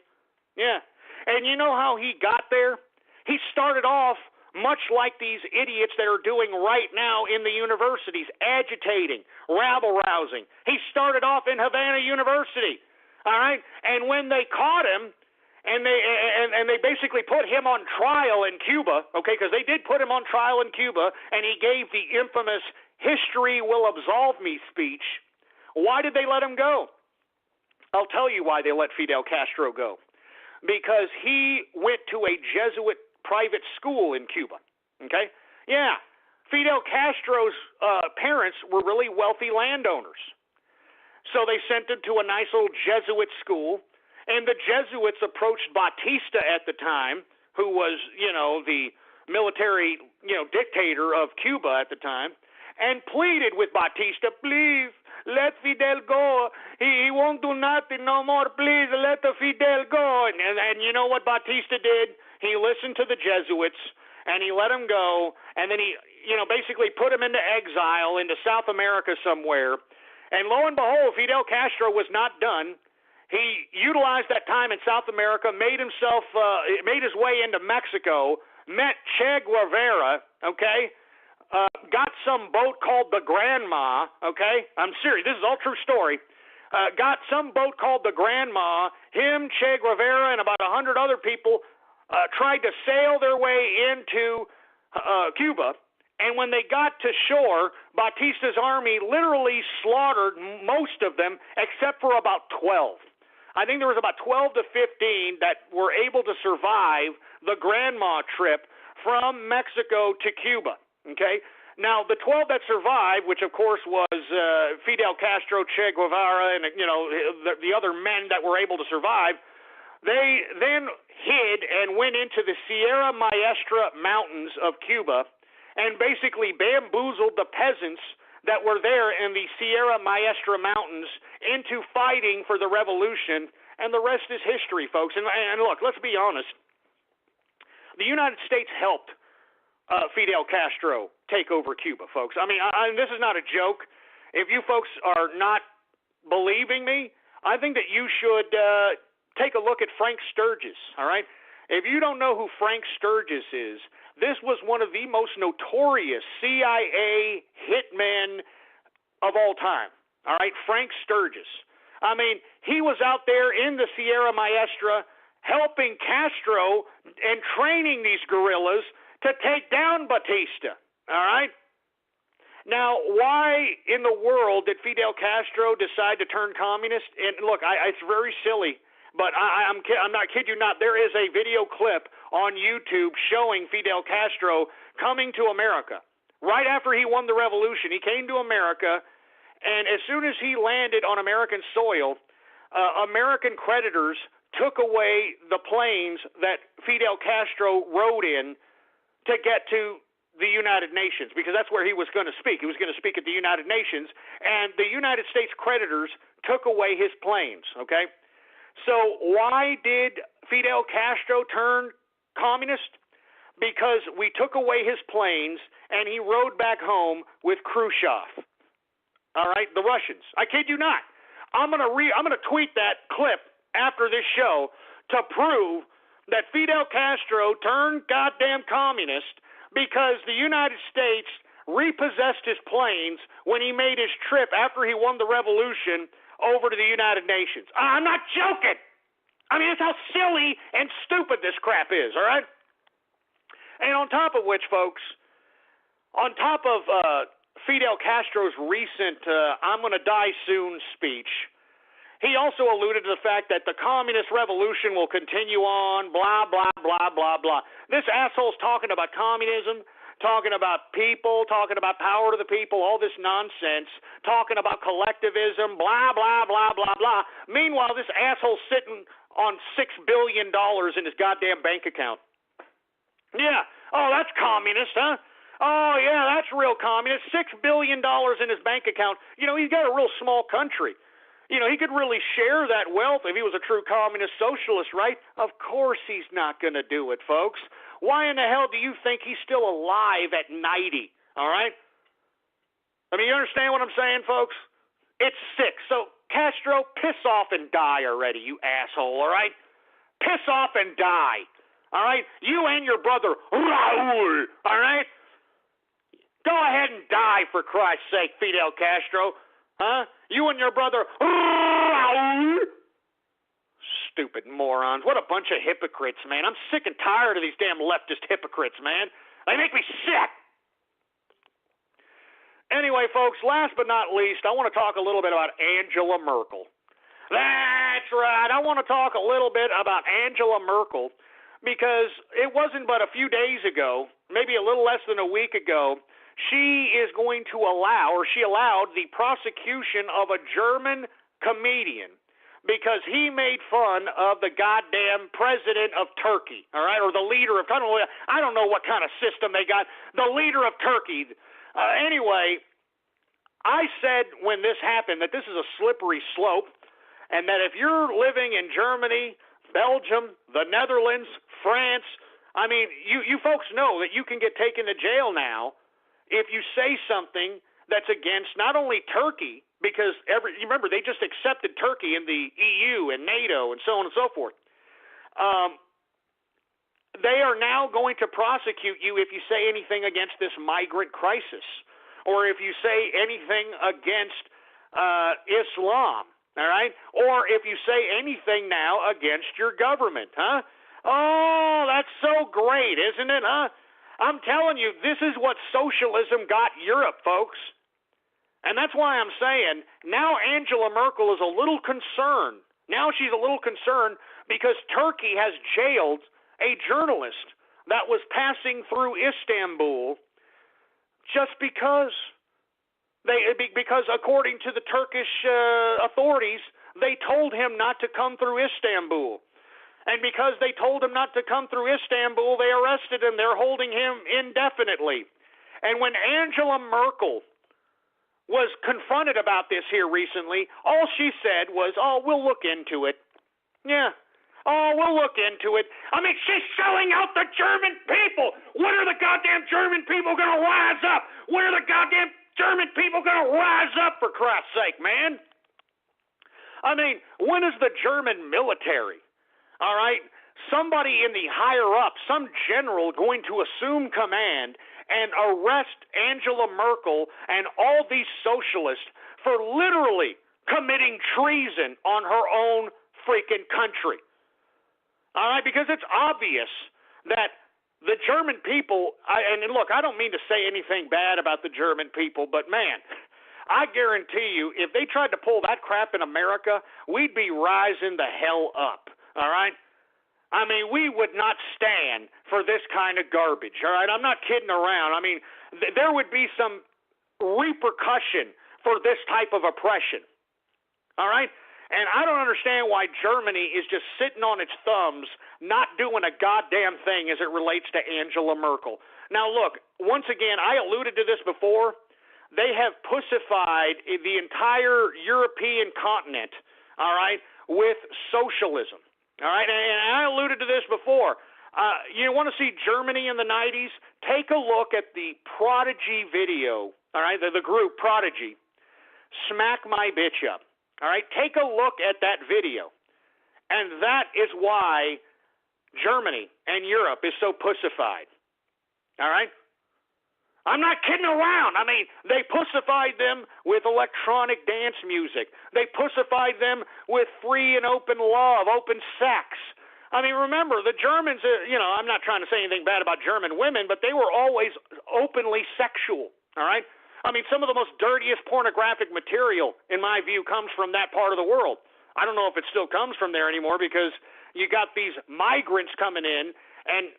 Yeah. And you know how he got there? He started off much like these idiots that are doing right now in the universities, agitating, rabble-rousing. He started off in Havana University, all right? And when they caught him, and they basically put him on trial in Cuba, okay, because they did put him on trial in Cuba, and he gave the infamous "history will absolve me" speech. Why did they let him go? I'll tell you why they let Fidel Castro go. Because he went to a Jesuit private school in Cuba, okay? Yeah, Fidel Castro's parents were really wealthy landowners. So they sent him to a nice old Jesuit school. And the Jesuits approached Batista at the time, who was, the military, dictator of Cuba at the time, and pleaded with Batista, please, let Fidel go. He won't do nothing no more. Please, let the Fidel go. And you know what Batista did? He listened to the Jesuits, and he let him go, and then he, basically put him into exile into South America somewhere. And lo and behold, Fidel Castro was not done. He utilized that time in South America, made his way into Mexico, met Che Guevara, okay, got some boat called the Grandma, okay? I'm serious. This is all true story. got some boat called the Grandma. Him, Che Guevara, and about 100 other people tried to sail their way into Cuba. And when they got to shore, Batista's army literally slaughtered most of them except for about 12. I think there was about 12 to 15 that were able to survive the Grandma trip from Mexico to Cuba. Okay? Now, the 12 that survived, which of course was Fidel Castro, Che Guevara, and the other men that were able to survive, they then hid and went into the Sierra Maestra mountains of Cuba and basically bamboozled the peasants that were there in the Sierra Maestra mountains into fighting for the revolution, and the rest is history, folks. And look, let's be honest. The United States helped Fidel Castro take over Cuba, folks. I mean, this is not a joke. If you folks are not believing me, I think that you should take a look at Frank Sturgis, all right? If you don't know who Frank Sturgis is, this was one of the most notorious CIA hitmen of all time, all right? Frank Sturgis. I mean, he was out there in the Sierra Maestra helping Castro and training these guerrillas to take down Batista, all right? Now, why in the world did Fidel Castro decide to turn communist? And look, it's very silly, but I'm not kidding you not. There is a video clip on YouTube showing Fidel Castro coming to America. Right after he won the revolution, he came to America, and as soon as he landed on American soil, American creditors took away the planes that Fidel Castro rode in to get to the United Nations, because that's where he was going to speak. He was going to speak at the United Nations, and the United States creditors took away his planes, okay? So why did Fidel Castro turn communist? Because we took away his planes, and he rode back home with Khrushchev. All right, the Russians. I kid you not. I'm gonna tweet that clip after this show to prove that Fidel Castro turned goddamn communist because the United States repossessed his planes when he made his trip after he won the revolution over to the United Nations. I'm not joking. I mean, that's how silly and stupid this crap is, all right? And on top of which, folks, on top of Fidel Castro's recent I'm going to die soon speech, he also alluded to the fact that the communist revolution will continue on, blah, blah, blah, blah, blah. This asshole's talking about communism, talking about people, talking about power to the people, all this nonsense, talking about collectivism, blah, blah, blah, blah, blah. Meanwhile, this asshole's sitting on $6 billion in his goddamn bank account. Yeah. Oh, that's communist, huh? Oh, yeah, that's real communist. $6 billion in his bank account. You know, he's got a real small country. You know, he could really share that wealth if he was a true communist socialist, right? Of course he's not going to do it, folks. Why in the hell do you think he's still alive at 90, all right? I mean, you understand what I'm saying, folks? It's sick. So, Castro, piss off and die already, you asshole, all right? Piss off and die, all right? You and your brother, Raul, all right? Go ahead and die, for Christ's sake, Fidel Castro. Huh? You and your brother, Raul. Stupid morons. What a bunch of hypocrites, man. I'm sick and tired of these damn leftist hypocrites, man. They make me sick. Anyway, folks, last but not least, I want to talk a little bit about Angela Merkel. That's right. I want to talk a little bit about Angela Merkel because it wasn't but a few days ago, maybe a little less than a week ago, she is going to allow, or she allowed, the prosecution of a German comedian because he made fun of the goddamn president of Turkey, all right, or the leader of, I don't know what kind of system they got, the leader of Turkey. Anyway, I said when this happened that this is a slippery slope and that if you're living in Germany, Belgium, the Netherlands, France, I mean, you folks know that you can get taken to jail now if you say something that's against not only Turkey, because you remember they just accepted Turkey in the EU and NATO and so on and so forth. They are now going to prosecute you if you say anything against this migrant crisis or if you say anything against Islam. all right? Or if you say anything now against your government, huh? Oh, that's so great, isn't it, huh? I'm telling you, this is what socialism got Europe, folks. And that's why I'm saying now Angela Merkel is a little concerned. Now she's a little concerned because Turkey has jailed a journalist that was passing through Istanbul just because according to the Turkish authorities, they told him not to come through Istanbul. And because they told him not to come through Istanbul, they arrested him. They're holding him indefinitely. And when Angela Merkel was confronted about this here recently, all she said was, oh, we'll look into it. Yeah. Oh, we'll look into it. I mean, she's selling out the German people. When are the goddamn German people going to rise up? When are the goddamn German people going to rise up, for Christ's sake, man? I mean, when is the German military, all right, somebody in the higher up, some general going to assume command and arrest Angela Merkel and all these socialists for literally committing treason on her own freaking country? All right, because it's obvious that the German people, and look, I don't mean to say anything bad about the German people, but man, I guarantee you, if they tried to pull that crap in America, we'd be rising the hell up, all right? I mean, we would not stand for this kind of garbage, all right? I'm not kidding around. I mean, there would be some repercussion for this type of oppression, all right? And I don't understand why Germany is just sitting on its thumbs, not doing a goddamn thing as it relates to Angela Merkel. Now, look, once again, I alluded to this before. They have pussified the entire European continent, all right, with socialism. All right, and I alluded to this before. You want to see Germany in the 90s? Take a look at the Prodigy video, all right, the group Prodigy, Smack My Bitch Up. All right, take a look at that video. And that is why Germany and Europe is so pussified. All right? I'm not kidding around. I mean, they pussified them with electronic dance music. They pussified them with free and open love, open sex. I mean, remember, the Germans, I'm not trying to say anything bad about German women, but they were always openly sexual, all right? I mean, some of the most dirtiest pornographic material, in my view, comes from that part of the world. I don't know if it still comes from there anymore because you got these migrants coming in and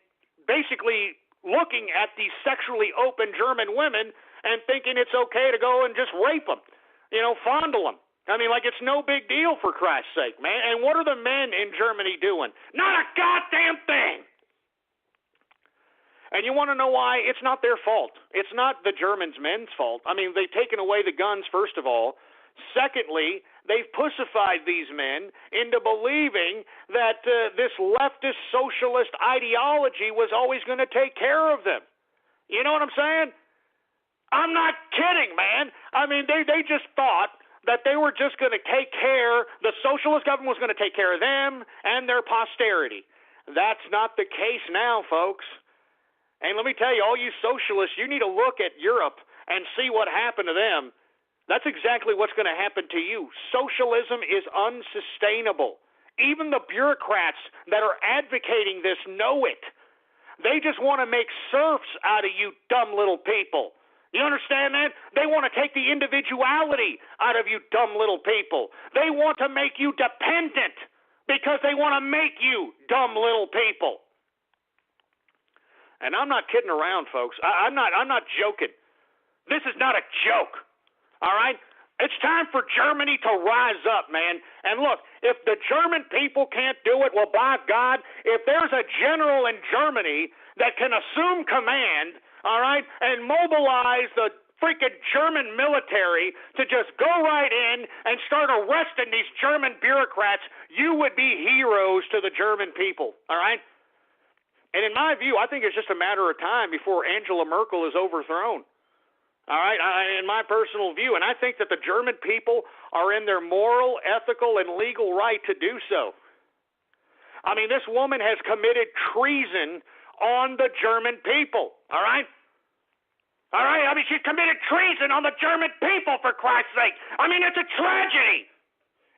basically looking at these sexually open German women and thinking it's okay to go and just rape them, fondle them. I mean, like it's no big deal, for Christ's sake, man. And what are the men in Germany doing? Not a goddamn thing. And you want to know why? It's not their fault. It's not the Germans' men's fault. I mean, they've taken away the guns, first of all. Secondly, they've pussified these men into believing that this leftist socialist ideology was always going to take care of them. You know what I'm saying? I'm not kidding, man. I mean, they just thought that they were just going to take care, the socialist government was going to take care of them and their posterity. That's not the case now, folks. And let me tell you, all you socialists, you need to look at Europe and see what happened to them. That's exactly what's going to happen to you. Socialism is unsustainable. Even the bureaucrats that are advocating this know it. They just want to make serfs out of you dumb little people. You understand that? They want to take the individuality out of you dumb little people. They want to make you dependent because they want to make you dumb little people. And I'm not kidding around, folks. I'm not joking. This is not a joke. All right? It's time for Germany to rise up, man. And look, if the German people can't do it, well, by God, if there's a general in Germany that can assume command, all right, and mobilize the freaking German military to just go right in and start arresting these German bureaucrats, you would be heroes to the German people, all right? And in my view, I think it's just a matter of time before Angela Merkel is overthrown. All right, in my personal view. And I think that the German people are in their moral, ethical, and legal right to do so. I mean, this woman has committed treason on the German people, all right? All right, I mean, she's committed treason on the German people, for Christ's sake. I mean, it's a tragedy.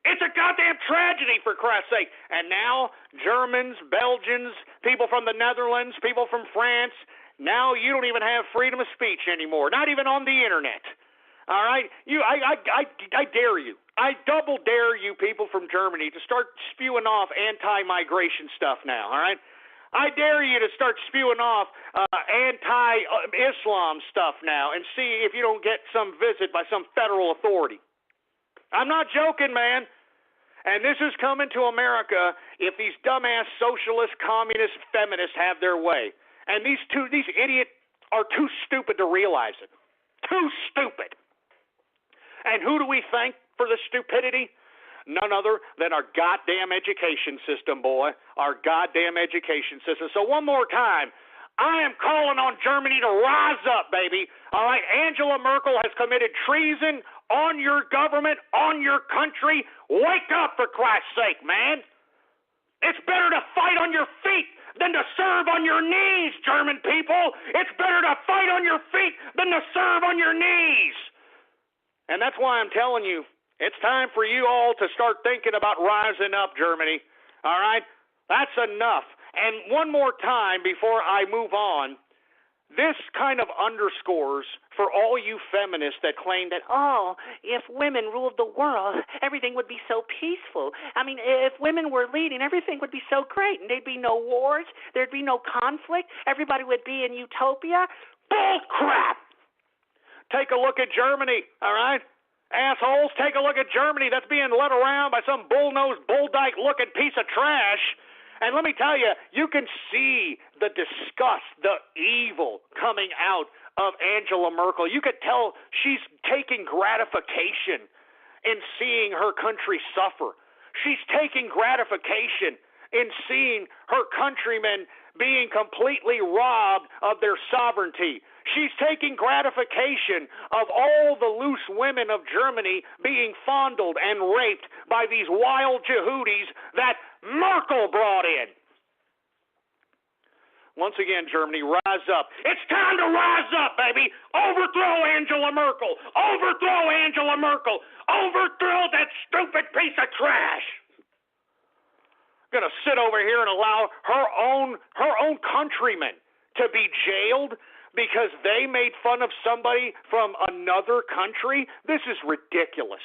It's a goddamn tragedy, for Christ's sake. And now Germans, Belgians, people from the Netherlands, people from France, now you don't even have freedom of speech anymore, not even on the internet. All right? I dare you. I double dare you people from Germany to start spewing off anti-migration stuff now, all right? I dare you to start spewing off anti-Islam stuff now and see if you don't get some visit by some federal authority. I'm not joking, man. And this is coming to America if these dumbass socialist, communist, feminists have their way. And these idiots are too stupid to realize it. Too stupid. And who do we thank for the stupidity? None other than our goddamn education system, boy. Our goddamn education system. So one more time, I am calling on Germany to rise up, baby. All right, Angela Merkel has committed treason on your government, on your country. Wake up, for Christ's sake, man. It's better to fight on your feet than to serve on your knees, German people. It's better to fight on your feet than to serve on your knees. And that's why I'm telling you, it's time for you all to start thinking about rising up, Germany. All right? That's enough. And one more time before I move on, this kind of underscores for all you feminists that claim that, oh, if women ruled the world, everything would be so peaceful. I mean, if women were leading, everything would be so great, and there'd be no wars, there'd be no conflict, everybody would be in utopia. Bull crap! Take a look at Germany, all right? Assholes, take a look at Germany. That's being led around by some bull-nosed, bull-dyke-looking piece of trash. And let me tell you, you can see the disgust, the evil coming out of Angela Merkel. You could tell she's taking gratification in seeing her country suffer. She's taking gratification in seeing her countrymen being completely robbed of their sovereignty. She's taking gratification of all the loose women of Germany being fondled and raped by these wild Yehudis that Merkel brought in. Once again, Germany, rise up. It's time to rise up, baby. Overthrow Angela Merkel. Overthrow Angela Merkel. Overthrow that stupid piece of trash. Going to sit over here and allow her own countrymen to be jailed because they made fun of somebody from another country? This is ridiculous.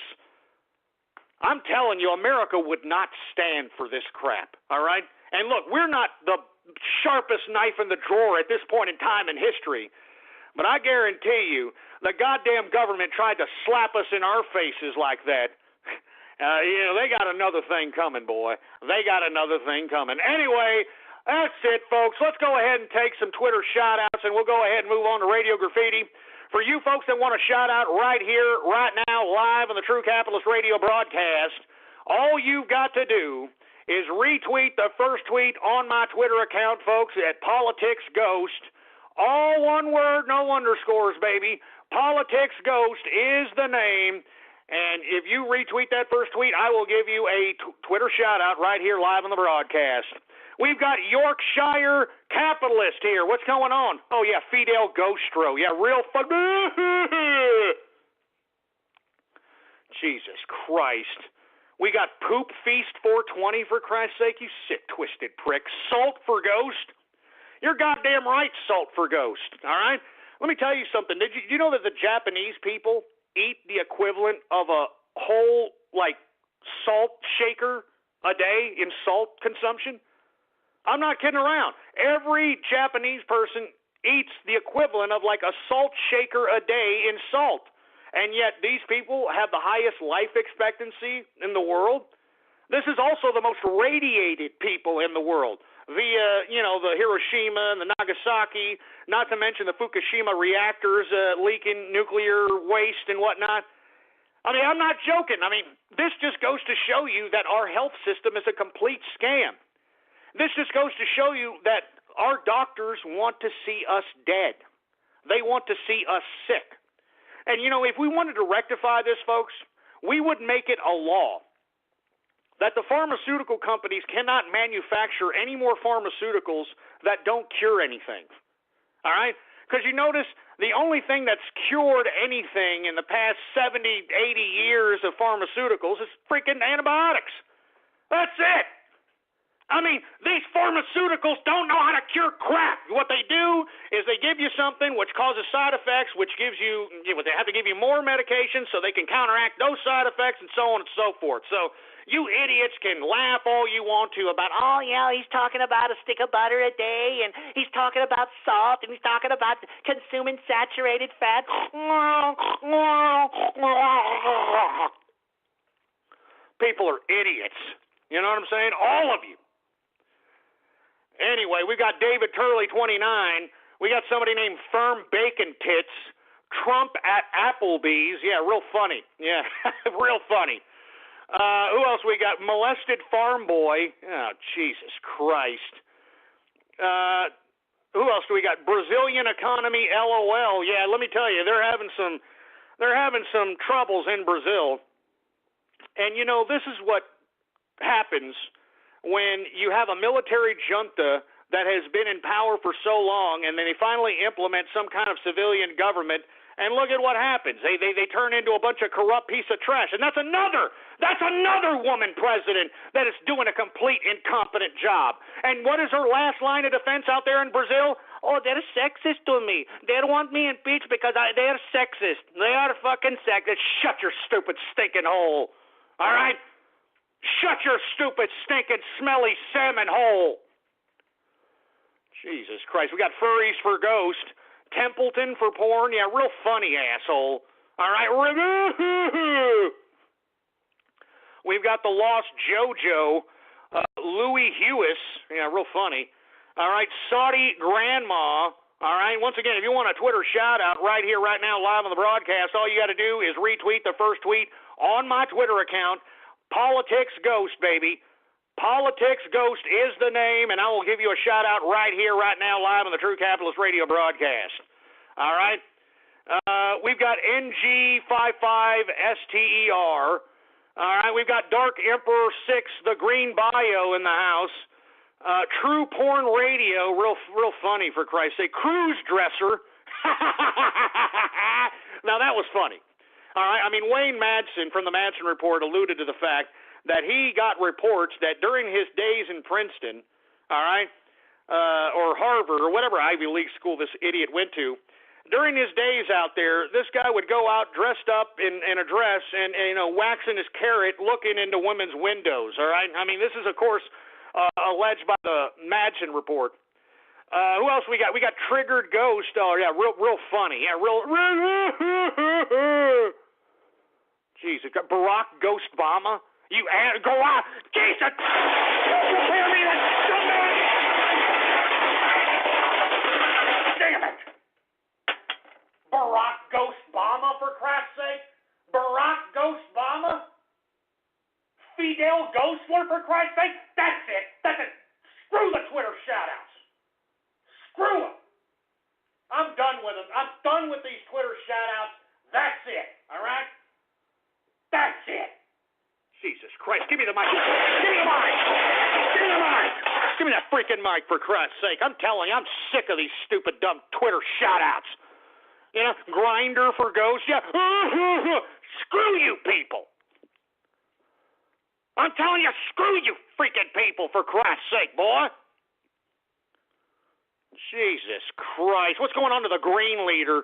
I'm telling you, America would not stand for this crap, all right? And look, we're not the sharpest knife in the drawer at this point in time in history, but I guarantee you the goddamn government tried to slap us in our faces like that. They got another thing coming, boy. They got another thing coming. Anyway, that's it, folks. Let's go ahead and take some Twitter shout-outs, and we'll go ahead and move on to Radio Graffiti. For you folks that want to shout out right here, right now, live on the True Capitalist Radio broadcast, all you've got to do is retweet the first tweet on my Twitter account, folks, at PoliticsGhost. All one word, no underscores, baby. PoliticsGhost is the name. And if you retweet that first tweet, I will give you a Twitter shout-out right here live on the broadcast. We've got Yorkshire Capitalist here. What's going on? Oh, yeah, Fidel Ghostro. Yeah, real fun. Jesus Christ. We got Poop Feast 420, for Christ's sake, you sick, twisted prick. Salt for Ghost? You're goddamn right, Salt for Ghost, all right? Let me tell you something. Did you know that the Japanese people eat the equivalent of a whole, salt shaker a day in salt consumption? I'm not kidding around. Every Japanese person eats the equivalent of a salt shaker a day in salt. And yet these people have the highest life expectancy in the world. This is also the most radiated people in the world via, the Hiroshima and the Nagasaki, not to mention the Fukushima reactors leaking nuclear waste and whatnot. I mean, I'm not joking. I mean, this just goes to show you that our health system is a complete scam. This just goes to show you that our doctors want to see us dead. They want to see us sick. And, if we wanted to rectify this, folks, we would make it a law that the pharmaceutical companies cannot manufacture any more pharmaceuticals that don't cure anything. All right? Because you notice The only thing that's cured anything in the past 70, 80 years of pharmaceuticals is freaking antibiotics. That's it. I mean, these pharmaceuticals don't know how to cure crap. What they do is they give you something which causes side effects, which gives you, they have to give you more medication so they can counteract those side effects and so on and so forth. So you idiots can laugh all you want to about, oh, yeah, he's talking about a stick of butter a day, and he's talking about salt, and he's talking about consuming saturated fat. People are idiots. You know what I'm saying? All of you. Anyway, we got David Turley, 29. We got somebody named Firm Bacon Tits. Trump at Applebee's. Yeah, real funny. Yeah, real funny. Who else we got? Molested Farm Boy. Oh, Jesus Christ. Who else do we got? Brazilian Economy, LOL. Yeah, let me tell you, they're having some troubles in Brazil. And you know, this is what happens when you have a military junta that has been in power for so long, and then they finally implement some kind of civilian government, and look at what happens. They turn into a bunch of corrupt piece of trash. And that's another woman president that is doing a complete incompetent job. And what is her last line of defense out there in Brazil? Oh, they're sexist to me. They don't want me impeached because they're sexist. They are fucking sexist. Shut your stupid stinking hole. All right? Shut your stupid, stinking, smelly salmon hole. Jesus Christ. We got Furries for Ghost. Templeton for Porn. Yeah, real funny, asshole. All right. We've got the Lost JoJo. Louis Hewis. Yeah, real funny. All right. Saudi Grandma. All right. Once again, if you want a Twitter shout-out right here, right now, live on the broadcast, all you got to do is retweet the first tweet on my Twitter account. Politics Ghost, baby. Politics Ghost is the name, and I will give you a shout-out right here, right now, live on the True Capitalist Radio broadcast. All right? We've got NG55STER. All right? We've got Dark Emperor 6, the Green Bio in the house. True Porn Radio, real funny, for Christ's sake. Cruise Dresser. Now, that was funny. All right, I mean, Wayne Madsen from the Madsen Report alluded to the fact that he got reports that during his days in Princeton, all right, or Harvard, or whatever Ivy League school this idiot went to, during his days out there, this guy would go out dressed up in a dress and waxing his carrot, looking into women's windows, all right? I mean, this is, of course, alleged by the Madsen Report. Who else we got? We got Triggered Ghost. Oh, yeah, real funny. Yeah, real Jeez, it got Barack Ghost Obama. You go out. Jesus! Hear me, that stupid! Damn it! Barack Ghost Obama, for Christ's sake? Barack Ghost Obama? Fidel Ghostler, for Christ's sake? That's it. That's it. Screw the Twitter shoutouts. Screw them. I'm done with them. I'm done with these Twitter shoutouts. That's it. All right? That's it. Jesus Christ. Give me the mic. Give me the mic. Give me the mic. Give me that freaking mic, for Christ's sake. I'm telling you, I'm sick of these stupid, dumb Twitter shout-outs. You know, Grinder for Ghost. Yeah. Screw you people. I'm telling you, screw you freaking people, for Christ's sake, boy. Jesus Christ. What's going on to the Green Leader?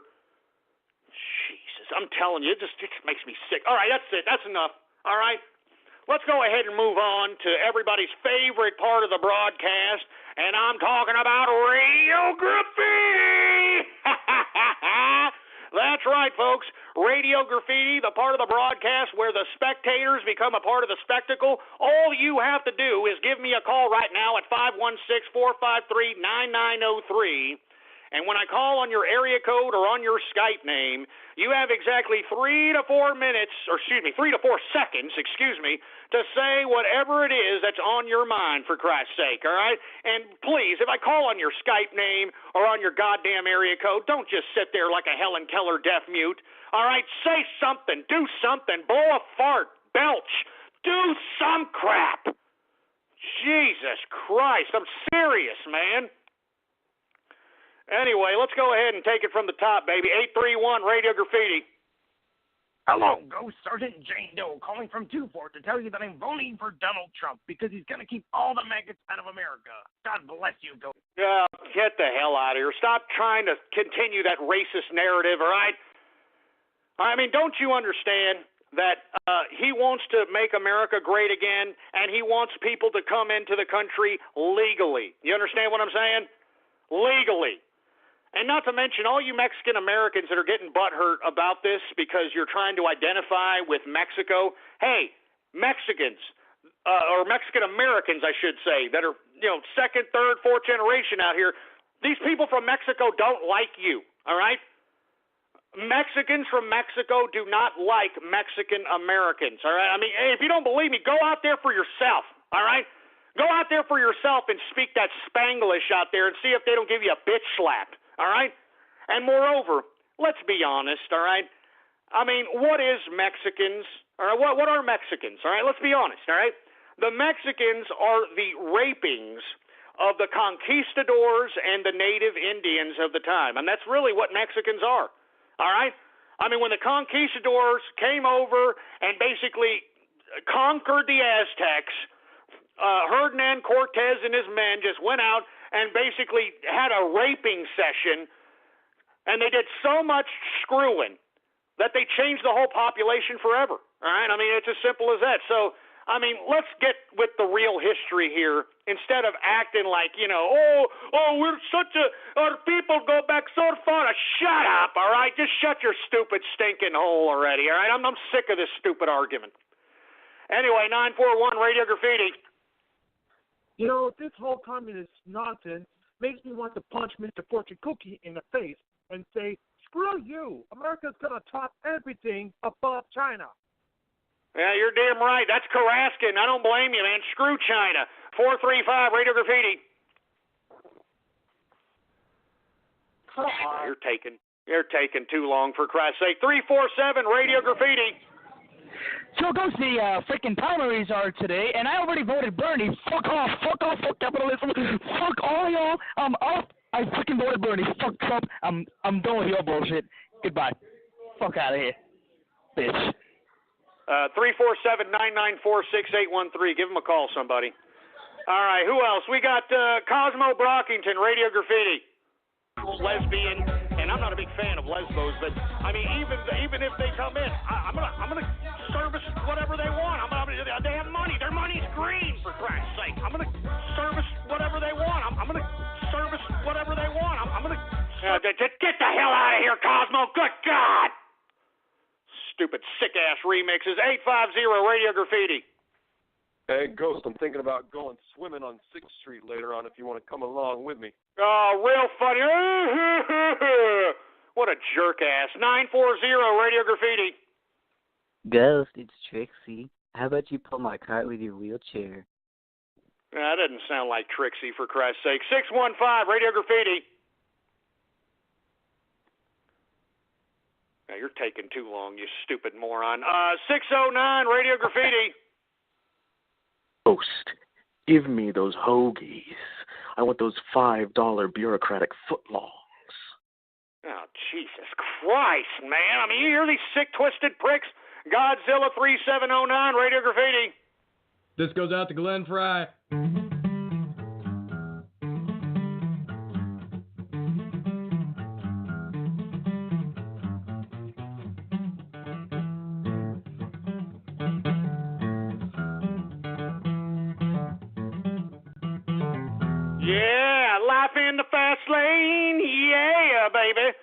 Jesus, I'm telling you, it just makes me sick. All right, that's it. That's enough. All right? Let's go ahead and move on to everybody's favorite part of the broadcast, and I'm talking about Radio Graffiti! That's right, folks. Radio Graffiti, the part of the broadcast where the spectators become a part of the spectacle. All you have to do is give me a call right now at 516-453-9903. And when I call on your area code or on your Skype name, you have exactly 3 to 4 seconds, to say whatever it is that's on your mind, for Christ's sake, all right? And please, if I call on your Skype name or on your goddamn area code, don't just sit there like a Helen Keller deaf mute, all right? Say something, do something, blow a fart, belch, do some crap. Jesus Christ, I'm serious, man. Anyway, let's go ahead and take it from the top, baby. 831 Radio Graffiti. Hello, Ghost Sergeant Jane Doe calling from 2-Fort to tell you that I'm voting for Donald Trump because he's going to keep all the maggots out of America. God bless you, Ghost. Get the hell out of here. Stop trying to continue that racist narrative, all right? I mean, don't you understand that he wants to make America great again, and he wants people to come into the country legally? You understand what I'm saying? Legally. And not to mention all you Mexican Americans that are getting butthurt about this because you're trying to identify with Mexico. Hey, Mexicans, or Mexican Americans, I should say, that are, second, third, fourth generation out here, these people from Mexico don't like you, all right? Mexicans from Mexico do not like Mexican Americans, all right? I mean, hey, if you don't believe me, go out there for yourself, all right? Go out there for yourself and speak that Spanglish out there and see if they don't give you a bitch slap. All right? And moreover, let's be honest, all right? I mean, what is Mexicans? All right, what are Mexicans? All right, let's be honest, all right? The Mexicans are the rapings of the conquistadors and the native Indians of the time. And that's really what Mexicans are, all right? I mean, when the conquistadors came over and basically conquered the Aztecs, Hernan Cortez and his men just went out and basically had a raping session, and they did so much screwing that they changed the whole population forever, all right? I mean, it's as simple as that. So, I mean, let's get with the real history here instead of acting like, we're our people go back so far. Shut up, all right? Just shut your stupid stinking hole already, all right? I'm sick of this stupid argument. Anyway, 941 Radio Graffiti. This whole communist nonsense makes me want to punch Mr. Fortune Cookie in the face and say, screw you. America's going to top everything above China. Yeah, you're damn right. That's Karaskin. I don't blame you, man. Screw China. 435 Radio Graffiti. You're taking too long, for Christ's sake. 347 Radio Graffiti. So goes the freaking primaries are today, and I already voted Bernie. Fuck off, fuck capitalism, fuck all y'all. I'm off. I freaking voted Bernie. Fuck Trump. I'm done with your bullshit. Goodbye. Fuck out of here, bitch. 347-994-6813. Give him a call, somebody. All right, who else? We got Cosmo Brockington, Radio Graffiti. Lesbian, and I'm not a big fan of lesbos, but I mean, even if they come in, I'm gonna service whatever they want. They have money. Their money's green, for Christ's sake. I'm gonna service whatever they want. I'm gonna service whatever they want. I'm gonna get the hell out of here, Cosmo. Good God! Stupid sick ass remixes. 850 Radio Graffiti. Hey, Ghost, I'm thinking about going swimming on 6th Street later on if you want to come along with me. Oh, real funny. What a jerk ass. 940 Radio Graffiti. Ghost, it's Trixie. How about you pull my cart with your wheelchair? That doesn't sound like Trixie, for Christ's sake. 615 Radio Graffiti. Now, you're taking too long, you stupid moron. 609 Radio Graffiti. Ghost, give me those hoagies. I want those $5 bureaucratic footlongs. Oh, Jesus Christ, man. I mean, you hear these sick, twisted pricks? Godzilla 3709, Radio Graffiti. This goes out to Glenn Fry. Yeah, life in the fast lane. Yeah, baby.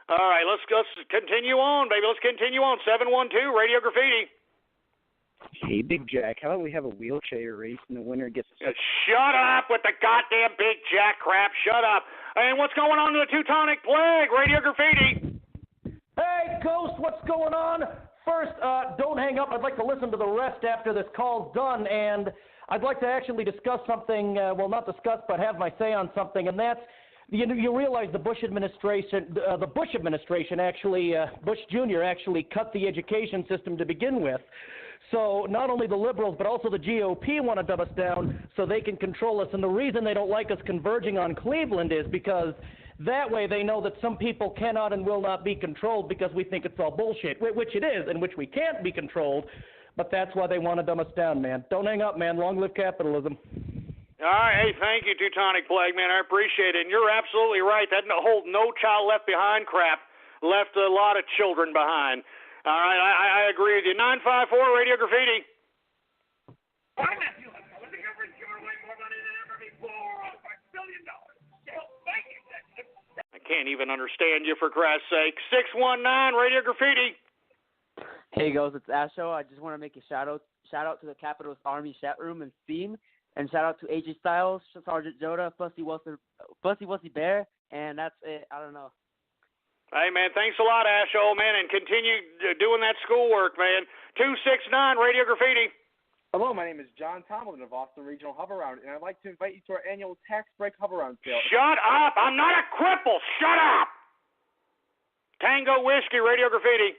All right, let's continue on, baby. Let's continue on. 712 Radio Graffiti. Hey, Big Jack, how about we have a wheelchair race and the winner gets a... Shut up with the goddamn Big Jack crap. Shut up. And what's going on in the Teutonic Plague? Radio Graffiti. Hey, Ghost, what's going on? First, don't hang up. I'd like to listen to the rest after this call's done, and I'd like to actually discuss something, not discuss, but have my say on something, and that's, you realize the Bush administration actually, Bush Jr. actually cut the education system to begin with. So not only the liberals, but also the GOP want to dumb us down so they can control us. And the reason they don't like us converging on Cleveland is because That way they know that some people cannot and will not be controlled because we think it's all bullshit, which it is, and which we can't be controlled, but that's why they want to dumb us down, man. Don't hang up, man. Long live capitalism. All right, hey, thank you, Teutonic Plague, man. I appreciate it. And you're absolutely right. That whole no child left behind crap left a lot of children behind. All right, I agree with you. 954 Radio Graffiti. I can't even understand you, for Christ's sake. 619 Radio Graffiti. Hey, guys, it's Asho. I just want to make a shout out to the Capitalist Army chat room and Steam, and shout out to AJ Styles, Sergeant Joda, Fussy Wussy Bear, and that's it. I don't know. Hey, man, thanks a lot, Asho, man, and continue doing that schoolwork, man. 269 Radio Graffiti. Hello, my name is John Tomlin of Austin Regional Hover-Round, and I'd like to invite you to our annual tax break Hover-Round sale. Shut up! I'm not a cripple! Shut up! Tango Whiskey, Radio Graffiti.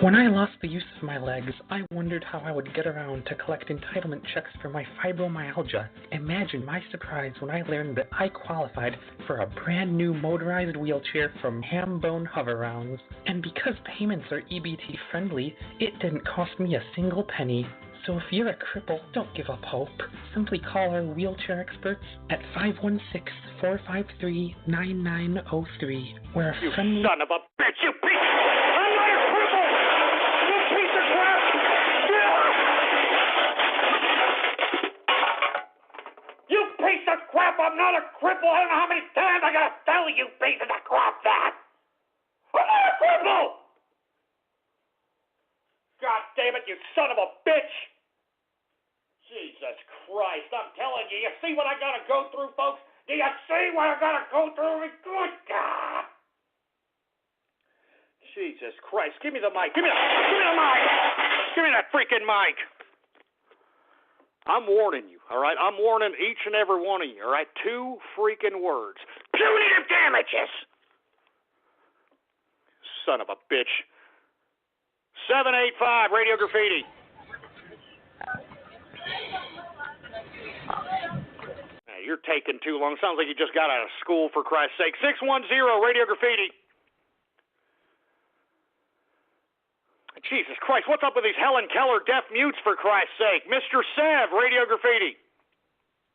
When I lost the use of my legs, I wondered how I would get around to collect entitlement checks for my fibromyalgia. Imagine my surprise when I learned that I qualified for a brand new motorized wheelchair from Hambone Hover-Rounds. And because payments are EBT friendly, it didn't cost me a single penny. So if you're a cripple, don't give up hope. Simply call our wheelchair experts at 516-453-9903. We're a friendly... Son of a bitch, you piece... I'm not a cripple! You piece of crap! You piece of crap! I'm not a cripple! I don't know how many times I gotta tell you, piece of crap, that! I'm not a cripple! God damn it, you son of a bitch! Jesus Christ, I'm telling you, you see what I gotta go through, folks? Do you see what I gotta go through? Good God! Jesus Christ, give me the mic. Give me the mic! Give me that freaking mic! I'm warning you, all right? I'm warning each and every one of you, all right? 2 freaking words. Punitive damages! Son of a bitch. 785 Radio Graffiti. You're taking too long. Sounds like you just got out of school, for Christ's sake. 610 Radio Graffiti. Jesus Christ, what's up with these Helen Keller deaf mutes, for Christ's sake? Mr. Sev, Radio Graffiti.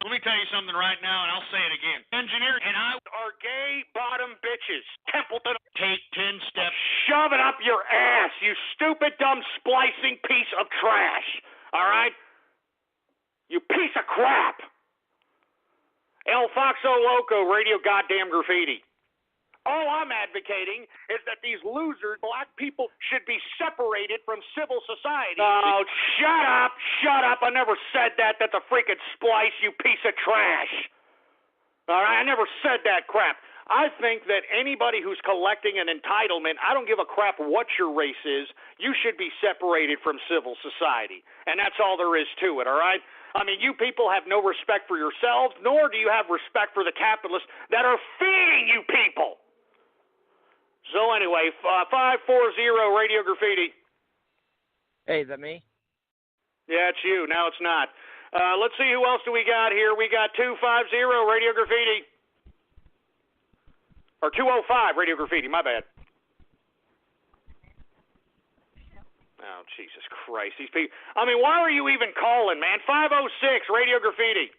Let me tell you something right now, and I'll say it again. Engineer and I are gay bottom bitches. Templeton, take 10 steps. Shove it up your ass, you stupid, dumb, splicing piece of trash. All right? You piece of crap. El Foxo Loco, Radio Goddamn Graffiti. All I'm advocating is that these losers, black people, should be separated from civil society. Oh, shut up, shut up. I never said that. That's a freaking splice, you piece of trash. All right, I never said that crap. I think that anybody who's collecting an entitlement, I don't give a crap what your race is, you should be separated from civil society. And that's all there is to it, all right? I mean, you people have no respect for yourselves, nor do you have respect for the capitalists that are feeding you people. So anyway, 540 Radio Graffiti. Hey, is that me? Yeah, it's you. Now it's not. Let's see, who else do we got here? We got 250 Radio Graffiti. Or 205 Radio Graffiti, my bad. Oh, Jesus Christ. These people. I mean, why are you even calling, man? 506 Radio Graffiti.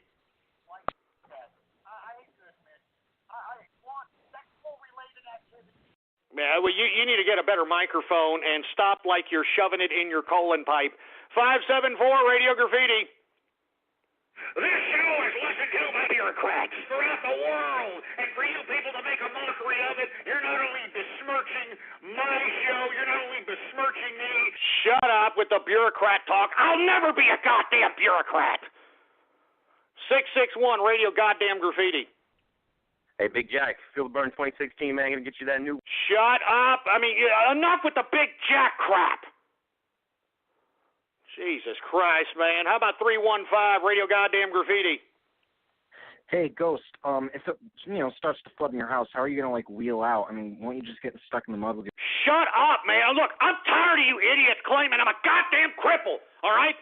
Yeah, well, you need to get a better microphone and stop like you're shoving it in your colon pipe. 574 Radio Graffiti. This show is listened to by bureaucrats throughout the world, and for you people to make a mockery of it, you're not only besmirching my show, you're not only besmirching me. Shut up with the bureaucrat talk. I'll never be a goddamn bureaucrat. 661 Radio Goddamn Graffiti. Hey, Big Jack, Feel the Burn 2016, man, gonna get you that new... Shut up. I mean, enough with the Big Jack crap. Jesus Christ, man. How about 315 Radio Goddamn Graffiti? Hey, Ghost, if it, starts to flood in your house, how are you going to, wheel out? I mean, won't you just get stuck in the mud with your... Shut up, man. Look, I'm tired of you idiots claiming I'm a goddamn cripple, all right?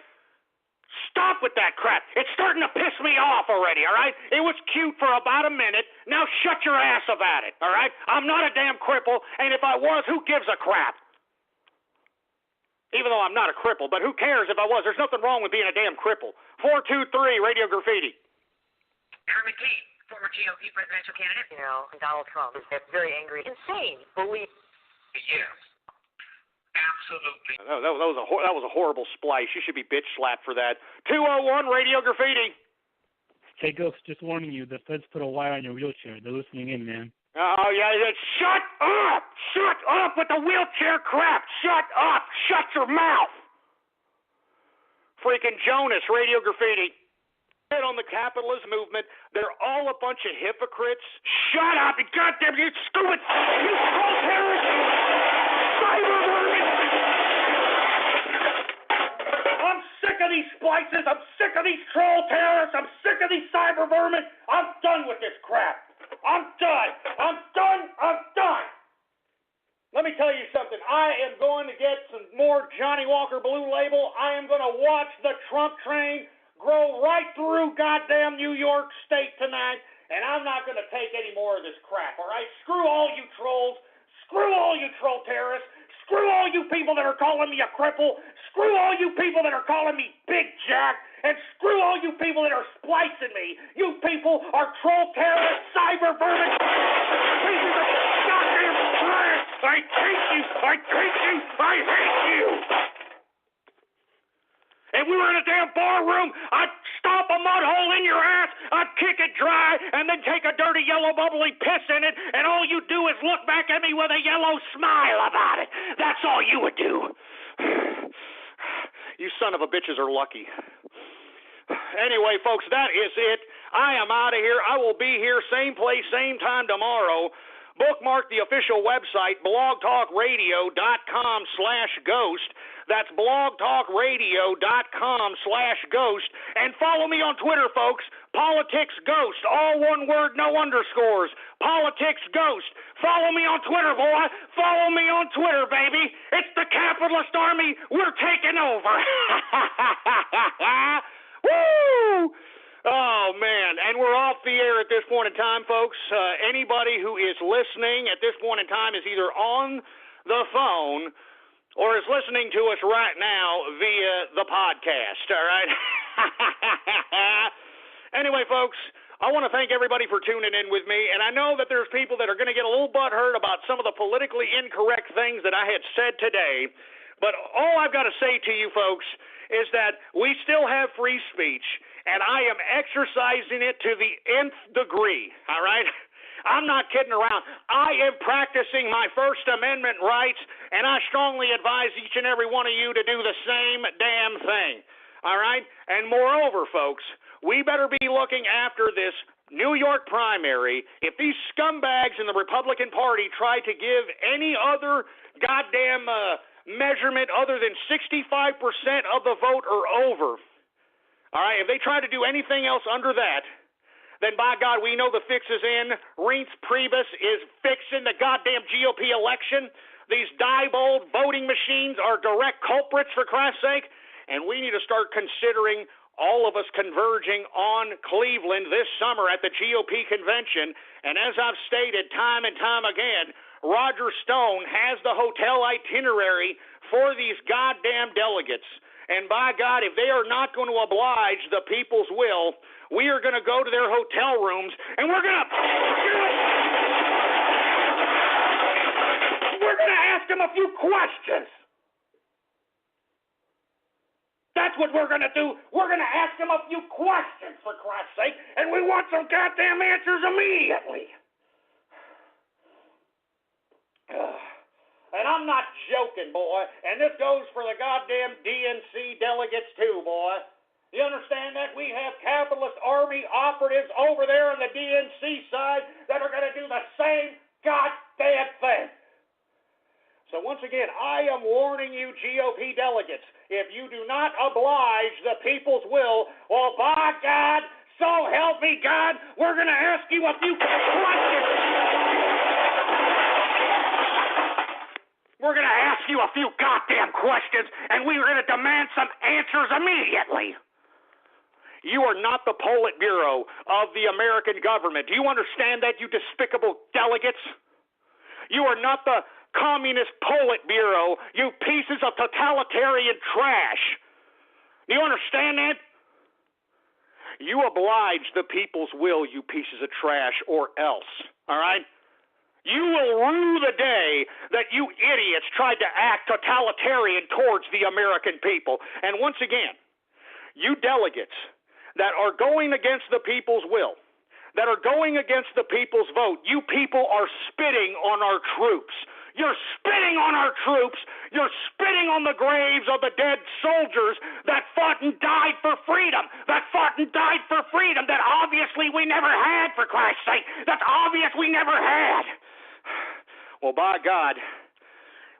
Stop with that crap. It's starting to piss me off already, all right? It was cute for about a minute, Now shut your ass about it, all right? I'm not a damn cripple, and if I was, who gives a crap? Even though I'm not a cripple, but who cares if I was? There's nothing wrong with being a damn cripple. 423 Radio Graffiti. Herman Cain, former GOP presidential candidate. You know, Donald Trump is very angry, insane. Believe. Yes. Absolutely. That was a horrible splice. You should be bitch slapped for that. 201 Radio Graffiti. Hey, Ghost, just warning you, the feds put a wire on your wheelchair. They're listening in, man. Oh, yeah, shut up! Shut up with the wheelchair crap! Shut up! Shut your mouth! Freaking Jonas, Radio Graffiti. On the capitalist movement, they're all a bunch of hypocrites. Shut up! Goddamn, you stupid! You troll terrorists! Cyber vermin! I'm sick of these splices! I'm sick of these troll terrorists! I'm sick of these cyber vermin! I'm done with this crap! I'm done! I'm done! I'm done! Let me tell you something. I am going to get some more Johnny Walker Blue Label. I am going to watch the Trump train grow right through goddamn New York State tonight, and I'm not going to take any more of this crap, all right? Screw all you trolls. Screw all you troll terrorists. Screw all you people that are calling me a cripple. Screw all you people that are calling me Big Jack. And screw all you people that are splicing me. You people are troll terrorists, cyber vermin, pieces of goddamn trash. I hate you. I hate you. I hate you. If we were in a damn bar room, I'd stomp a mud hole in your ass, I'd kick it dry, and then take a dirty yellow bubbly piss in it, and all you do is look back at me with a yellow smile about it. That's all you would do. You son of a bitches are lucky. Anyway, folks, that is it. I am out of here. I will be here same place, same time tomorrow. Bookmark the official website, blogtalkradio.com/ghost. That's blogtalkradio.com/ghost. And follow me on Twitter, folks. Politics Ghost. All one word, no underscores. Politics Ghost. Follow me on Twitter, boy. Follow me on Twitter, baby. It's the capitalist army. We're taking over. Woo! Oh, man. And we're off the air at this point in time, folks. Anybody who is listening at this point in time is either on the phone or is listening to us right now via the podcast, all right? Anyway, folks, I want to thank everybody for tuning in with me, and I know that there's people that are going to get a little butthurt about some of the politically incorrect things that I had said today, but all I've got to say to you folks is that we still have free speech, and I am exercising it to the nth degree, all right? I'm not kidding around. I am practicing my First Amendment rights, and I strongly advise each and every one of you to do the same damn thing, all right? And moreover, folks, we better be looking after this New York primary. If these scumbags in the Republican Party try to give any other goddamn measurement other than 65% of the vote or over, all right, if they try to do anything else under that, then by God, we know the fix is in. Reince Priebus is fixing the goddamn GOP election. These Diebold voting machines are direct culprits, for Christ's sake, and we need to start considering all of us converging on Cleveland this summer at the GOP convention. And as I've stated time and time again, Roger Stone has the hotel itinerary for these goddamn delegates. And by God, if they are not going to oblige the people's will, we are going to go to their hotel rooms and we're going to ask them a few questions. That's what we're going to do. We're going to ask them a few questions, for Christ's sake, and we want some goddamn answers immediately. And I'm not joking, boy, and this goes for the goddamn DNC delegates too, boy. You understand that? We have capitalist army operatives over there on the DNC side that are going to do the same goddamn thing. So once again, I am warning you, GOP delegates, if you do not oblige the people's will, well, by God, so help me God, we're going to ask you a few questions. We're going to ask you a few goddamn questions, and we're going to demand some answers immediately. You are not the Politburo of the American government. Do you understand that, you despicable delegates? You are not the Communist Politburo, you pieces of totalitarian trash. Do you understand that? You oblige the people's will, you pieces of trash, or else, all right? You will rue the day that you idiots tried to act totalitarian towards the American people. And once again, you delegates that are going against the people's will, that are going against the people's vote, you people are spitting on our troops. You're spitting on our troops. You're spitting on the graves of the dead soldiers that fought and died for freedom, that obviously we never had, for Christ's sake. That's obvious we never had. Well, by God,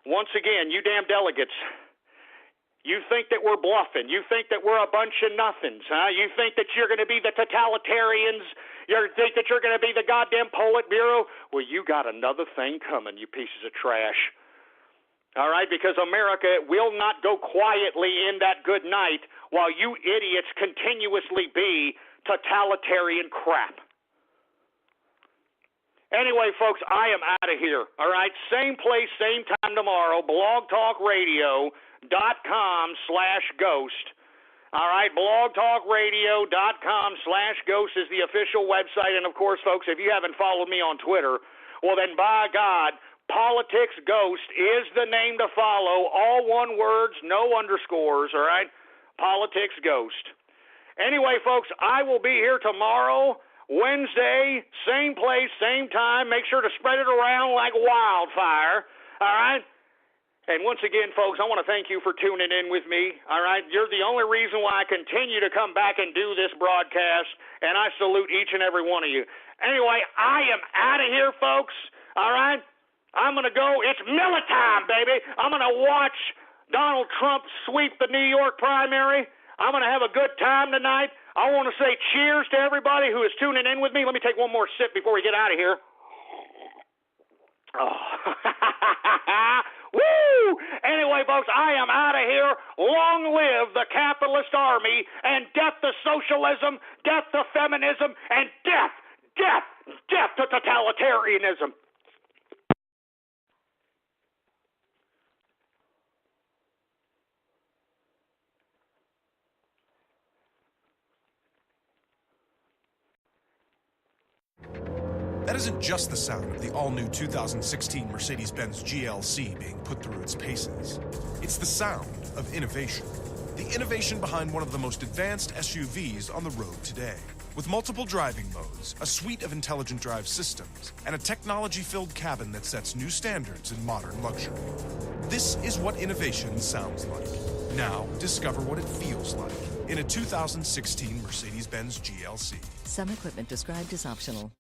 once again, you damn delegates, you think that we're bluffing. You think that we're a bunch of nothings, huh? You think that you're going to be the totalitarians. You think that you're going to be the goddamn Politburo? Well, you got another thing coming, you pieces of trash. All right, because America will not go quietly in that good night while you idiots continuously be totalitarian crap. Anyway, folks, I am out of here. All right, same place, same time tomorrow, blogtalkradio.com/ghost. All right, blogtalkradio.com/ghost is the official website. And, of course, folks, if you haven't followed me on Twitter, well, then, by God, Politics Ghost is the name to follow. All one words, no underscores, all right? Politics Ghost. Anyway, folks, I will be here tomorrow, Wednesday, same place, same time. Make sure to spread it around like wildfire, all right? And once again, folks, I want to thank you for tuning in with me, all right? You're the only reason why I continue to come back and do this broadcast, and I salute each and every one of you. Anyway, I am out of here, folks, all right? I'm going to go. It's Miller time, baby. I'm going to watch Donald Trump sweep the New York primary. I'm going to have a good time tonight. I want to say cheers to everybody who is tuning in with me. Let me take one more sip before we get out of here. Oh. Woo! Anyway, folks, I am out of here. Long live the capitalist army, and death to socialism, death to feminism, and death to totalitarianism. That isn't just the sound of the all-new 2016 Mercedes-Benz GLC being put through its paces. It's the sound of innovation. The innovation behind one of the most advanced SUVs on the road today. With multiple driving modes, a suite of intelligent drive systems, and a technology-filled cabin that sets new standards in modern luxury. This is what innovation sounds like. Now, discover what it feels like in a 2016 Mercedes-Benz GLC. Some equipment described as optional.